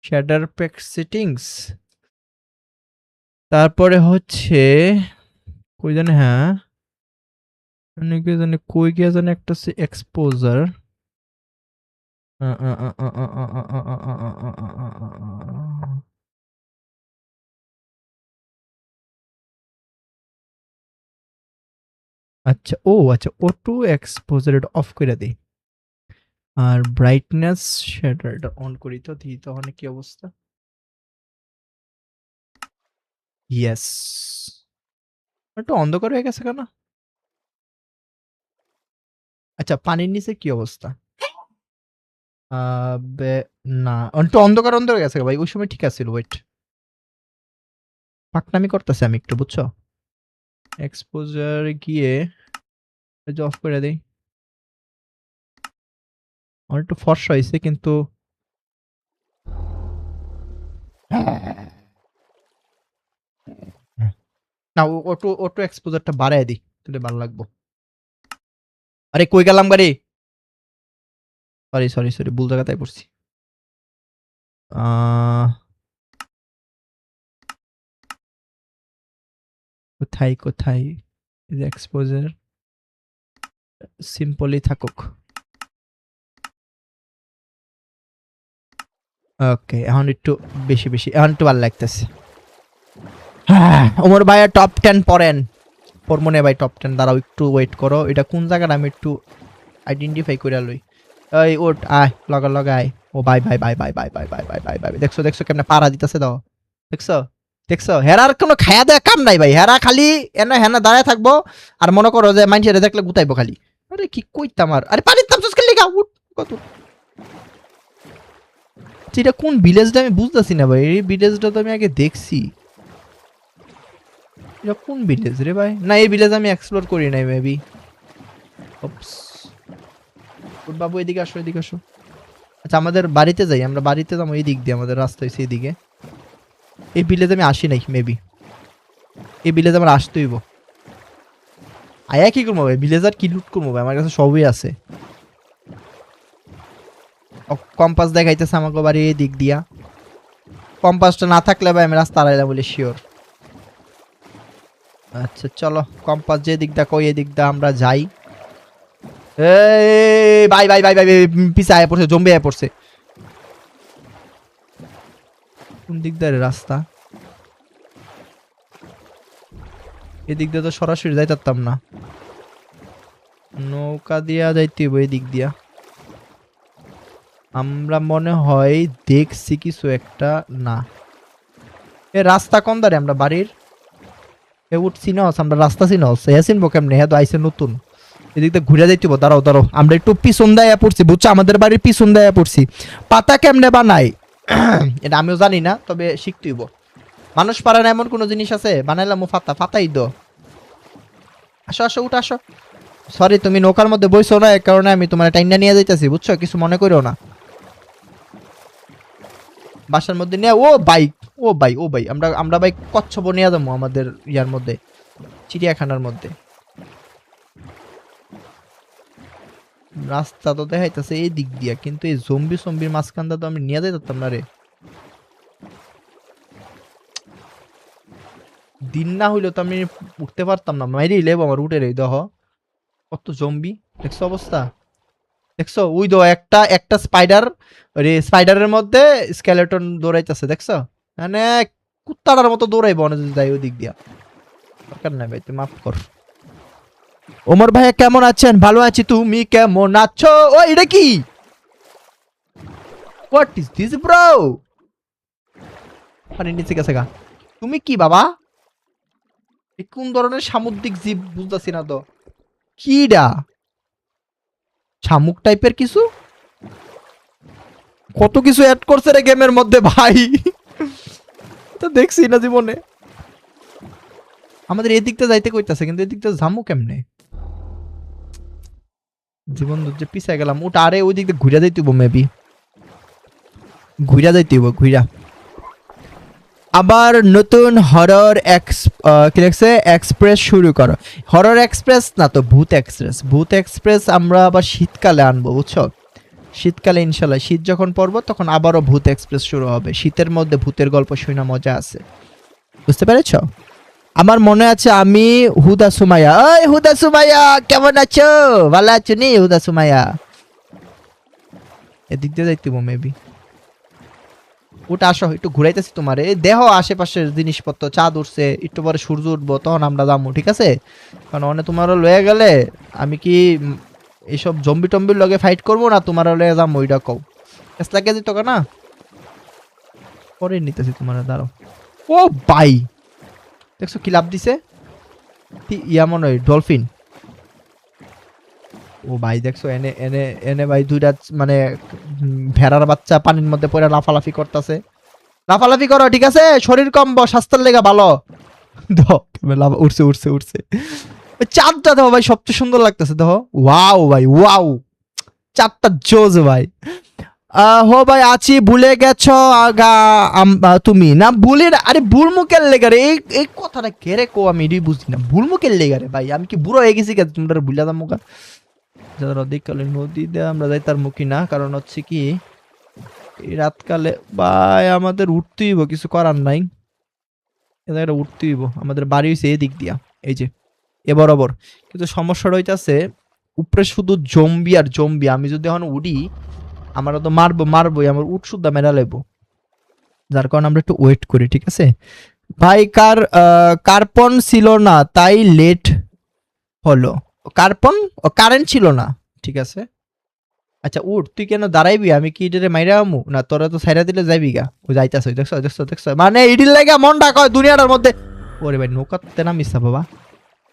শ্যাডার প্যাক সেটিংস, তারপরে হচ্ছে কই জানে, হ্যাঁ অনেকে জানে কই গিয়া জানে একটা এক্সপোজার। আচ্ছা আচ্ছা অটো এক্সপোজার এটা অফ করে দিই আর ব্রাইটনেস শ্যাডার এটা অন করি তো দিই তাহলে কি অবস্থা ইয়েস একটু অন্ধকার হয়ে গেছে কেন আচ্ছা পানির নিচে কি অবস্থা না একটু অন্ধকার অন্ধকার গেছে ভাই ওই সময় ঠিক আছে ওয়েট পাকনামি করতেছে আমি একটু বুঝছো এক্সপোজার গিয়ে অফ করে দিই আমার একটু ফর্সা হয়েছে কিন্তু না অটো অটো এক্সপোজারটা বাড়ায় দিই তাহলে ভালো লাগবো আরে কই গেলাম গাড়ি সরি সরি সরি ভুল জায়গায় পড়ছি আহ, কোথায় কোথায় এক্সপোজার সিম্পলি থাকুক ওকে এখন একটু বেশি বেশি এখন একটু ভালো লাগতেছে ওমর ভাইয়া টপ 10 পড়েন মনে ভাই টপ 10 দাঁড়াও একটু ওয়েট করো এটা কোন জায়গাটা আমি একটু আইডেন্টিফাই করে লই এই ওট আয় লগা লগা আয় ও ভাই ভাই ভাই ভাই ভাই ভাই ভাই ভাই ভাই ভাই দেখছো দেখছো কেমনে পাড়া দিতেছে দাও দেখছো দেখছো হেরার কোনো খায়া দেয়া কাম নাই ভাই হেরা খালি এনে হেনা দাঁড়ায় থাকবো আর মনে করো যে মানুষের দেখলে গুতাইবো খালি আরে কি কইতাম আর আরে পানির তাপস খেলে গা উঠ কত এটা কোন ভিলেজটা আমি বুঝতেছি না ভাই এই ভিলেজটা তো আমি আগে দেখছি এটা কোন ভিলেজ রে ভাই না এই ভিলেজ আমি এক্সপ্লোর করি নাই মেবি ওপস বাবু এদিকে আসো এদিকে আসো আচ্ছা আমাদের বাড়িতে যাই আমরা বাড়িতে যাবো এই দিক দিয়ে আমাদের রাস্তা হয়েছে এইদিকে এই ভিলেজ আমি আসি নাই মেবি এই ভিলেজ আমার আসতে হইব আয়া কি করবো ভাই ভিলেজ আর কি লুট করবো ভাই আমার কাছে সবই আছে কম্পাস দেখাইতেছে আমাকে বাড়ি এই দিক দিয়া কম্পাসটা না থাকলে ভাই আমি রাস্তা হারাইলাম বলে শিওর আচ্ছা চলো কম্পাস যে দিক দা কই এই দিক দা আমরা যাই এই ভাই ভাই ভাই ভাই পিছে আয়া পড়ছে জম্বি আয়া পড়ছে কোন দিক দিয়ে রাস্তা এদিক দিয়ে তো সরাসরি যাইতাম না নৌকা দিয়া যাইতে হইব এই দিক দিয়া আমরা মনে হয় দেখছি কিছু একটা না এ রাস্তা কোন দাঁড়ে আমরা বাড়ির এ উঠছি না আমরা রাস্তা চিনা চিনবো কেমনে হ্যাঁ তো আইসে নতুন এদিক দিয়ে ঘুরে যাইতে দাঁড়াও দাঁড়াও আমরা একটু পিছন দেয়া পড়ছি বুঝছো আমাদের বাড়ির পিছন দেয়া পড়ছি পাতা কেমনে বানাই এটা আমিও জানি না তবে শিখতেইব মানুষ পারে না এমন কোনো জিনিস আছে বানাইলাম ফাতা ফাতাই দো আসো আসো উঠে আসো সরি তুমি নৌকার মধ্যে বইছো না এই কারণে আমি তোমার টাইমটা নিয়ে যাইতেছি বুঝছো কিছু মনে করো না বাসার মধ্যে নিয়ে ও বাইক ও ভাই ও ভাই আমরা আমরা ভাই কচ্ছপ নিয়ে যাবো আমাদের ইয়ার মধ্যে চিড়িয়াখানার মধ্যে রাস্তা তো দেখাইতেছে এই দিক দিয়া কিন্তু এই জম্বি সম্বির মাঝখানটা তো আমি নিয়ে যাইতাম না রে দিন না হইলেও তো আমি উঠতে পারতাম না মাইরে লেব আমার উঠে রে দেহ কত জম্বি দেখছো অবস্থা দেখছো ওই দো একটা একটা স্পাইডার রে স্পাইডারের মধ্যে স্কেলেটন দৌড়াইতেছে দেখছো মানে কুত্তাটার মতো দৌড়াইবো অনেক যাই ওই দিক দিয়া দরকার নাই ভাই তুই মাফ কর ওমর ভাইয়া কেমন আছেন ভালো আছি তুমি কেমন আছো ও এটা কি হোয়াট ইজ দিস ব্রো পানির নিচে গেছে গা তুমি কি বাবা কোন ধরনের সামুদ্রিক জীব বুঝতেছি না তো কিডা শামুক টাইপের কিছু কত কিছু অ্যাড করছে রে গেমের মধ্যে ভাই তো দেখছি না জীবনে আমাদের এদিকটা যাইতে কইতাছে কিন্তু এদিকটা যামু কেমনে জীবন যে পিছায় গেলাম ওটা আরে ওই দিক দিয়ে ঘুরে যাইতে মেবি ঘুরা যাইতে ঘুরা আবার নতুন হরর কি লিখছে এক্সপ্রেস শুরু করো হরর এক্সপ্রেস না তো ভূত এক্সপ্রেস আমরা আবার শীতকালে আনবো বুঝছো শীতকালে ইনশাল্লাহ শীত যখন পড়বো তখন আবারও ভূত এক্সপ্রেস শুরু হবে শীতের মধ্যে ভূতের গল্প শুনে মজা আছে বুঝতে পেরেছ আমার মনে আছে আমি হুদা সুমাইয়া ওই হুদা সুমাইয়া কেমন আছো ভালো আছো নি হুদা সুমাইয়া এদিক দিয়ে যাইতে মেবি ওটা আসো একটু ঘুরাইতেছি তোমারে দেহ আশেপাশের জিনিসপত্র চাঁদ উঠছে একটু পরে সূর্য উঠবো তখন আমরা যাবো ঠিক আছে কারণ অনেক তোমারও লয়ে গেলে আমি কি এইসব জম্বি টম্বির লগে ফাইট করবো না তোমারও লয়ে যাবো ওইটা কও এস লাগে দিত না পরে নিতেছি তোমার দাঁড়াও ও ভাই দেখছো কি লাভ দিছে ইয়া মনে হয় ডলফিন ও ভাই দেখছো এনে এনে এনে ভাই দুইটা মানে ভেড়ার বাচ্চা পানির মধ্যে পড়ে লাফালাফি করতেছে লাফালাফি করো ঠিক আছে শরীর কমবো স্বাস্থ্যের লেগা ভালো উঠছে উঠছে উঠছে চাঁদটা দেখো ভাই সবচেয়ে সুন্দর লাগতেছে দেখো ওয়াও ভাই ওয়াও চাঁদটা জোজ ভাই হো ভাই আছি ভুলে গেছো তুমি না ভুলের আরে ভুল মুখের লেগারে এই কথাটা কেড়ে কো আমি এটাই বুঝি না ভুল মুখের লেগারে ভাই আমি কি বুড়ো হয়ে গেছি তোমরা ভুলে দাম মুখা যারা অধিককালে নদীতে আমরা যাই তার মুখী না কারণ হচ্ছে কি এই রাতকালে ভাই আমাদের উঠতেই হইব কিছু করার নাই এটা উঠতেই হইব আমাদের বাড়ি হয়েছে এদিক দিয়া এই যে এ বরাবর কিন্তু সমস্যাটা হইতাছে উপরে শুধু জম্বি আর জম্বি আমি যদি এখন উড়ি আমরা তো মারবোই আমার উঠ সুদ্ধা মেরা লেবো যার কারণে আমরা একটু ওয়েট করি ঠিক আছে ভাই কার্পন ছিল না তাই লেট হলো কার্পন কারেন্ট ছিল না ঠিক আছে আচ্ছা উঠ তুই কেন দাঁড়াইবি আমি কি এটারে মাইরা আমু না তোরা তো সাইরা দিলে যাইবি গা ও যাইতাছ দেখছো দেখছো দেখছো মানে ইডির লাগা মনটা কয় দুনিয়াটার মধ্যে ওরে ভাই নৌকাতে না মিশা বাবা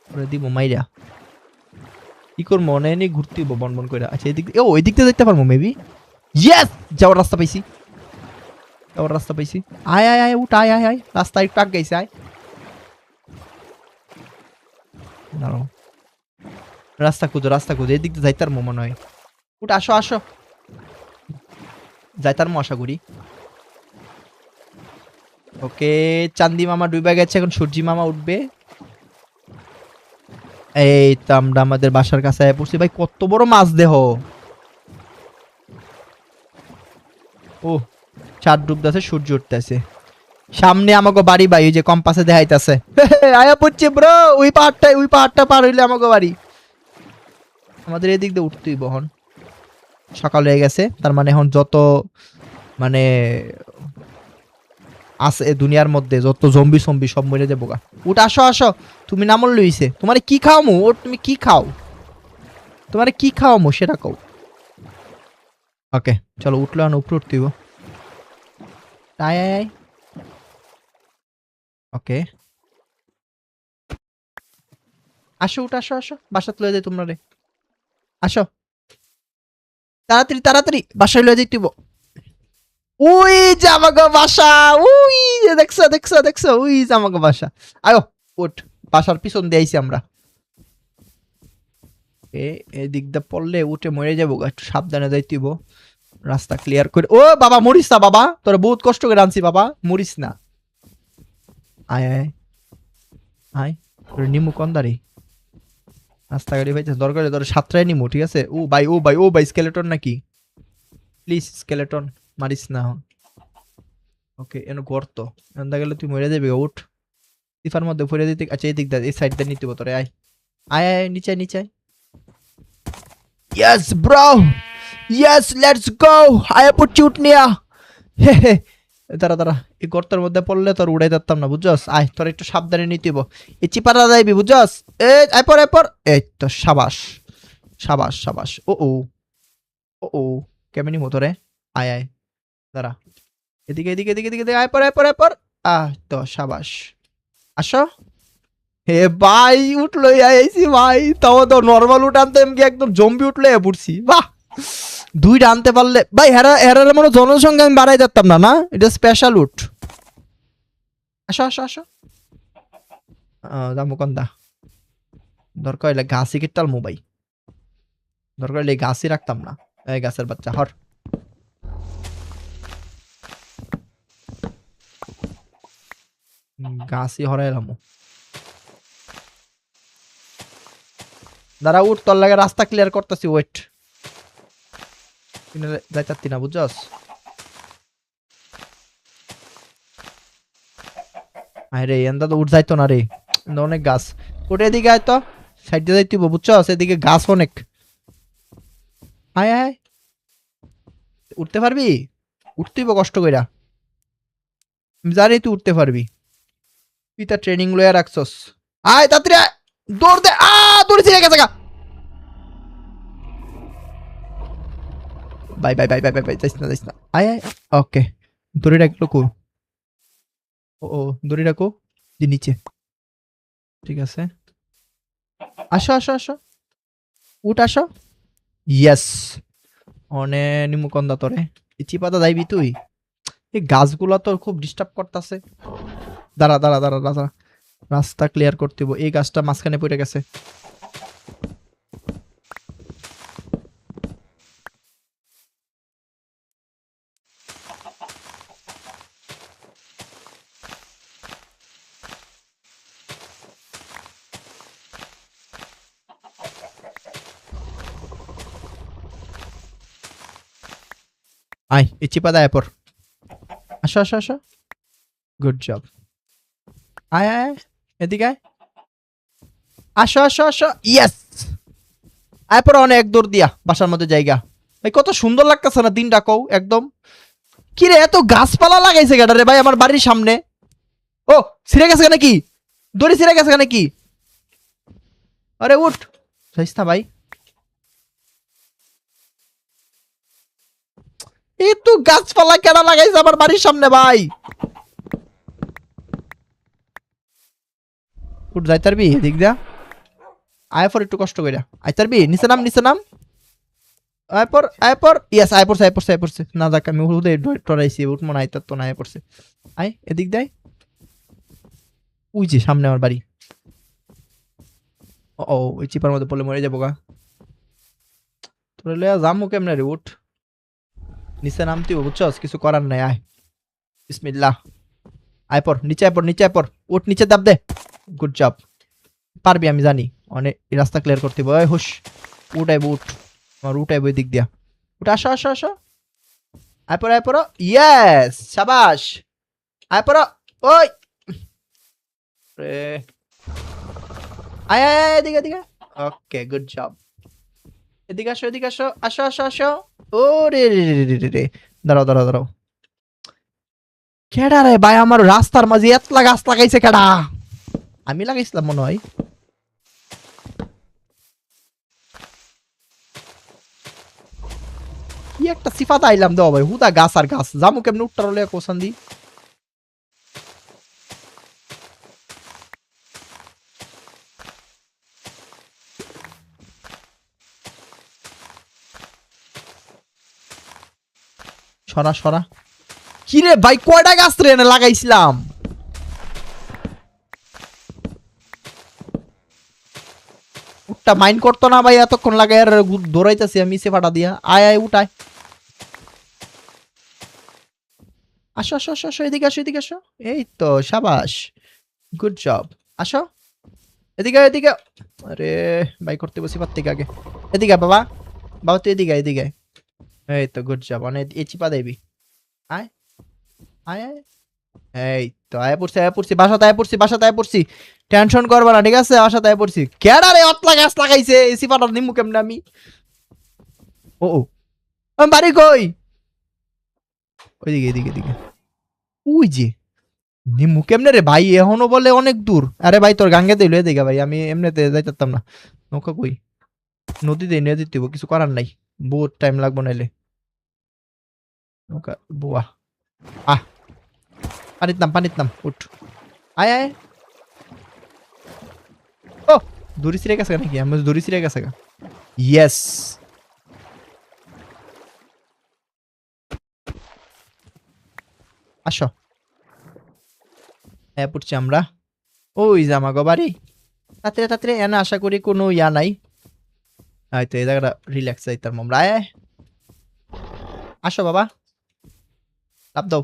ওরে দিব মাইরা কি করবো মনে নেই ঘুরতে হইব বন বন করে আচ্ছা এদিক ওই দিক দিয়ে যেতে পারবো মেবি ইয়েস যাওয়ার রাস্তা পাইছি যাওয়ার রাস্তা পাইছি আয় আয় আয় উঠ আয় আয় আয় রাস্তা একটু আগ গেছে আয় দাঁড়াও রাস্তা খুঁজো এদিক দিয়ে যাইতার মনে হয় উঠ আসো আসো যাইতার মো আশা করি ওকে চান্দি মামা ডুবে গেছে এখন সূর্যি মামা উঠবে এই তো আমরা আমাদের বাসার কাছে পড়ছি ভাই কত বড় মাছ দেহ ও চাঁদ ডুবতেছে সূর্য উঠতেছে সামনে আমাকে বাড়ি ভাই ওই যে কম্পাসে দেখাইতেছে আয়া পড়ছে ব্রো ওই পাহাড়টা পার হইলে আমাকে বাড়ি আমাদের এদিক দিয়ে উঠতেই বহন সকাল হয়ে গেছে তার মানে এখন যত মানে আছে দুনিয়ার মধ্যে যত জম্বি সম্বি সব মরে যাবো গা উঠ আসো আসো তুমি না মরলে হইছে তোমারে কি খাও মু ও তুমি কি খাও তোমারে কি খাও মু সেটা কও ওকে চলো উঠলো আর উপরে উঠতেইব আয় আয় আয় ওকে আসো উঠ আসো আসো বাসাত লয়ে যাই তোমরা রে আসো তাড়াতাড়ি তাড়াতাড়ি বাসায় লয়ে যাইতেইব ওই যে আমাকে বাসা ওই যে দেখছো দেখছো দেখছো ওই যে আমাকে বাসা আয়ো উঠ বাসার পিছন দিয়ে আইছি আমরা এদিক দিয়ে পড়লে উঠে মরে যাবো একটু সাবধানে যাইতেইব রাস্তা ক্লিয়ার করে ও বাবা মরিস না বাবা তোরা বহুত কষ্ট করে আনছি বাবা মরিস না আয় আয় আয় তোর নিমু কন্দারি রাস্তা গাড়ি ভাই দরকার তোর সাতটায় নিমু ঠিক আছে ও ভাই ও ভাই ও ভাই স্কেলেটন নাকি প্লিজ স্কেলেটন মারিস না ওকে এনো গর্ত এন্দা গেলে তুই মরে যাবি উঠ ইফার মধ্যে ফিরে দিতে আচ্ছা এই দিক দা এই সাইড দিয়ে নিতে তোরে আয় আয় আয় নিচে নিচে yes bro yes let's go আয় পড়ছি উঠ নিয়া হে হে দাঁড়া দাঁড়া এই গর্তের মধ্যে পড়লে তোর উড়াই দিতাম না বুঝছস আয় তোর একটু সাবধানে নিতে হইব এই চিপারা যাইবি বুঝছস আয় পর এই তো সাবাস সাবাস সাবাস ও ও ও ও কেমনি মতো রে আয় আয় দাঁড়া এদিকে এদিকে এদিকে এদিকে আয় পর তো সাবাস আসো হে ভাই উঠলো আইছি ভাই তাও তো নর্মাল উঠ আনতে কি একদম জম্বি উঠলে পড়ছি বাহ দুইটা আনতে পারলে ভাই হেরার মনে জনসংখ্যা আমি বাড়াই যাতাম না এটা স্পেশাল উঠ আসো আসো আসো দামু কন্দা দরকার হইলে গাছই কিটাল মোবাইল দরকার হইলে গাছই রাখতাম না এই গাছের বাচ্চা হর গাছই হরাইলাম দাঁড়া উঠ তোর লাগে রাস্তা ক্লিয়ার করতেছি ওয়েট যাইতাছি না বুঝছস আরে এন্দা তো উঠ যাইতো না রে অনেক গাছ উঠে এদিকে আয় তো সাইড দিয়ে যাইতিব বুঝছস এদিকে গাছ অনেক আয় আয় উঠতে পারবি উঠতেইব কষ্ট কইরা আমি জানি তুই উঠতে পারবি, তুই তার ট্রেনিং লইয়া রাখছস। আয় তাড়াতাড়ি আয়, দৌড় দে। দৌড়ে ছিঁড়ে গেছে গা। Bye bye bye bye bye bye, যাইস না যাইস না। আয় আয়, ওকে। দড়ি রাখলো কো? ও দড়ি রাখো যে নিচে, ঠিক আছে। আসো আসো আসো, উঠ আসো। ইয়েস, অনে নিমুকন্দা তোরে। চিপাতা যাইবি তুই? এই গাছগুলা তো খুব ডিস্টার্ব করতেছে। দাঁড়া দাঁড়া দাঁড়া দাঁড়া, রাস্তা ক্লিয়ার করতে হইব। এই গাছটা মাঝখানে পড়ে গেছে। আয়, এই চিপাতা আয় পর। আসো আসো আসো, গুড জব। আয় আয় আয়, এদিকে আয়। আসো আসো আসো, ইয়েস। আয় পর, অনেক দৌড় দিয়া বাসার মধ্যে জায়গা। ভাই কত সুন্দর লাগতেছে না দিনটা, কও একদম। কি রে, এত গাছপালা লাগাইছে কেডা রে ভাই আমার বাড়ির সামনে? ও ছিঁড়ে গেছে নাকি? দড়ি ছিঁড়ে গেছে নাকি? আরে উঠ, যাইস না ভাই। এই তো গাছপালা কেডা লাগাইছে আমার বাড়ির সামনে ভাই? উঠ, যাই তারবি এদিক দিয়া। আয় পর একটু কষ্ট কইরা, আয় তারবি, নিচে নাম নিচে নাম। আয় পর আয় পর, ইয়েস, আয় পড়ছে আয় পড়ছে আয় পড়ছে। না যাক, আমি হুদে টরাইছি, উঠ মনে আয় তো না, আয় পড়ছে। আয় এদিক দেয়, ওই যে সামনে আমার বাড়ি। ও ওই চিপার মধ্যে পড়লে মরে যাবো গা। তোরে লইয়া যামু কেমনে রে? উঠ, নিচে নামতে বুঝছস, কিছু করার নাই। আয়, বিসমিল্লাহ। আয় পর, নিচে আয় পর, নিচে আয় পর, উঠ, নিচে দাব দে। গুড জব, পারবি আমি জানি। অনেক রাস্তা ক্লিয়ার করতে হবে। ওই হুশ, উঠাইব উঠ, আমার উঠাইব ওই দিক দিয়া। উঠ, আসো আসো আসো, আয় পর আয় পর, ইয়েস, শাবাশ। আয় পর, ওই রে, আয় আয় আয়, এদিকে এদিকে। ওকে, গুড জব। এদিকে আসো এদিকে আসো, আসো আসো আসো। ও রে রে রে রে রে রে। দাঁড়াও দাঁড়াও দাঁড়াও। কেডা রে ভাই আমার রাস্তার মাঝে এতলা গাছ লাগাইছে কেডা? আমি লাগাইছিলাম মনে হয়। কি একটা সিফাত আইলাম দাও ভাই, হুদা গাছ আর গাছ। জামু কেমনে উঠটার হলে কোসান দি। সরা সরা। কি রে ভাই, কয়টা গাছ রে এনে লাগাইছিলাম? উঠটা মাইন্ড করতো না ভাই, এতক্ষণ লাগাই আর দৌড়াইতেছি আমি সেফাটা দিয়া। আয় আয় উঠায়। আসো আসো আসো আসো, এদিকে আসো এদিকে আসো। এই তো সাবাস, গুড জব। আসো এদিকে এদিকে। আরে ভাই করতে বসি পার থেকে আগে। এদিকে আয় বাবা, বাবা তুই এদিকে আয়, এদিকে আয়। এই তো গুড জব, অনেক এই চিপা দেবি। আয় আয় আয়। এই তো আয় পড়ছি আয় পড়ছি, বাসাতে আয় পড়ছি, বাসাতে আয় পড়ছি। টেনশন করবা না, ঠিক আছে? বাসাতে আয় পড়ছি। কেডা রে অতলা গাছ লাগাইছে? এসি পাটার নিমু কেমনে আমি? ও ও, আমি বাড়ি কই? ওইদিকে এদিকে এদিকে, ওই যে। নিমু কেমনে রে ভাই, এখনো বলে অনেক দূর। আরে ভাই তোর গাঙ্গে দিল এদিকে ভাই, আমি এমনিতে যাইতাম না। নৌকা কই? নদীতে নদীতে কিছু করার নাই, বহুত টাইম লাগবো নাইলে। নৌকা বুয়া, আহ, পানিত নাম উঠ। আয় আয়। ও দড়ি ছিঁড়ে গেছে নাকি? আমি দড়ি ছিঁড়ে গেছে গা। ইয়েস, আসো। হ্যাঁ পড়ছি আমরা। ওই যে আমাগো বাড়ি। তাড়াতাড়ি তাড়াতাড়ি, এনে আশা করি কোনো ইয়া নাই। হয়তো এই জায়গাটা রিল্যাক্স যাইতাম আমরা। আয় আয়। আসো বাবা, লাভ দাও।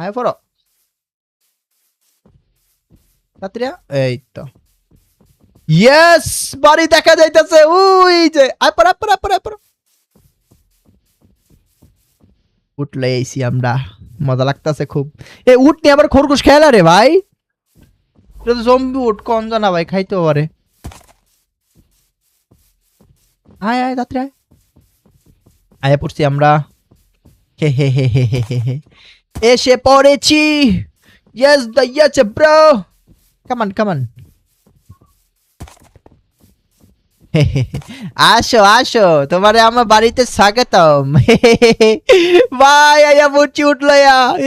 আয় পড়ো তাড়াতাড়ি। এই তো, ইয়েস, বাড়ি দেখা যাইতেছে ওই যে। আয় পড় আয় পড় আয় পড় আয় পড়। উঠলে আইছি আমরা, মজা লাগতেছে খুব। এ উঠ নিয়ে আবার খরগোশ খেলা রে ভাই। এটা তো জম্বি উঠ, কম জানা ভাই, খাইতেও পারে। আয় আয় তাড়াতাড়ি আয়। আয় পড়ছি আমরা। হে হে হে হে হে হে হে। এসে পড়েছি। ইয়েস দা ইয়েস ব্রো। কামান কামান। আসো আসো, তোমারে আমার বাড়িতে স্বাগতম। ভাই আয়া বুঝছি উঠলো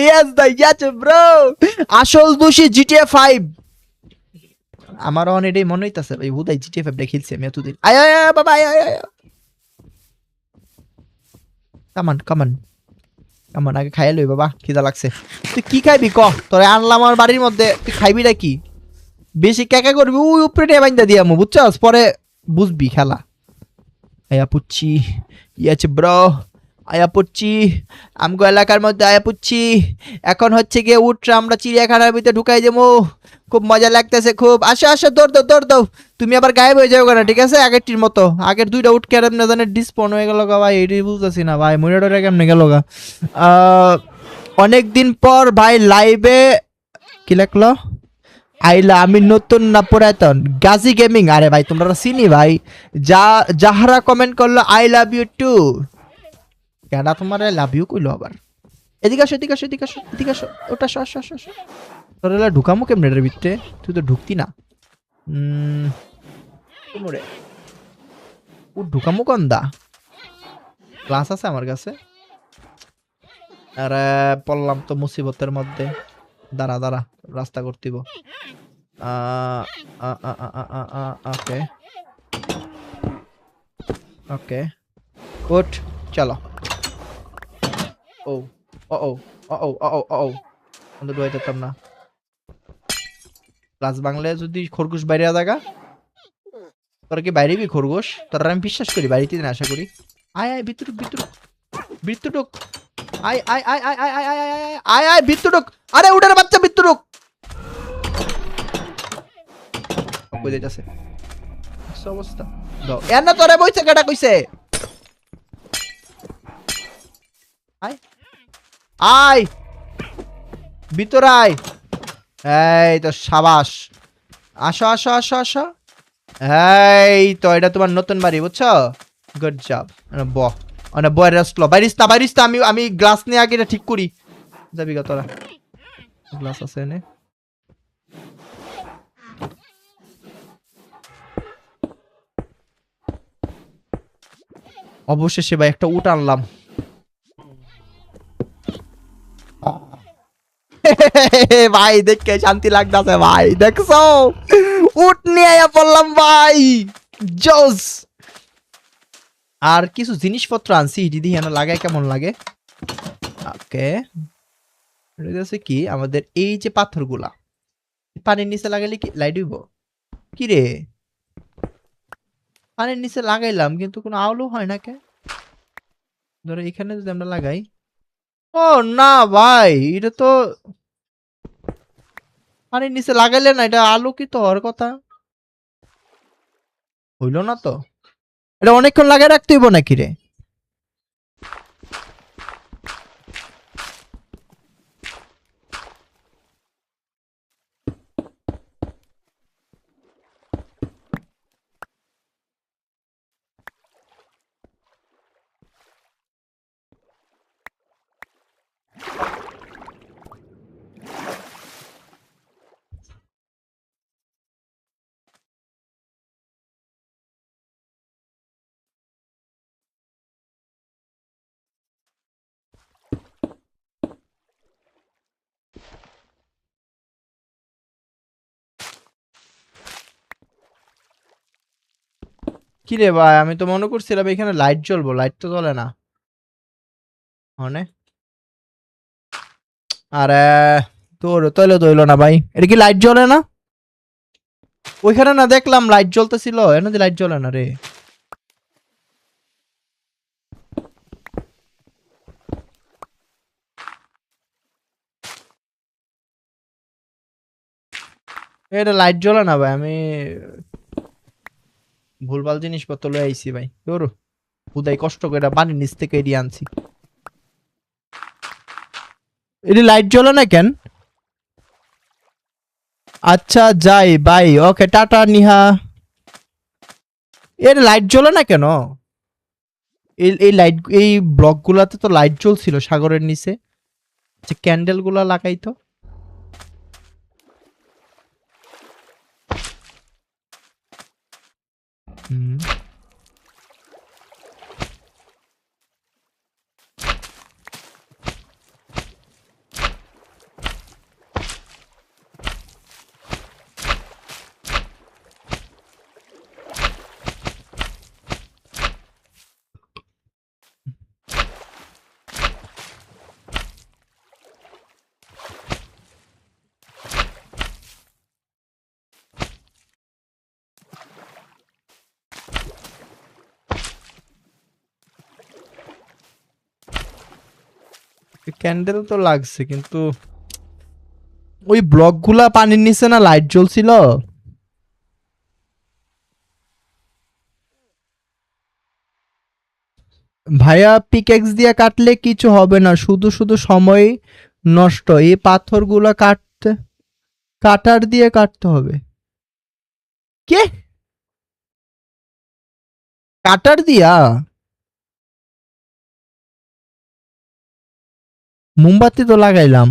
ইয়েস দা ইয়েস ব্রো। আসল দোষী জিটিএ 5। আমার অন এটাই মনে হইতাছে ভাই, হুদাই জিটিএ 5 খেলছি আমি এতদিন। আয় আয় আয় বাবা আয় আয় আয়। কামান কামান কামান, আগে খাইয়া লই বাবা, খিদা লাগছে। তুই কি খাইবি ক? তোরে আনলাম আমার বাড়ির মধ্যে, তুই খাইবি নাকি? বেশি ক্যাকা করবি ওই উপরে নিয়ে বাইন্দা দিয়ামু, বুঝছস? পরে বুঝবি খেলা। আয়া পুচ্ছি ইয়াছে ব্রো, আয়া পুচ্ছি আমগো এলাকার মধ্যে আয়া পুচ্ছি। এখন হচ্ছে গিয়ে উঠরা আমরা চিড়িয়াখানার ভিতরে ঢুকাই দেবো। খুব মজা লাগতেছে খুব। আসো আসো, দৌড় দাও দৌড় দাও। তুমি আবার গায়েব হয়ে যাও কেন, ঠিক আছে? আগেরটির মতো আগের দুইটা উঠ কেন না জানে ডিসপন হয়ে গেল গা ভাই, এটাই বুঝতেছি না ভাই, মনিটরে কেমনে গেল গা। অনেকদিন পর ভাই লাইভে। কি লেখলো? আইলা আমি নতুন না পুরাতন গাজী গেমিং। আরে ভাই তোমরা চিনি ভাই। যাহারা কমেন্ট করলো আই লাভ ইউ টু। কেডা তোমার আই লাভ ইউ কইলো আবার? এদিকে আসো এদিকে আসো এদিকে আসো এদিকে আসো, ওটা আসো আসো আসো আসো। তোর এলা ঢুকামো কেমনে এটার ভিতরে? তুই তো ঢুকতি না। কোমরে ও ঢুকামো কন্দা? ক্লাস আছে আমার কাছে। আরে পড়লাম তো মুসিবতের মধ্যে। দাঁড়া দাঁড়া, রাস্তা করতিব। ওকে ওকে উঠ, চলো। ও ও ও ও ও ও ও ও আমি তো ডুয়াই যেতাম না। ক্লাস বাংলায় যদি খরগোশ বাইরে জায়গা, তোরা কি বাইরে বি খরগোশ? তোরা আমি বিশ্বাস করি বাড়িতে দিন আশা করি। আয় আয় ভিতরুক ভিতরুক ভিতরুক। আয় আয় আয় আয় আয় আয় আয় আয় আয় আয় আয় ভিতরুক। আরে উঠার বাচ্চা ভিতরুক। কই যাইতাছে অবস্থা? দাও এর না তোরে বইছে কেডা কইছে? আয় আয় ভিতর আয়। এই তো সাবাস। আসো আসো আসো আসো। এই তো এটা তোমার নতুন বাড়ি, বুঝছো? Good job. বহ মানে বয় রেস্ট লো। বাইরিস না বাইরিস না, আমি আমি গ্লাস নিয়ে আগে এটা ঠিক করি। যাবি গা তোরা? গ্লাস আছে এনে। অবশেষে ভাই একটা উট আনলাম। ভাই দেখে শান্তি লাগতাছে ভাই, দেখছো? উট নিয়ে আয়া পড়লাম ভাই, জোস। আর কিছু জিনিসপত্র আনছি, দিদি এখানে লাগাই কেমন লাগে। ওকে কি আমাদের এই যে পাথরগুলা পানির নিচে লাগাইলে কি লাইট হইব? কি রে, পানির নিচে লাগাইলাম কিন্তু কোনো আলো হয় না কে? ধরো এখানে যদি আমরা লাগাই। ও না ভাই, এটা তো পানির নিচে লাগাইলে না, এটা আলোকিত হওয়ার কথা। হইল না তো। এটা অনেকক্ষণ লাগাই রাখতে হইব নাকি রে? কি রে ভাই, আমি তো মনে করছিলাম এখানে লাইট জ্বলবো, লাইট তো জ্বলে না। মানে আরে তোর তৈলে তো হইলো না ভাই, এটা কি লাইট জ্বলে না? ওইখানে না দেখলাম লাইট জ্বলতেছিল, এনে লাইট জ্বলে না রে। এটা লাইট জ্বলে না ভাই, আমি ভুলভাল জিনিসপত্র লয়ে আইছি ভাই। তোর হুদাই কষ্ট করে পানির নিচ থেকে এড়িয়ে আনছি। এটা লাইট জ্বলে না কেন? আচ্ছা যাই ভাই, ওকে টাটা নিহা। এর লাইট জ্বলে না কেন? এই লাইট, এই ব্লকগুলাতে তো লাইট জ্বলছিল সাগরের নিচে। আচ্ছা ক্যান্ডেল গুলা লাগাই তো। হুম। ক্যান্ডেল তো লাগছে কিন্তু ওই ব্লকগুলা পানির নিচে না লাইট জ্বলছিল। ভাইয়া পিকেক্স দিয়ে কাটলে কিছু হবে না, শুধু শুধু সময় নষ্ট। এই পাথরগুলা কাটার দিয়ে কাটতে হবে। কে? কাটার দিয়া? মোমবাতি তো লাগাইলাম।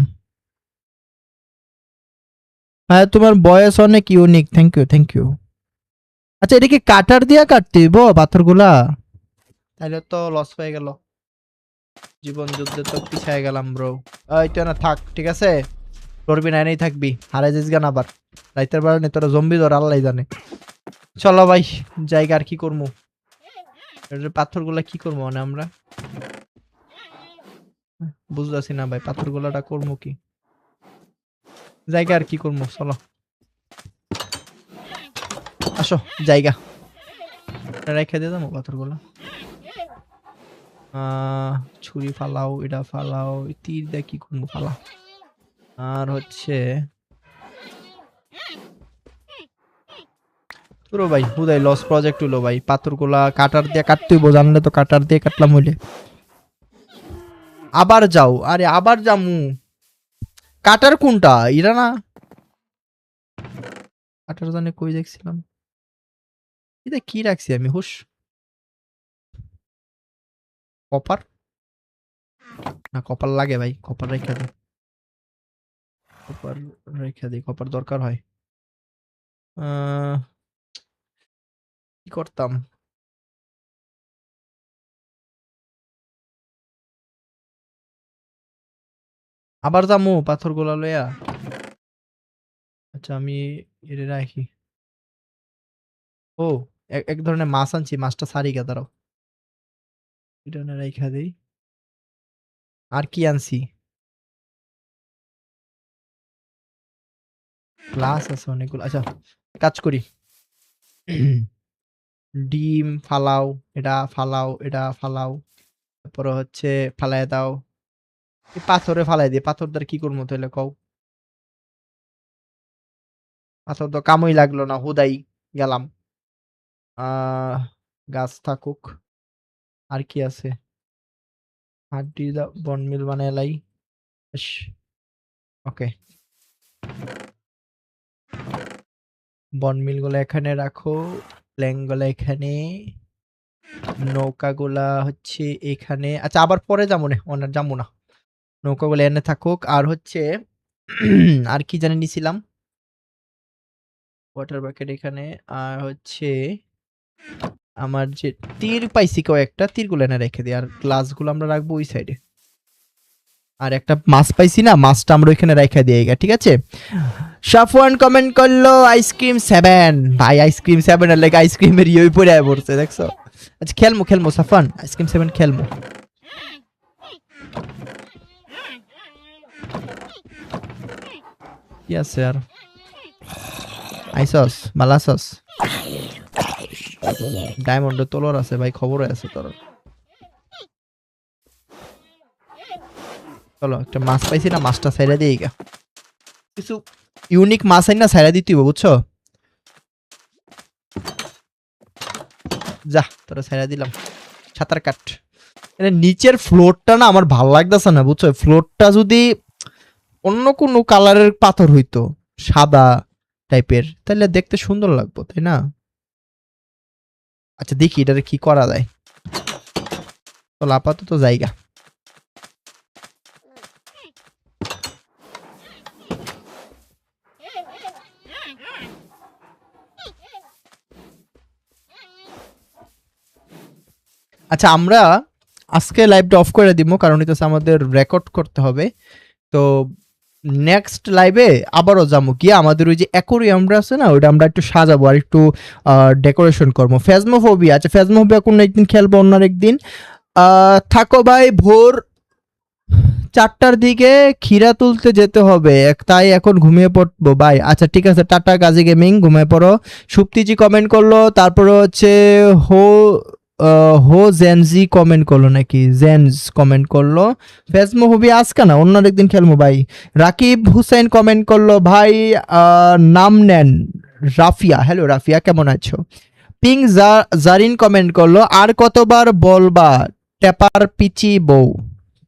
হ্যাঁ তোমার বয়স অনেক unique, thank you thank you. আচ্ছা এটা কি কাটার দিয়া কাটতে হইব পাথরগুলা? তাহলে তো লস হয়ে গেল, জীবন যুদ্ধে তো পিছায় গেলাম ব্রো। এইটা না থাক, ঠিক আছে লড়বি না, এনেই থাকবি, হারাই যাস গান আবার রাইতের বেলা নেই তোরা জম্বি ধর আল্লাহ জানে। চলো ভাই জায়গা, আর কি করবো পাথরগুলা কি করবো মানে আমরা বুঝতেছি না ভাই, পাথরগুলাটা করবো কি জায়গা, আর কি করবো চলো আসো জায়গা রেখে দিয়ে যাবো পাথরগুলা। ছুরি ফালাও, এটা ফালাও, তীর দিয়ে কি করবো ফালা। আর হচ্ছে পুরো ভাই হুদাই লস প্রজেক্ট হলো ভাই, পাথরগুলা কাটার দিয়ে কাটতেই জানলে তো কাটার দিয়ে কাটলাম হইলে। আবার যাও, আরে আবার যামু। কাটার কোনটা এরা না, কাটার জানে কই দেখছিলাম, এটা কি রাখছি আমি হুশ। কপার না, কপার লাগে ভাই, কপার রেখে দিই, কপার রেখে দিই, কপার দরকার হয়। কি করতাম, আবার যামু পাথরগুলা লইয়া। আচ্ছা আমি এটা রাখি। ও এক ধরনের মাছ আনছি, মাছটা সারি গা দাঁড়াও, এটা না রাইখা দেই। আর কি আনছি, গ্লাস আছে অনেকগুলো। আচ্ছা কাজ করি, ডিম ফালাও, এটা ফালাও, এটা ফালাও, তারপরে হচ্ছে ফালাই দাও। এই পাথরে ফালাই দিয়ে পাথর দ্বারা কি করবো তাহলে কও, পাথর তো কামই লাগলো না, হুদাই গেলাম। আহ গাছ থাকুক, আর কি আছে, হাড্ডি দা বনমিল বানায় লাই। ওকে বনমিল গুলো এখানে রাখো, প্ল্যাঙ্ক গুলো এখানে, নৌকা গুলা হচ্ছে এখানে। আচ্ছা আবার পরে যাবো না, অনার যাবো না, নৌকা গুলো এনে থাকুক। আর হচ্ছে আর কি জানি নিছিলাম, ওয়াটার বাকেট এখানে। আর হচ্ছে আমার যে তীর পাইছি কয়েকটা, তীরগুলো এনে রেখে দিই, আর গ্লাসগুলো আমরা রাখবো ওই সাইডে। আর একটা মাছ পাইছি না, মাছটা আমরা ওইখানে রেখে দিই, ঠিক আছে। সাফওয়ান কমেন্ট করলো আইসক্রিম 7, ভাই আইসক্রিম 7 এর লাগে আইসক্রিমের ইয়ে পড়ে আয় পড়ছে দেখছো। আচ্ছা খেলমু সাফওয়ান, আইসক্রিম 7 খেলমু। কি আছে আর, আইসস মালাসস ডায়মন্ডের তলোয়ার আছে ভাই, খবরও আছে তোর। চলো একটা মাছ পাইছি না, মাছটা ছাইড়া দিই গা, কিছু ইউনিক মাছ আইন না ছাইড়া দিতে হবে বুঝছো। যা তোরা ছাইড়া দিলাম, সাঁতার কাট। এটা নিচের ফ্লোরটা না আমার ভালো লাগতেছে না বুঝছো, ফ্লোরটা যদি অন্য কোনো কালারের পাথর হইতো, সাদা টাইপের, তাহলে দেখতে সুন্দর লাগতো তাই না। আচ্ছা দেখি এটারে কি করা যায়। তো আপাতত জায়গা। আচ্ছা, আমরা আজকে লাইভটা অফ করে দিব, কারণ হচ্ছে আমাদের রেকর্ড করতে হবে। তো নেক্সট লাইভে আবারও যাবো, গিয়ে আমাদের ওই যে অ্যাকোরিয়ামটা আছে না, ওইটা আমরা একটু সাজাবো আর একটু ডেকোরেশন করবো। ফ্যাজমোফোবিয়া, আচ্ছা ফ্যাজমোফোবিয়া কোন একদিন খেলবো, অন্য একদিন। থাকো ভাই, ভোর 4টার দিকে ক্ষীরা তুলতে যেতে হবে, তাই এখন ঘুমিয়ে পড়বো ভাই। আচ্ছা ঠিক আছে, টাটা গাজী গেমিং, ঘুমিয়ে পড়ো। সুপ্তিজি কমেন্ট করলো, তারপরে হচ্ছে হো হো জেনজি কমেন্ট করলো, নাকি জেনজ কমেন্ট করলো। ফেসমো হবি আজকে না, অন্য একদিন খেলবো ভাই। রাকিব হুসাইন কমেন্ট করলো, ভাই নাম নেন রাফিয়া। হ্যালো রাফিয়া, কেমন আছো? পিং জারিন কমেন্ট করলো, আর কতবার বলবা টেপার পিচি বউ।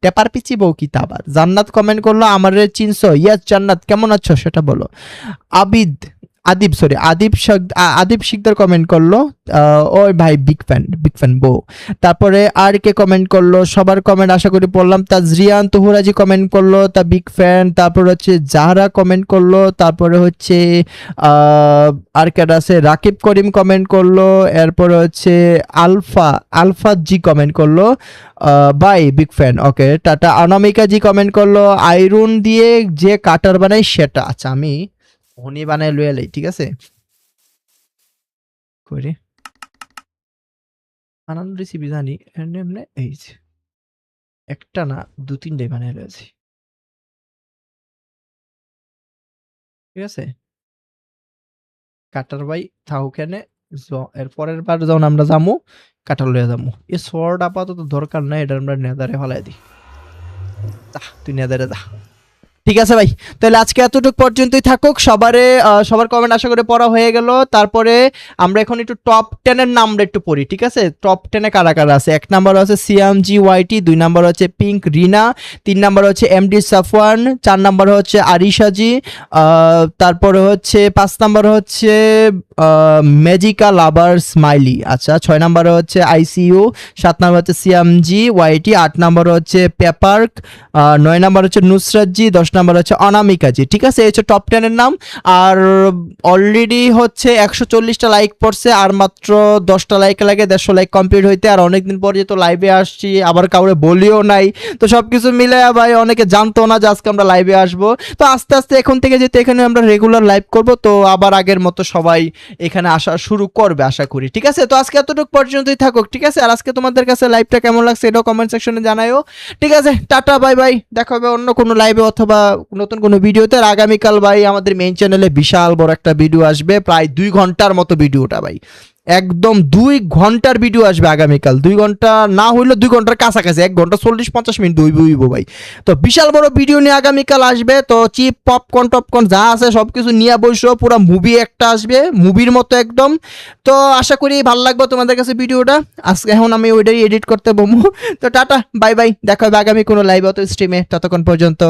টেপার পিচি বউ কি তা আবার? জান্নাত কমেন্ট করলো, আমারে চিনছো? ইয়াস জান্নাত, কেমন আছো সেটা বলো। আদিব শিকদার কমেন্ট করলো, ওই ভাই বিগ ফ্যান বউ। তারপরে আর কে কমেন্ট করলো, সবার কমেন্ট আশা করি পড়লাম। তাজরিয়ান তুহুরাজি কমেন্ট করলো, তা বিগ ফ্যান। তারপর হচ্ছে জাহরা কমেন্ট করলো, তারপরে হচ্ছে আর কে আছে, রাকিব করিম কমেন্ট করলো, এরপরে হচ্ছে আলফা জি কমেন্ট করলো, বাই বিগ ফ্যান, ওকে টাটা। অনামিকা জি কমেন্ট করলো, আয়রন দিয়ে যে কাটার বানাই সেটা। আচ্ছা আমি হনি বানাই লয়ে লাই, ঠিক আছে করে বানানো রেসিপি জানি। এমনি এই যে একটা না 2-3টাই বানাই লয়েছি, ঠিক আছে। কাটার বাই থাও কেনে, এর পরের বার যখন আমরা যামু কাটার লয়ে যামু। এ শর্ট আপাতত দরকার নাই, এটা আমরা নেদারে ফলাই দিই। তুই নেদারে যা, ঠিক আছে ভাই। তাহলে আজকে এতটুকু পর্যন্তই থাকুক। সবার কমেন্ট আশা করে পড়া হয়ে গেল। তারপরে আমরা এখন একটু টপ 10 এর নামটা একটু পড়ি, ঠিক আছে। টপ 10 এ কারা কারা আছে? 1 নাম্বার আছে সিএমজি ওয়াইটি, 2 নাম্বার হচ্ছে পিঙ্ক রিনা, 3 নাম্বার হচ্ছে এমডি সাফওয়ান, 4 নাম্বার হচ্ছে আরিশাজি, তারপরে হচ্ছে 5 নাম্বার হচ্ছে ম্যাজিকা লাভার স্মাইলি। আচ্ছা 6 নাম্বার হচ্ছে আইসিইউ, 7 নাম্বার হচ্ছে সিএমজি ওয়াইটি, 8 নাম্বার হচ্ছে পেপার্ক, 9 নাম্বার হচ্ছে নুসরাতজি, 10 নাম্বার হচ্ছে অনামিকাজি, ঠিক আছে। এই হচ্ছে টপ 10 এর নাম। আর অলরেডি হচ্ছে 140টা লাইক পড়ছে, আর মাত্র 10টা লাইক লাগে 150 লাইক কমপ্লিট হইতে। আর অনেকদিন পর যেহেতু লাইভে আসছি, আবার কাউরে বলিও নাই, তো সবকিছু মিলে ভাই অনেকে জানতো না যে আজকে আমরা লাইভে আসবো। তো আস্তে আস্তে এখন থেকে যেহেতু এখানে আমরা রেগুলার লাইভ করব, তো আবার আগের মতো সবাই এখানে আসা শুরু করবে আশা করি, ঠিক আছে। তো আজকে এতটুকু পর্যন্তই থাকুক, ঠিক আছে। আর আজকে তোমাদের কাছে লাইভটা কেমন লাগছে এটাও কমেন্ট সেকশনে জানাইও, ঠিক আছে। টাটা বাই বাই, দেখা হবে অন্য কোনো লাইভে অথবা নতুন কোনো ভিডিওতে। আর আগামীকাল ভাই আমাদের মেইন চ্যানেলে বিশাল বড় একটা ভিডিও আসবে, প্রায় 2 ঘন্টার মতো ভিডিওটা ভাই, একদম 2 ঘন্টার ভিডিও আসবে আগামীকাল। 2 ঘন্টা না হইলে 2 ঘন্টার কাছাকাছি, 1 ঘন্টা 40-50 মিনিট হইব ভাই। তো বিশাল বড় ভিডিও নিয়ে আগামীকাল আসবে। তো চিপ পপকর্ন টপকর্ন যা আছে সব কিছু নিয়ে বসো, পুরো মুভি একটা আসবে, মুভির মতো একদম। তো আশা করি ভালো লাগবে তোমাদের কাছে ভিডিওটা। আজকে এখন আমি ওইটাই এডিট করতে বমু। তো টাটা বাই বাই, দেখা হবে আগামী কোনো লাইভ অথবা স্ট্রিমে, ততক্ষণ পর্যন্ত